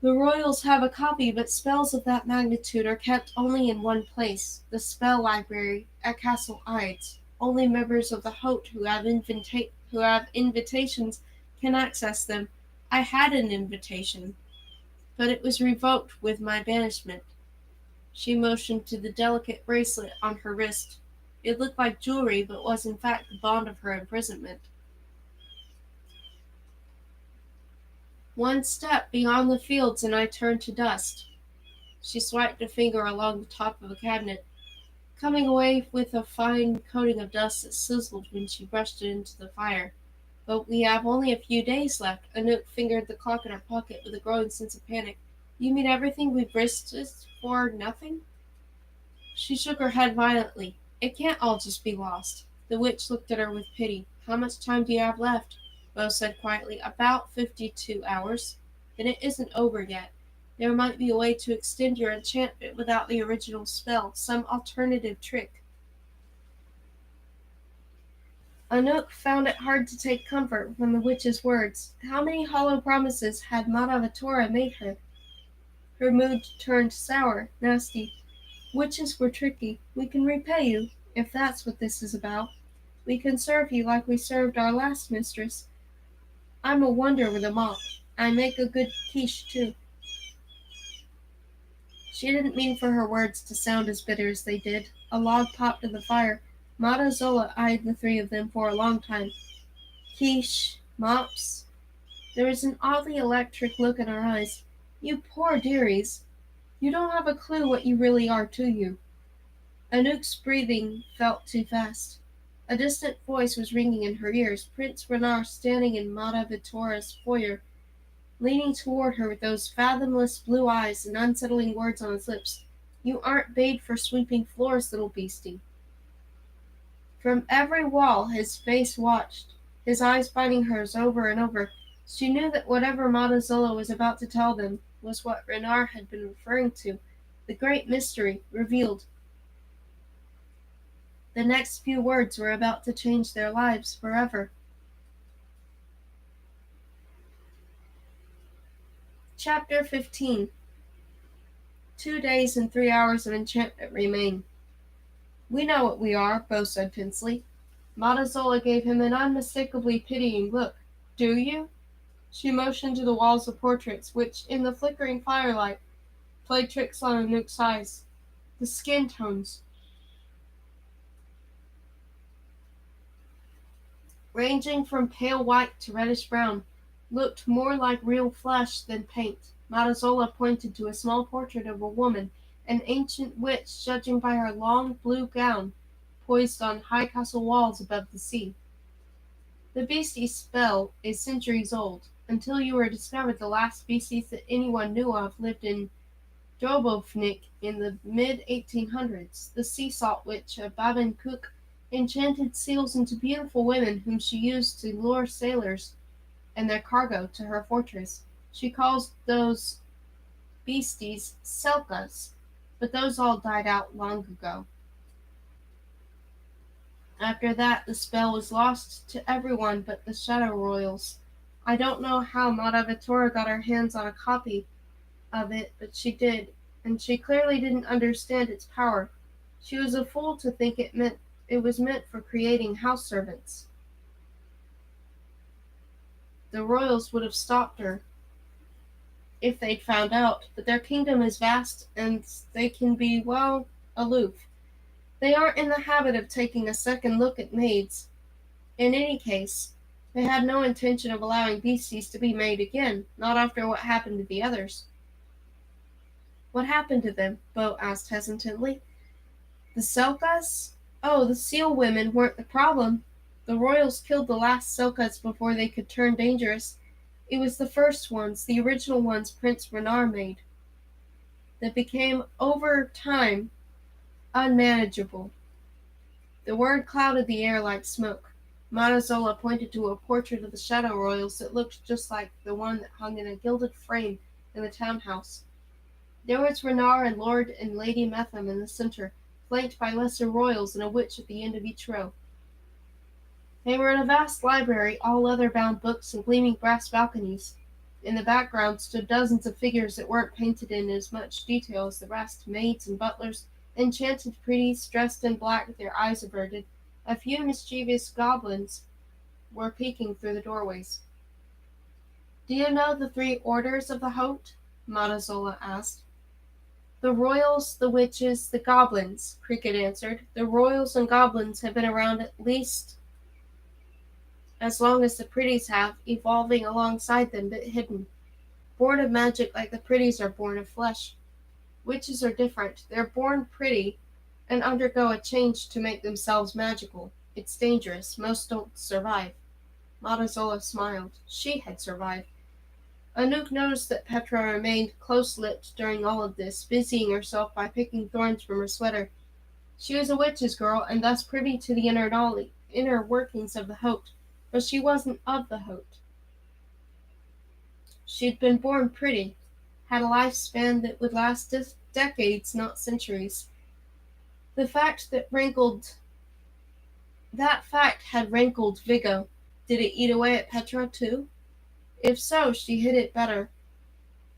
The royals have a copy, but spells of that magnitude are kept only in one place, the spell library at Castle Ides. Only members of the Haute who have invitations can access them. I had an invitation, but it was revoked with my banishment." She motioned to the delicate bracelet on her wrist. It looked like jewelry, but was in fact the bond of her imprisonment. "One step beyond the fields and I turn to dust." She swiped a finger along the top of a cabinet, coming away with a fine coating of dust that sizzled when she brushed it into the fire. "But we have only a few days left." Anouk fingered the clock in her pocket with a growing sense of panic. "You mean everything we've risked is for nothing?" She shook her head violently. "It can't all just be lost." The witch looked at her with pity. "How much time do you have left?" Beau said quietly. "About 52 hours." "Then it isn't over yet. There might be a way to extend your enchantment without the original spell, some alternative trick." Anouk found it hard to take comfort from the witch's words. How many hollow promises had Madhavatura made her? Her mood turned sour, nasty. Witches were tricky. We can repay you, if that's what this is about. We can serve you like we served our last mistress. I'm a wonder with a mop. I make a good quiche, too. She didn't mean for her words to sound as bitter as they did. A log popped in the fire. Mata Zola eyed the three of them for a long time. Quiche, mops. There was an oddly electric look in her eyes. You poor dearies. You don't have a clue what you really are, do you? Anouk's breathing felt too fast. A distant voice was ringing in her ears. Prince Renard standing in Mata Vittora's foyer, leaning toward her with those fathomless blue eyes and unsettling words on his lips. You aren't made for sweeping floors, little beastie. From every wall his face watched, his eyes finding hers over and over. She knew that whatever Matazola was about to tell them was what Renard had been referring to, the great mystery revealed. The next few words were about to change their lives forever. Chapter 15. 2 days and 3 hours of enchantment remain. We know what we are, Bo said tensely. Matazola gave him an unmistakably pitying look. Do you? She motioned to the walls of portraits, which, in the flickering firelight, played tricks on Anouk's eyes. The skin tones, ranging from pale white to reddish brown, looked more like real flesh than paint. Matazola pointed to a small portrait of a woman, an ancient witch, judging by her long blue gown, poised on high castle walls above the sea. The beastie's spell is centuries old. Until you were discovered, the last species that anyone knew of lived in Dubrovnik in the mid-1800s. The sea salt witch, Babin Cook, enchanted seals into beautiful women whom she used to lure sailors and their cargo to her fortress. She calls those beasties selkas, but those all died out long ago. After that, the spell was lost to everyone but the Shadow Royals. I don't know how Mata Vittora got her hands on a copy of it, but she did, and she clearly didn't understand its power. She was a fool to think it was meant for creating house servants. The royals would have stopped her if they'd found out, but their kingdom is vast and they can be, well, aloof. They aren't in the habit of taking a second look at maids. In any case, they had no intention of allowing beasties to be made again, not after what happened to the others. What happened to them? Bo asked hesitantly. The Selkas? Oh, the seal women weren't the problem. The royals killed the last Selkas before they could turn dangerous. It was the first ones, the original ones Prince Renard made, that became, over time, unmanageable. The word clouded the air like smoke. Matazola pointed to a portrait of the Shadow Royals that looked just like the one that hung in a gilded frame in the townhouse. There was Renard and Lord and Lady Metham in the center, flanked by lesser royals and a witch at the end of each row. They were in a vast library, all leather-bound books and gleaming brass balconies. In the background stood dozens of figures that weren't painted in as much detail as the rest, maids and butlers, enchanted pretties dressed in black with their eyes averted. A few mischievous goblins were peeking through the doorways. Do you know the three orders of the Haute? Matazola asked. The royals, the witches, the goblins, Cricket answered. The royals and goblins have been around at least as long as the pretties have, evolving alongside them but hidden. Born of magic like the pretties are born of flesh. Witches are different. They're born pretty and undergo a change to make themselves magical. It's dangerous. Most don't survive. Matazola smiled. She had survived. Anouk noticed that Petra remained close-lipped during all of this, busying herself by picking thorns from her sweater. She was a witch's girl, and thus privy to the inner workings of the Haute, but she wasn't of the Haute. She'd been born pretty, had a lifespan that would last decades, not centuries. That fact had rankled Vigo. Did it eat away at Petra too? If so, she hid it better.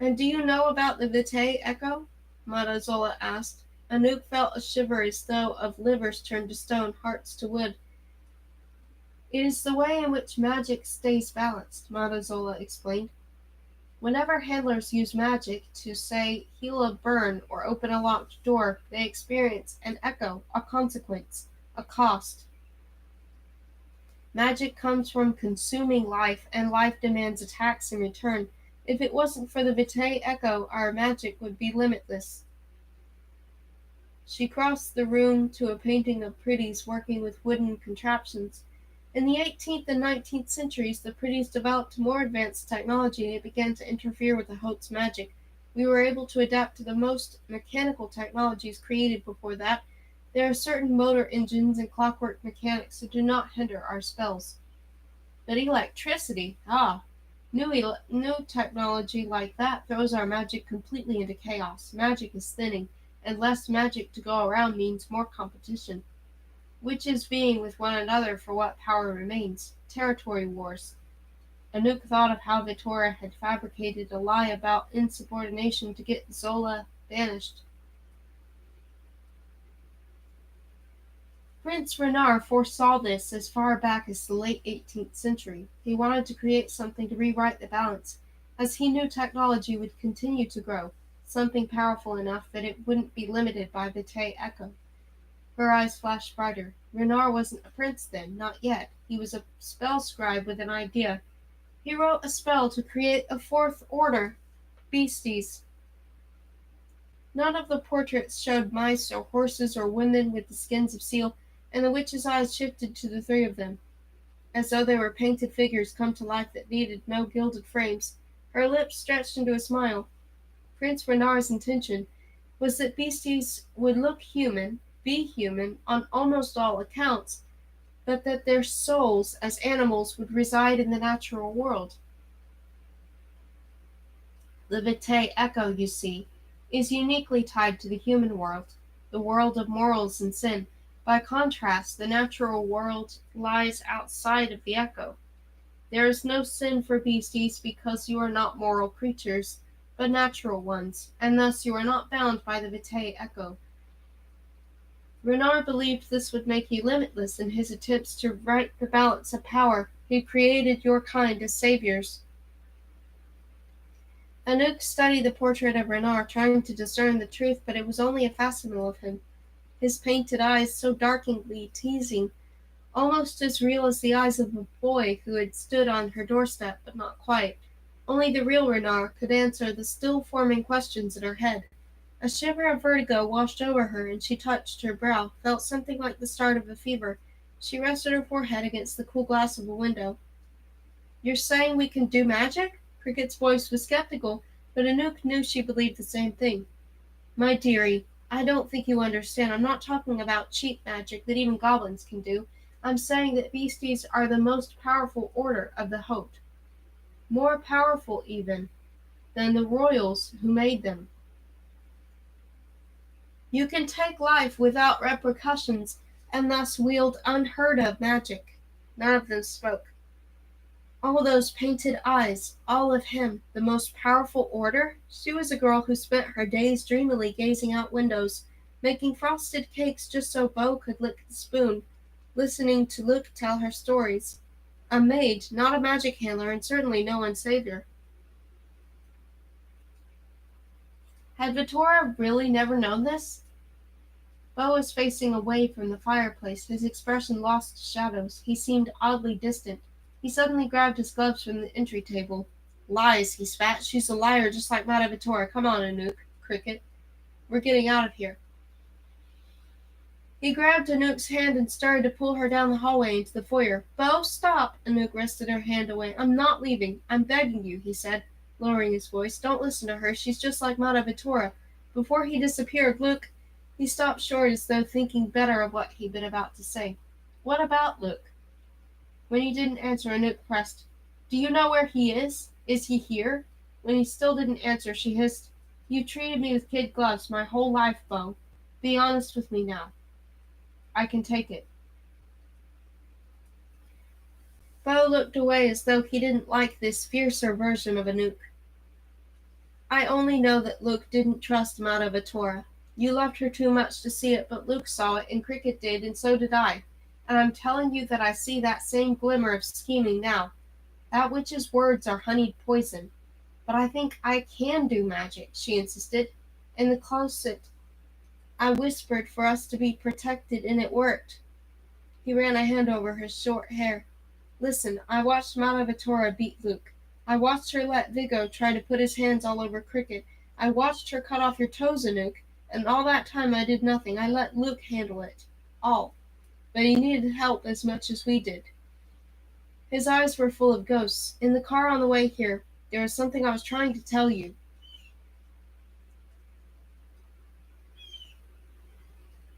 And do you know about the Vitae echo? Madazola asked. Anouk felt a shiver as though of livers turned to stone, hearts to wood. It is the way in which magic stays balanced, Madazola explained. Whenever handlers use magic to, say, heal a burn or open a locked door, they experience an echo, a consequence, a cost. Magic comes from consuming life, and life demands a tax in return. If it wasn't for the Vitae echo, our magic would be limitless. She crossed the room to a painting of pretties working with wooden contraptions. In the 18th and 19th centuries, the pretties developed more advanced technology and it began to interfere with the Hote's magic. We were able to adapt to the most mechanical technologies created before that. There are certain motor engines and clockwork mechanics that do not hinder our spells. But electricity, new technology like that throws our magic completely into chaos. Magic is thinning, and less magic to go around means more competition. Witches being with one another for what power remains. Territory wars. Anouk thought of how Vittora had fabricated a lie about insubordination to get Zola banished. Prince Renard foresaw this as far back as the late 18th century. He wanted to create something to rewrite the balance, as he knew technology would continue to grow, something powerful enough that it wouldn't be limited by Vitae echo. Her eyes flashed brighter. Renard wasn't a prince then, not yet. He was a spell scribe with an idea. He wrote a spell to create a fourth order, beasties. None of the portraits showed mice or horses or women with the skins of seal, and the witch's eyes shifted to the three of them, as though they were painted figures come to life that needed no gilded frames. Her lips stretched into a smile. Prince Renard's intention was that beasties would look human, be human on almost all accounts, but that their souls as animals would reside in the natural world. The Vitae echo, you see, is uniquely tied to the human world, the world of morals and sin. By contrast, the natural world lies outside of the echo. There is no sin for beasties because you are not moral creatures, but natural ones, and thus you are not bound by the Vitae echo. Renard believed this would make you limitless in his attempts to right the balance of power. He created your kind as saviors. Anouk studied the portrait of Renard, trying to discern the truth, but it was only a facsimile of him. His painted eyes so darkingly teasing, almost as real as the eyes of a boy who had stood on her doorstep, but not quite. Only the real Renard could answer the still-forming questions in her head. A shiver of vertigo washed over her, and she touched her brow, felt something like the start of a fever. She rested her forehead against the cool glass of a window. "You're saying we can do magic?" Cricket's voice was skeptical, but Anouk knew she believed the same thing. "My dearie, I don't think you understand. I'm not talking about cheap magic that even goblins can do. I'm saying that beasties are the most powerful order of the Hote. More powerful, even, than the royals who made them. You can take life without repercussions, and thus wield unheard of magic." None of them spoke. All those painted eyes, all of him, the most powerful order? She was a girl who spent her days dreamily gazing out windows, making frosted cakes just so Beau could lick the spoon, listening to Luke tell her stories. A maid, not a magic handler, and certainly no one's savior. Had Vittora really never known this? Beau was facing away from the fireplace, his expression lost to shadows. He seemed oddly distant. He suddenly grabbed his gloves from the entry table. "Lies," he spat. "She's a liar just like Madame Vittora. Come on, Anouk, Cricket. We're getting out of here." He grabbed Anouk's hand and started to pull her down the hallway into the foyer. "Beau, stop!" Anouk wrested her hand away. "I'm not leaving. I'm begging you," he said, lowering his voice. "Don't listen to her. She's just like Madame Vittora." Before he disappeared, Luke... He stopped short as though thinking better of what he'd been about to say. "What about Luke?" When he didn't answer, Anouk pressed. "Do you know where he is? Is he here?" When he still didn't answer, she hissed, "You've treated me with kid gloves my whole life, Beau. Be honest with me now. I can take it." Beau looked away as though he didn't like this fiercer version of Anouk. I only know that Luke didn't trust Madame. You loved her too much to see it, but Luke saw it, and Cricket did, and so did I. And I'm telling you that I see that same glimmer of scheming now. That witch's words are honeyed poison. But I think I can do magic, she insisted. In the closet, I whispered for us to be protected, and it worked. He ran a hand over her short hair. Listen, I watched Madame beat Luke. I watched her let Vigo try to put his hands all over Cricket. I watched her cut off your toes, Anouk, and all that time I did nothing. I let Luke handle it. All. But he needed help as much as we did. His eyes were full of ghosts. In the car on the way here, there was something I was trying to tell you.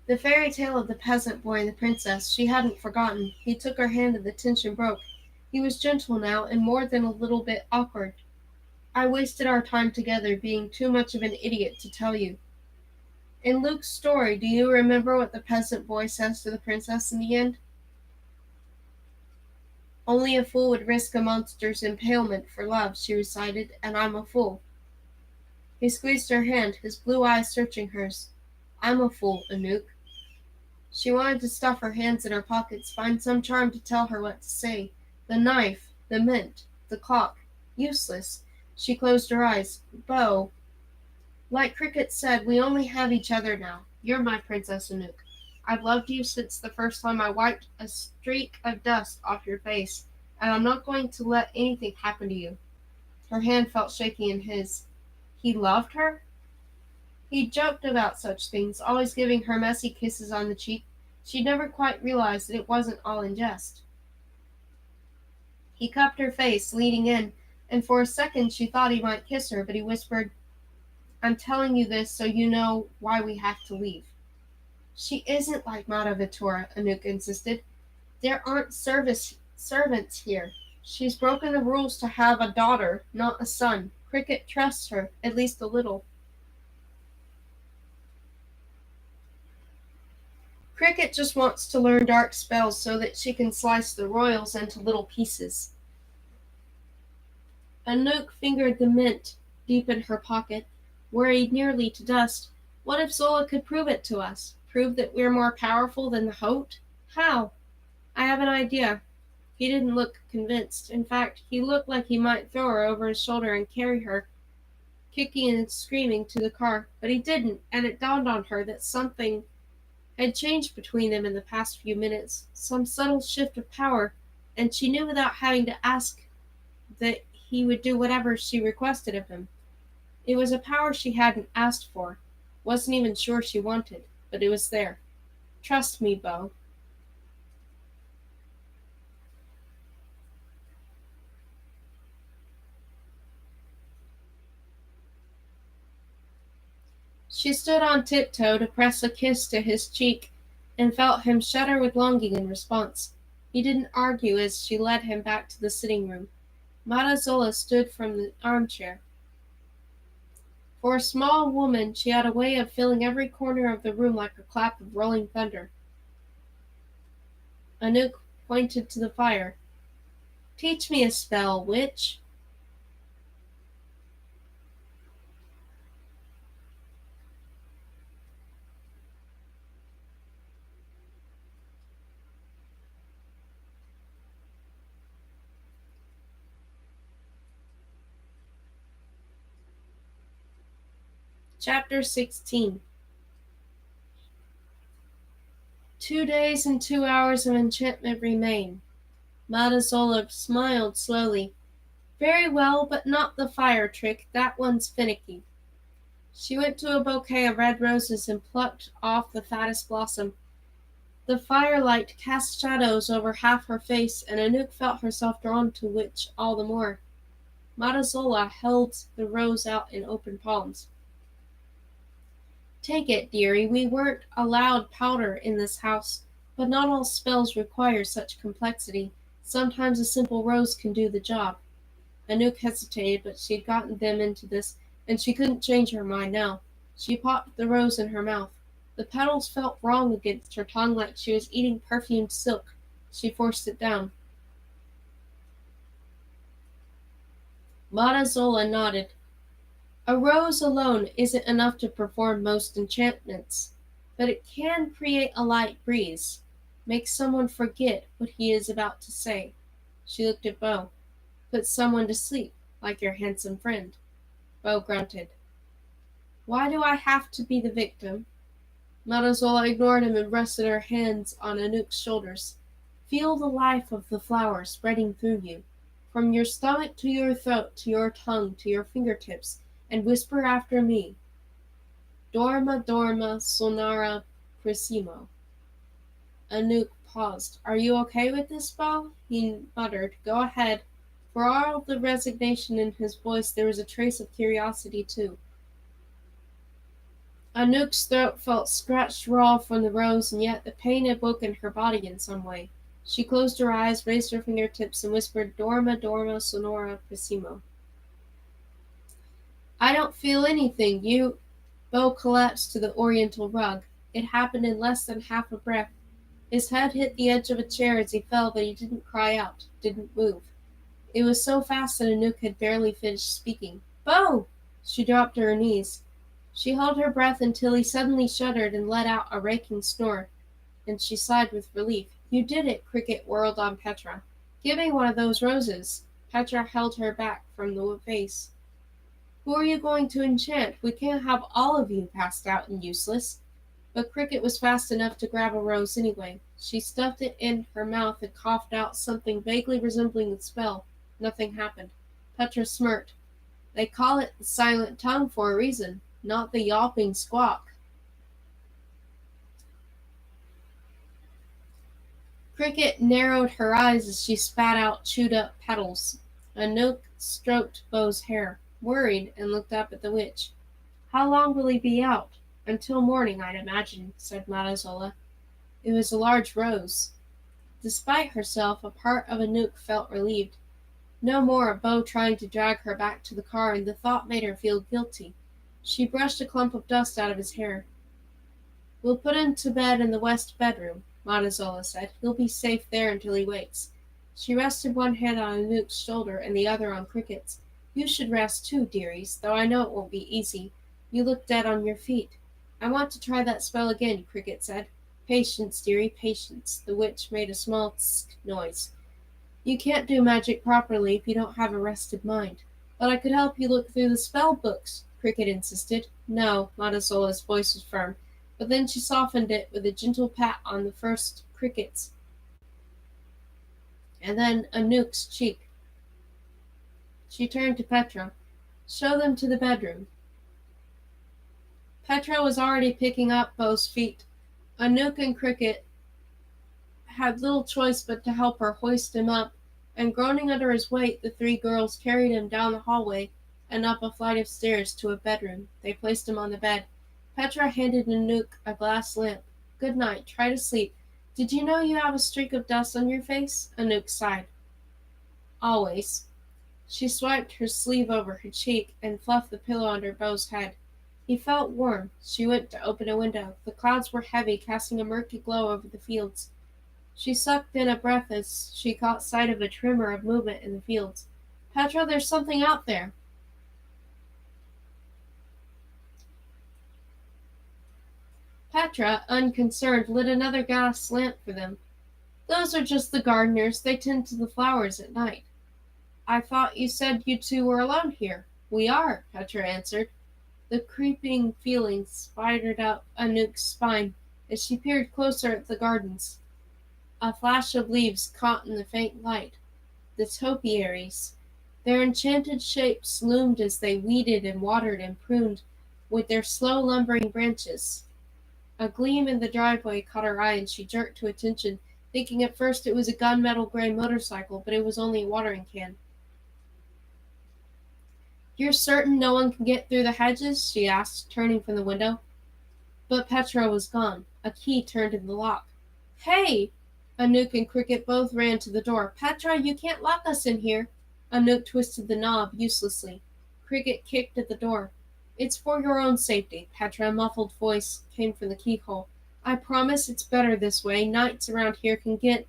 The fairy tale of the peasant boy and the princess. She hadn't forgotten. He took her hand and the tension broke. He was gentle now, and more than a little bit awkward. I wasted our time together, being too much of an idiot to tell you. In Luke's story, do you remember what the peasant boy says to the princess in the end? Only a fool would risk a monster's impalement for love, she recited, and I'm a fool. He squeezed her hand, his blue eyes searching hers. I'm a fool, Anouk. She wanted to stuff her hands in her pockets, find some charm to tell her what to say. The knife, the mint, the clock. Useless. She closed her eyes. Beau, like Cricket said, we only have each other now. You're my Princess Anouk. I've loved you since the first time I wiped a streak of dust off your face, and I'm not going to let anything happen to you. Her hand felt shaky in his. He loved her? He joked about such things, always giving her messy kisses on the cheek. She'd never quite realized that it wasn't all in jest. He cupped her face, leaning in, and for a second she thought he might kiss her, but he whispered, I'm telling you this so you know why we have to leave. She isn't like Madame, Anouk insisted. There aren't servants here. She's broken the rules to have a daughter, not a son. Cricket trusts her, at least a little. Cricket just wants to learn dark spells so that she can slice the royals into little pieces. Anouk fingered the mint deep in her pocket, worried nearly to dust. What if Zola could prove it to us? Prove that we're more powerful than the Hote? How? I have an idea. He didn't look convinced. In fact, he looked like he might throw her over his shoulder and carry her, kicking and screaming, to the car. But he didn't, and it dawned on her that something had changed between them in the past few minutes, some subtle shift of power, and she knew without having to ask that he would do whatever she requested of him. It was a power she hadn't asked for, wasn't even sure she wanted, but it was there. Trust me, Beau. She stood on tiptoe to press a kiss to his cheek, and felt him shudder with longing in response. He didn't argue as she led him back to the sitting room. Mata Zola stood from the armchair. For a small woman, she had a way of filling every corner of the room like a clap of rolling thunder. Anouk pointed to the fire. Teach me a spell, witch. Chapter 16. 2 days and 2 hours of enchantment remain. Mata Zola smiled slowly. Very well, but not the fire trick. That one's finicky. She went to a bouquet of red roses and plucked off the fattest blossom. The firelight cast shadows over half her face, and Anouk felt herself drawn to which all the more. Mata Zola held the rose out in open palms. Take it, dearie. We weren't allowed powder in this house, but not all spells require such complexity. Sometimes a simple rose can do the job. Anouk hesitated, but she'd gotten them into this, and she couldn't change her mind now. She popped the rose in her mouth. The petals felt wrong against her tongue, like she was eating perfumed silk. She forced it down. Mata Zola nodded. A rose alone isn't enough to perform most enchantments, but it can create a light breeze, make someone forget what he is about to say. She looked at Bo. Put someone to sleep, like your handsome friend. Bo grunted. Why do I have to be the victim? Madazola ignored him and rested her hands on Anouk's shoulders. Feel the life of the flower spreading through you, from your stomach to your throat to your tongue to your fingertips, and whisper after me. Dorma, dorma, sonara, prissimo. Anouk paused. Are you okay with this, Bo? He muttered. Go ahead. For all the resignation in his voice, there was a trace of curiosity, too. Anouk's throat felt scratched raw from the rose, and yet the pain had woken her body in some way. She closed her eyes, raised her fingertips, and whispered, Dorma, dorma, sonora, prissimo. I don't feel anything. You. Bo collapsed to the oriental rug. It happened in less than half a breath. His head hit the edge of a chair as he fell, but he didn't cry out, didn't move. It was so fast that Anouk had barely finished speaking. Bo! She dropped to her knees. She held her breath until he suddenly shuddered and let out a raking snore, and she sighed with relief. You did it, Cricket whirled on Petra. Give me one of those roses. Petra held her back from the vase. Who are you going to enchant? We can't have all of you passed out and useless. But Cricket was fast enough to grab a rose anyway. She stuffed it in her mouth and coughed out something vaguely resembling a spell. Nothing happened. Petra smirked. They call it the silent tongue for a reason, not the yelping squawk. Cricket narrowed her eyes as she spat out chewed-up petals. Anouk stroked Bo's hair, worried, and looked up at the witch. How long will he be out? Until morning, I'd imagine, said Madazola. It was a large rose. Despite herself, a part of Anouk felt relieved. No more of Bo trying to drag her back to the car, and the thought made her feel guilty. She brushed a clump of dust out of his hair. We'll put him to bed in the west bedroom, Madazola said. He'll be safe there until he wakes. She rested one hand on Anouk's shoulder and the other on Cricket's. You should rest too, dearies, though I know it won't be easy. You look dead on your feet. I want to try that spell again, Cricket said. Patience, dearie, patience. The witch made a small tsk noise. You can't do magic properly if you don't have a rested mind. But I could help you look through the spell books, Cricket insisted. No, Madazola's voice was firm, but then she softened it with a gentle pat on the first Cricket's, and then Anouk's cheek. She turned to Petra. Show them to the bedroom. Petra was already picking up Bo's feet. Anouk and Cricket had little choice but to help her hoist him up, and groaning under his weight, the three girls carried him down the hallway and up a flight of stairs to a bedroom. They placed him on the bed. Petra handed Anouk a glass lamp. Good night. Try to sleep. Did you know you have a streak of dust on your face? Anouk sighed. Always. She swiped her sleeve over her cheek and fluffed the pillow under Bo's head. He felt warm. She went to open a window. The clouds were heavy, casting a murky glow over the fields. She sucked in a breath as she caught sight of a tremor of movement in the fields. Petra, there's something out there. Petra, unconcerned, lit another gas lamp for them. Those are just the gardeners. They tend to the flowers at night. I thought you said you two were alone here. We are, Petra answered. The creeping feeling spidered up Anouk's spine as she peered closer at the gardens. A flash of leaves caught in the faint light. The topiaries. Their enchanted shapes loomed as they weeded and watered and pruned with their slow lumbering branches. A gleam in the driveway caught her eye and she jerked to attention, thinking at first it was a gunmetal gray motorcycle, but it was only a watering can. You're certain no one can get through the hedges? She asked, turning from the window. But Petra was gone. A key turned in the lock. Hey! Anouk and Cricket both ran to the door. Petra, you can't lock us in here. Anouk twisted the knob uselessly. Cricket kicked at the door. It's for your own safety. Petra's muffled voice came from the keyhole. I promise it's better this way. Nights around here can get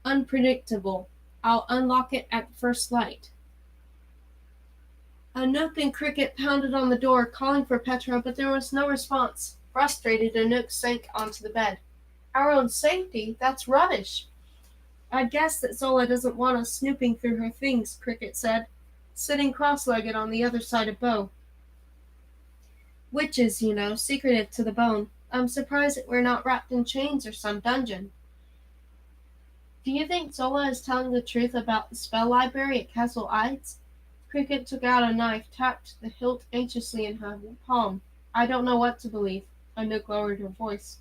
unpredictable. I'll unlock it at the first light. Anouk and Cricket pounded on the door, calling for Petra, but there was no response. Frustrated, Anouk sank onto the bed. Our own safety? That's rubbish. I guess that Zola doesn't want us snooping through her things, Cricket said, sitting cross-legged on the other side of Bo. Witches, you know, secretive to the bone. I'm surprised that we're not wrapped in chains or some dungeon. Do you think Zola is telling the truth about the spell library at Castle Ides? Cricket took out a knife, tapped the hilt anxiously in her palm. I don't know what to believe. Anouk lowered her voice.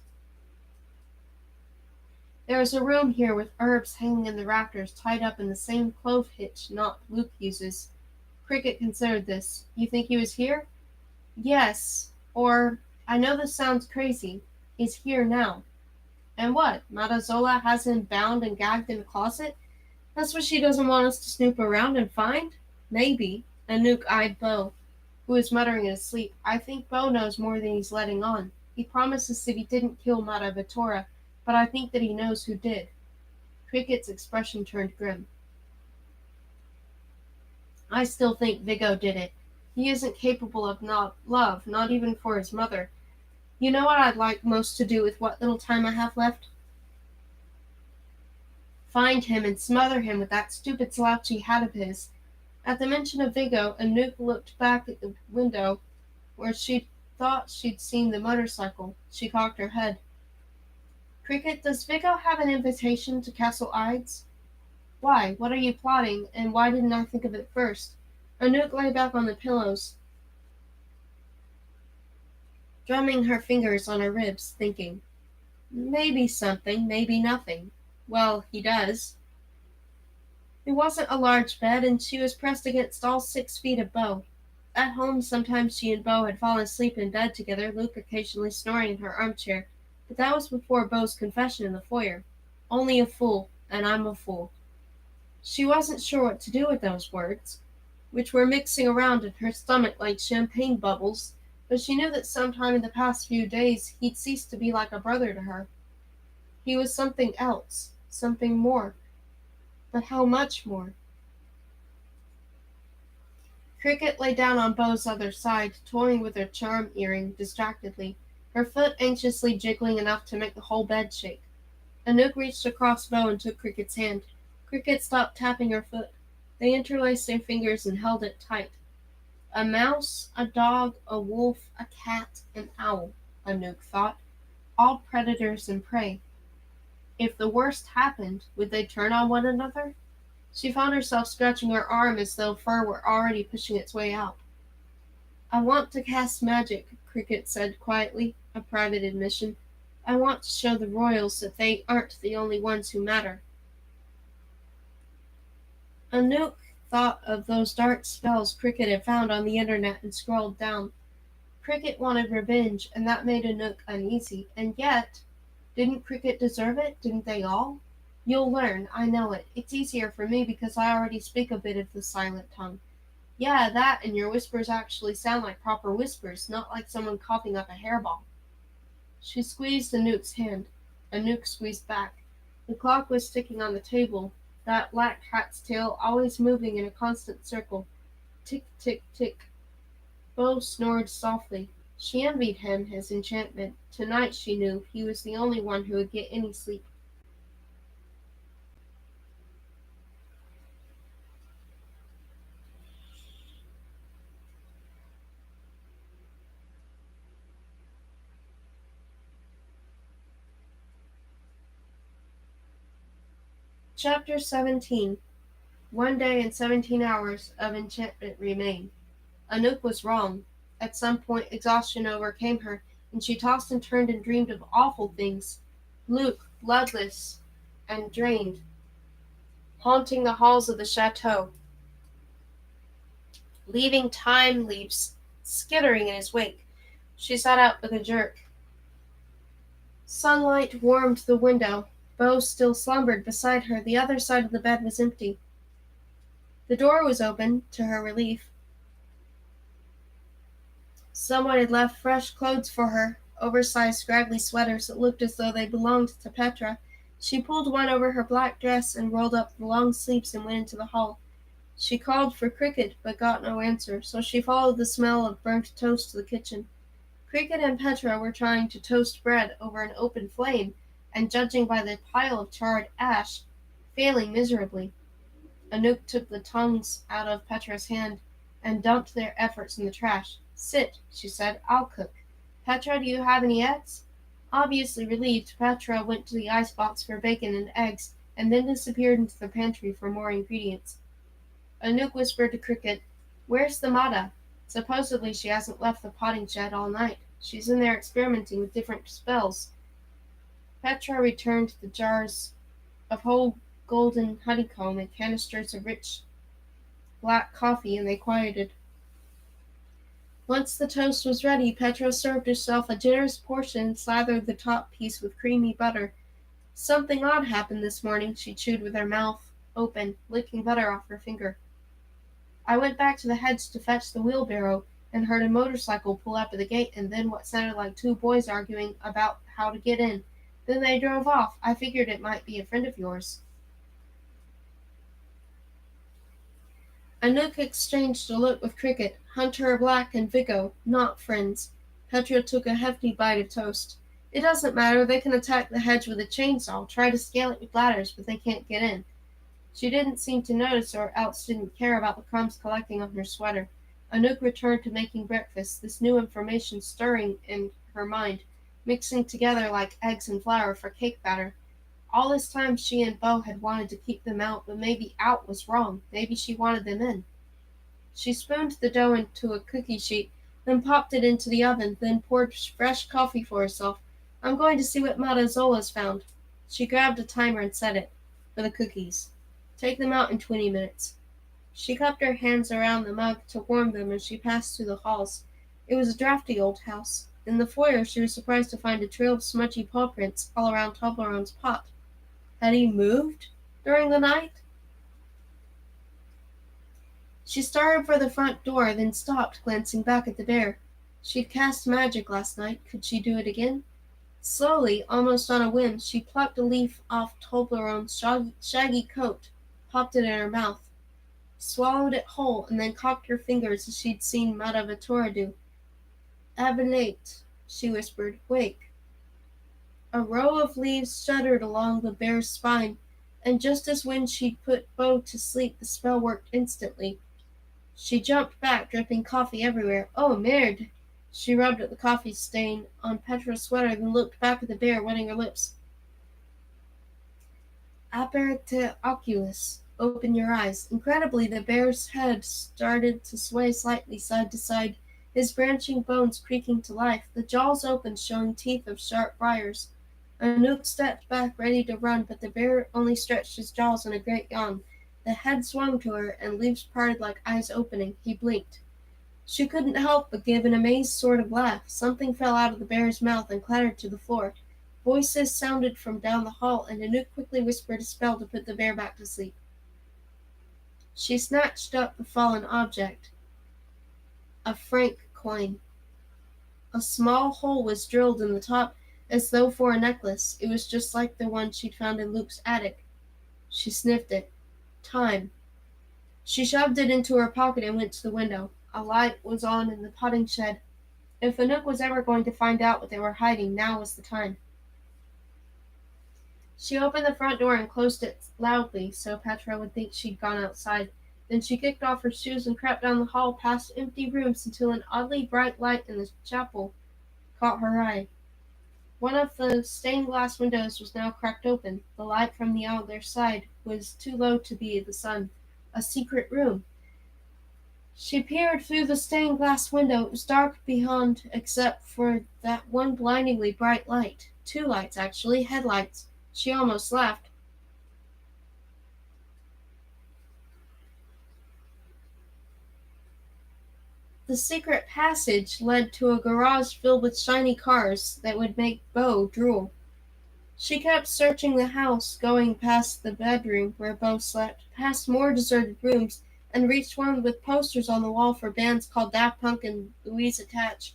There is a room here with herbs hanging in the rafters, tied up in the same clove hitch knot Luke uses. Cricket considered this. You think he was here? Yes. Or, I know this sounds crazy, he's here now. And what? Matazola has him bound and gagged in a closet? That's what she doesn't want us to snoop around and find? Maybe. Anouk eyed Bo, who was muttering in his sleep. I think Bo knows more than he's letting on. He promises that he didn't kill Mata Vitora, but I think that he knows who did. Cricket's expression turned grim. I still think Vigo did it. He isn't capable of love, not even for his mother. You know what I'd like most to do with what little time I have left? Find him and smother him with that stupid slouchy hat of his. At the mention of Vigo, Anouk looked back at the window where she thought she'd seen the motorcycle. She cocked her head. Cricket, does Vigo have an invitation to Castle Ides? Why? What are you plotting, and why didn't I think of it first? Anouk lay back on the pillows, drumming her fingers on her ribs, thinking. Maybe something, maybe nothing. Well, he does. It wasn't a large bed, and she was pressed against all 6 feet of Bo. At home, sometimes she and Bo had fallen asleep in bed together, Luke occasionally snoring in her armchair, but that was before Bo's confession in the foyer. Only a fool, and I'm a fool. She wasn't sure what to do with those words, which were mixing around in her stomach like champagne bubbles, but she knew that sometime in the past few days he'd ceased to be like a brother to her. He was something else, something more. But how much more? Cricket lay down on Bo's other side, toying with her charm earring distractedly, her foot anxiously jiggling enough to make the whole bed shake. Anouk reached across Bo and took Cricket's hand. Cricket stopped tapping her foot. They interlaced their fingers and held it tight. A mouse, a dog, a wolf, a cat, an owl, Anouk thought, all predators and prey. If the worst happened, would they turn on one another? She found herself scratching her arm as though fur were already pushing its way out. I want to cast magic, Cricket said quietly, a private admission. I want to show the royals that they aren't the only ones who matter. Anouk thought of those dark spells Cricket had found on the internet and scrolled down. Cricket wanted revenge, and that made Anouk uneasy. And yet, didn't Cricket deserve it? Didn't they all? You'll learn, I know it. It's easier for me because I already speak a bit of the silent tongue. Yeah, that, and your whispers actually sound like proper whispers, not like someone coughing up a hairball. She squeezed Anouk's hand. Anouk squeezed back. The clock was ticking on the table, that black cat's tail always moving in a constant circle. Tick, tick, tick. Bo snored softly. She envied him his enchantment. Tonight, she knew, he was the only one who would get any sleep. Chapter 17. 1 day and 17 hours of enchantment remain. Anouk was wrong. At some point exhaustion overcame her, and she tossed and turned and dreamed of awful things. Luke, bloodless and drained, haunting the halls of the chateau, leaving time leaves skittering in his wake. She sat up with a jerk. Sunlight warmed the window. Bo still slumbered beside her. The other side of the bed was empty. The door was open, to her relief. Someone had left fresh clothes for her, oversized scraggly sweaters that looked as though they belonged to Petra. She pulled one over her black dress and rolled up the long sleeves and went into the hall. She called for Cricket, but got no answer, so she followed the smell of burnt toast to the kitchen. Cricket and Petra were trying to toast bread over an open flame, and judging by the pile of charred ash, failing miserably. Anouk took the tongs out of Petra's hand and dumped their efforts in the trash. "Sit," she said. "I'll cook. Petra, do you have any eggs?" Obviously relieved, Petra went to the icebox for bacon and eggs, and then disappeared into the pantry for more ingredients. Anouk whispered to Cricket, "Where's the Mata? Supposedly she hasn't left the potting shed all night. She's in there experimenting with different spells." Petra returned the jars of whole golden honeycomb and canisters of rich black coffee, and they quieted. Once the toast was ready, Petra served herself a generous portion and slathered the top piece with creamy butter. "Something odd happened this morning," she chewed with her mouth open, licking butter off her finger. "I went back to the hedge to fetch the wheelbarrow, and heard a motorcycle pull up at the gate, and then what sounded like two boys arguing about how to get in. Then they drove off. I figured it might be a friend of yours." Anouk exchanged a look with Cricket. Hunter Black and Vigo, not friends. Petra took a hefty bite of toast. "It doesn't matter. They can attack the hedge with a chainsaw, try to scale it with ladders, but they can't get in." She didn't seem to notice, or else didn't care about the crumbs collecting on her sweater. Anouk returned to making breakfast, this new information stirring in her mind, mixing together like eggs and flour for cake batter. All this time she and Beau had wanted to keep them out, but maybe out was wrong. Maybe she wanted them in. She spooned the dough into a cookie sheet, then popped it into the oven, then poured fresh coffee for herself. "I'm going to see what Mata Zola's found." She grabbed a timer and set it for the cookies. "Take them out in 20 minutes." She cupped her hands around the mug to warm them as she passed through the halls. It was a drafty old house. In the foyer she was surprised to find a trail of smudgy paw prints all around Toblerone's pot. Had he moved during the night? She started for the front door, then stopped, glancing back at the bear. She'd cast magic last night. Could she do it again? Slowly, almost on a whim, she plucked a leaf off Toblerone's shaggy coat, popped it in her mouth, swallowed it whole, and then cocked her fingers as she'd seen Madame do. "Abenate," she whispered. "Wake." A row of leaves shuddered along the bear's spine, and just as when she'd put Beau to sleep, the spell worked instantly. She jumped back, dripping coffee everywhere. "Oh, merde!" She rubbed at the coffee stain on Petra's sweater, then looked back at the bear, wetting her lips. "Aperte oculus." Open your eyes. Incredibly, the bear's head started to sway slightly side to side, his branching bones creaking to life. The jaws opened, showing teeth of sharp briars. Anouk stepped back, ready to run, but the bear only stretched his jaws in a great yawn. The head swung to her, and leaves parted like eyes opening. He blinked. She couldn't help but give an amazed sort of laugh. Something fell out of the bear's mouth and clattered to the floor. Voices sounded from down the hall, and Anouk quickly whispered a spell to put the bear back to sleep. She snatched up the fallen object. A franc coin. A small hole was drilled in the top, as though for a necklace. It was just like the one she'd found in Luke's attic. She sniffed it. Time. She shoved it into her pocket and went to the window. A light was on in the potting shed. If Anouk was ever going to find out what they were hiding, now was the time. She opened the front door and closed it loudly, so Petra would think she'd gone outside. Then she kicked off her shoes and crept down the hall past empty rooms until an oddly bright light in the chapel caught her eye. One of the stained glass windows was now cracked open. The light from the other side was too low to be the sun. A secret room. She peered through the stained glass window. It was dark beyond except for that one blindingly bright light. Two lights, actually, headlights. She almost laughed. The secret passage led to a garage filled with shiny cars that would make Beau drool. She kept searching the house, going past the bedroom where Beau slept, past more deserted rooms, and reached one with posters on the wall for bands called Daft Punk and Louise Attack.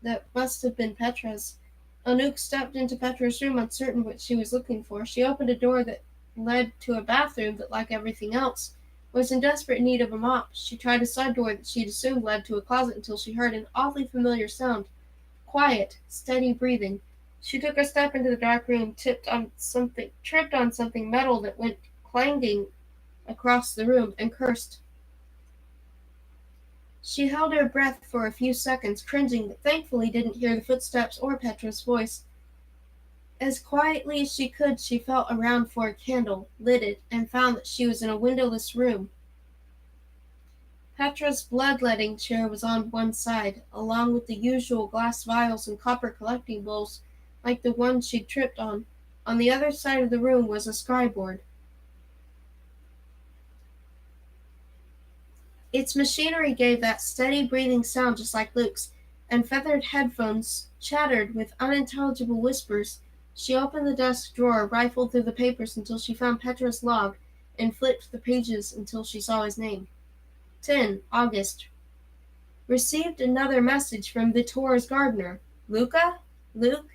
That must have been Petra's. Anouk stepped into Petra's room, uncertain what she was looking for. She opened a door that led to a bathroom that, like everything else, was in desperate need of a mop. She tried a side door that she'd assumed led to a closet until she heard an oddly familiar sound. Quiet, steady breathing. She took a step into the dark room, tripped on something metal that went clanging across the room, and cursed. She held her breath for a few seconds, cringing, but thankfully didn't hear the footsteps or Petra's voice. As quietly as she could, she felt around for a candle, lit it, and found that she was in a windowless room. Petra's bloodletting chair was on one side, along with the usual glass vials and copper collecting bowls, like the one she'd tripped on. On the other side of the room was a skyboard. Its machinery gave that steady breathing sound just like Luke's, and feathered headphones chattered with unintelligible whispers. She opened the desk drawer, rifled through the papers until she found Petra's log, and flipped the pages until she saw his name. 10 August. Received another message from Vittor's gardener. Luca? Luke?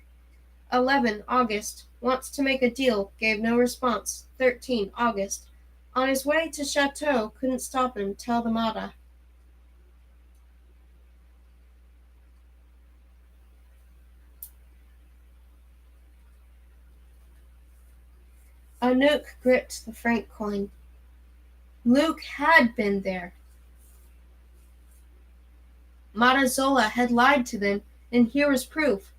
11 August. Wants to make a deal. Gave no response. 13 August. On his way to Chateau, couldn't stop him. Tell the Mata. Anouk gripped the franc coin. Luke had been there. Matazola had lied to them, and here was proof.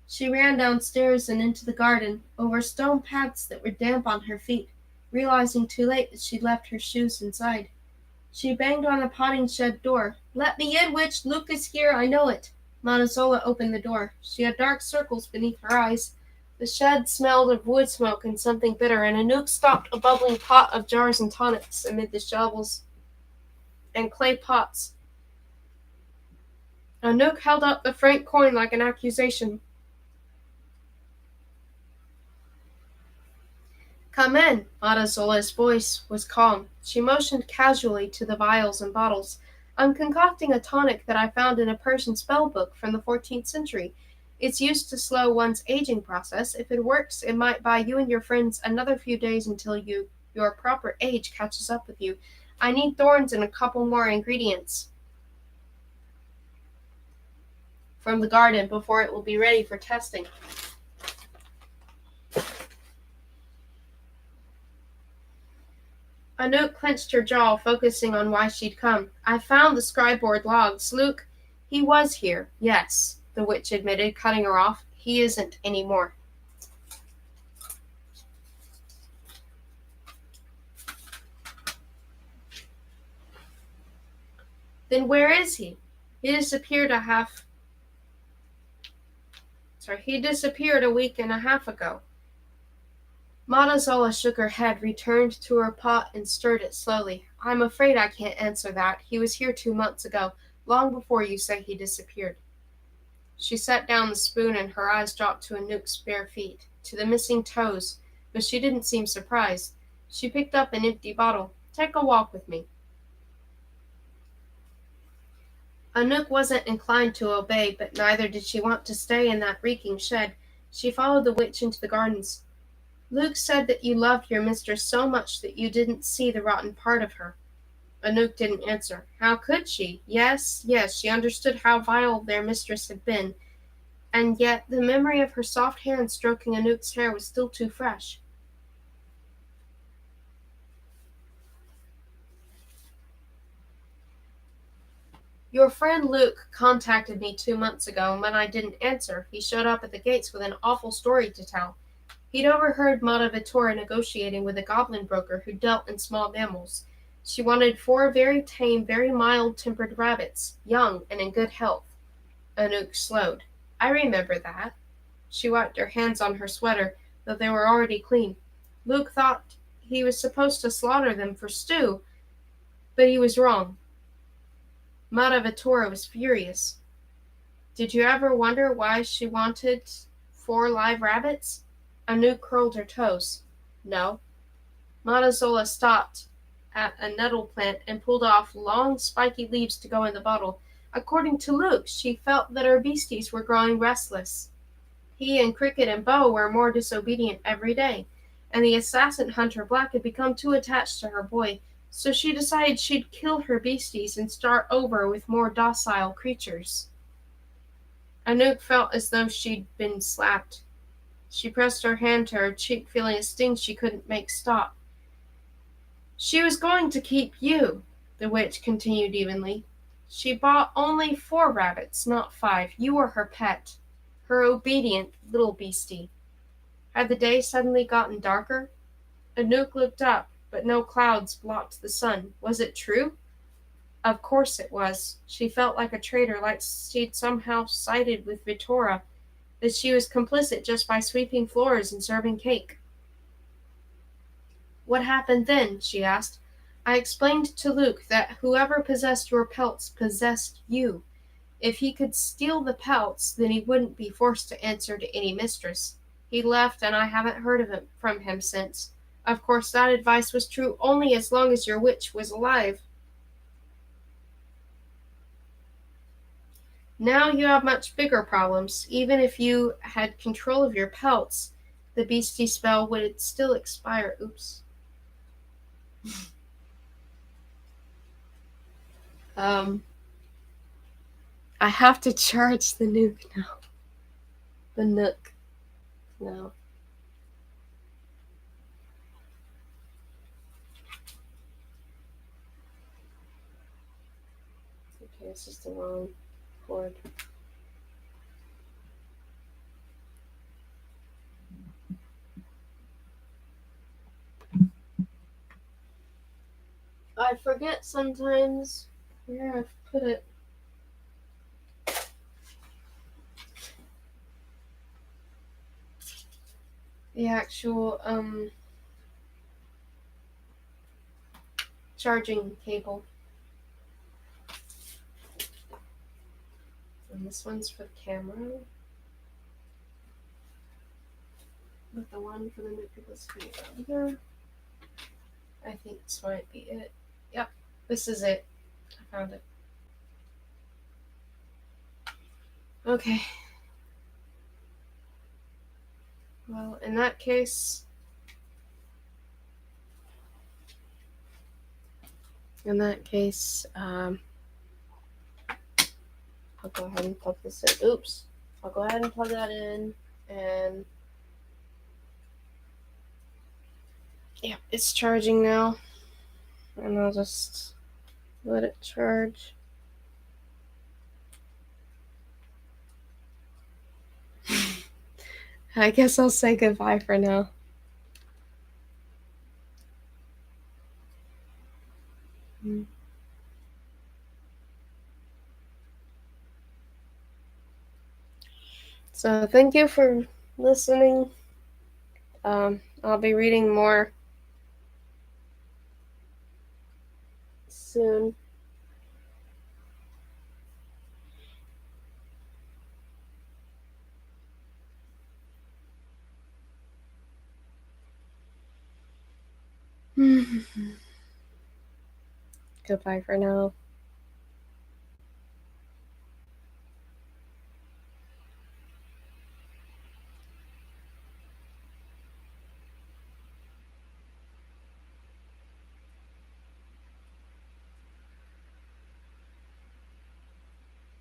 She ran downstairs and into the garden, over stone paths that were damp on her feet, realizing too late that she'd left her shoes inside. She banged on the potting shed door. Let me in, witch! Luke is here, I know it. Matazola opened the door. She had dark circles beneath her eyes. The shed smelled of wood smoke and something bitter, and Anouk stopped a bubbling pot of jars and tonics amid the shovels and clay pots. Anouk held up the franc coin like an accusation. Come in. Matazola's voice was calm. She motioned casually to the vials and bottles. I'm concocting a tonic that I found in a Persian spell book from the 14th century. It's used to slow one's aging process. If it works, it might buy you and your friends another few days until your proper age catches up with you. I need thorns and a couple more ingredients from the garden before it will be ready for testing. Anouk clenched her jaw, focusing on why she'd come. I found the scribeboard logs. Luke, he was here, yes, the witch admitted, cutting her off. He isn't anymore. Then where is he? He disappeared a week and a half ago. Matazola shook her head, returned to her pot, and stirred it slowly. I'm afraid I can't answer that. He was here 2 months ago, long before you say he disappeared. She set down the spoon and her eyes dropped to Anouk's bare feet, to the missing toes, but she didn't seem surprised. She picked up an empty bottle. Take a walk with me. Anouk wasn't inclined to obey, but neither did she want to stay in that reeking shed. She followed the witch into the gardens. Luke said that you loved your mistress so much that you didn't see the rotten part of her. Anouk didn't answer. How could she? Yes, she understood how vile their mistress had been, and yet the memory of her soft hand stroking Anouk's hair was still too fresh. Your friend Luke contacted me 2 months ago, and when I didn't answer, he showed up at the gates with an awful story to tell. He'd overheard Mata Vittora negotiating with a goblin broker who dealt in small mammals. She wanted 4 very tame, very mild-tempered rabbits, young and in good health. Anouk slowed. I remember that. She wiped her hands on her sweater, though they were already clean. Luke thought he was supposed to slaughter them for stew, but he was wrong. Mata Vittora was furious. Did you ever wonder why she wanted 4 live rabbits? Anouk curled her toes. No. Matazola stopped at a nettle plant and pulled off long, spiky leaves to go in the bottle. According to Luke, she felt that her beasties were growing restless. He and Cricket and Bo were more disobedient every day. and the assassin hunter Black had become too attached to her boy, so she decided she'd kill her beasties and start over with more docile creatures. Anouk felt as though she'd been slapped. She pressed her hand to her cheek, feeling a sting she couldn't make stop. She was going to keep you, the witch continued evenly. She bought only 4 rabbits, not 5. You were her pet, her obedient little beastie. Had the day suddenly gotten darker? Anouk looked up, but no clouds blocked the sun. Was it true? Of course it was. She felt like a traitor, like she'd somehow sided with Vittora, that she was complicit just by sweeping floors and serving cake. What happened then? She asked. I explained to Luke that whoever possessed your pelts possessed you. If he could steal the pelts, then he wouldn't be forced to answer to any mistress. He left, and I haven't heard from him since. Of course, that advice was true only as long as your witch was alive. Now you have much bigger problems. Even if you had control of your pelts, the beastie spell would still expire. Oops. Um, I have to charge the nuke now. The nook now. Okay, this is the wrong cord. I forget sometimes where I've put it. The actual charging cable. And this one's for the camera. But the one for the nuke was over here. I think this might be it. Yep, this is it. I found it. Okay. Well, in that case, I'll go ahead and plug this in. Oops. I'll go ahead and plug that in, and yeah, it's charging now. And I'll just let it charge. I guess I'll say goodbye for now. So thank you for listening. I'll be reading more soon. Goodbye for now.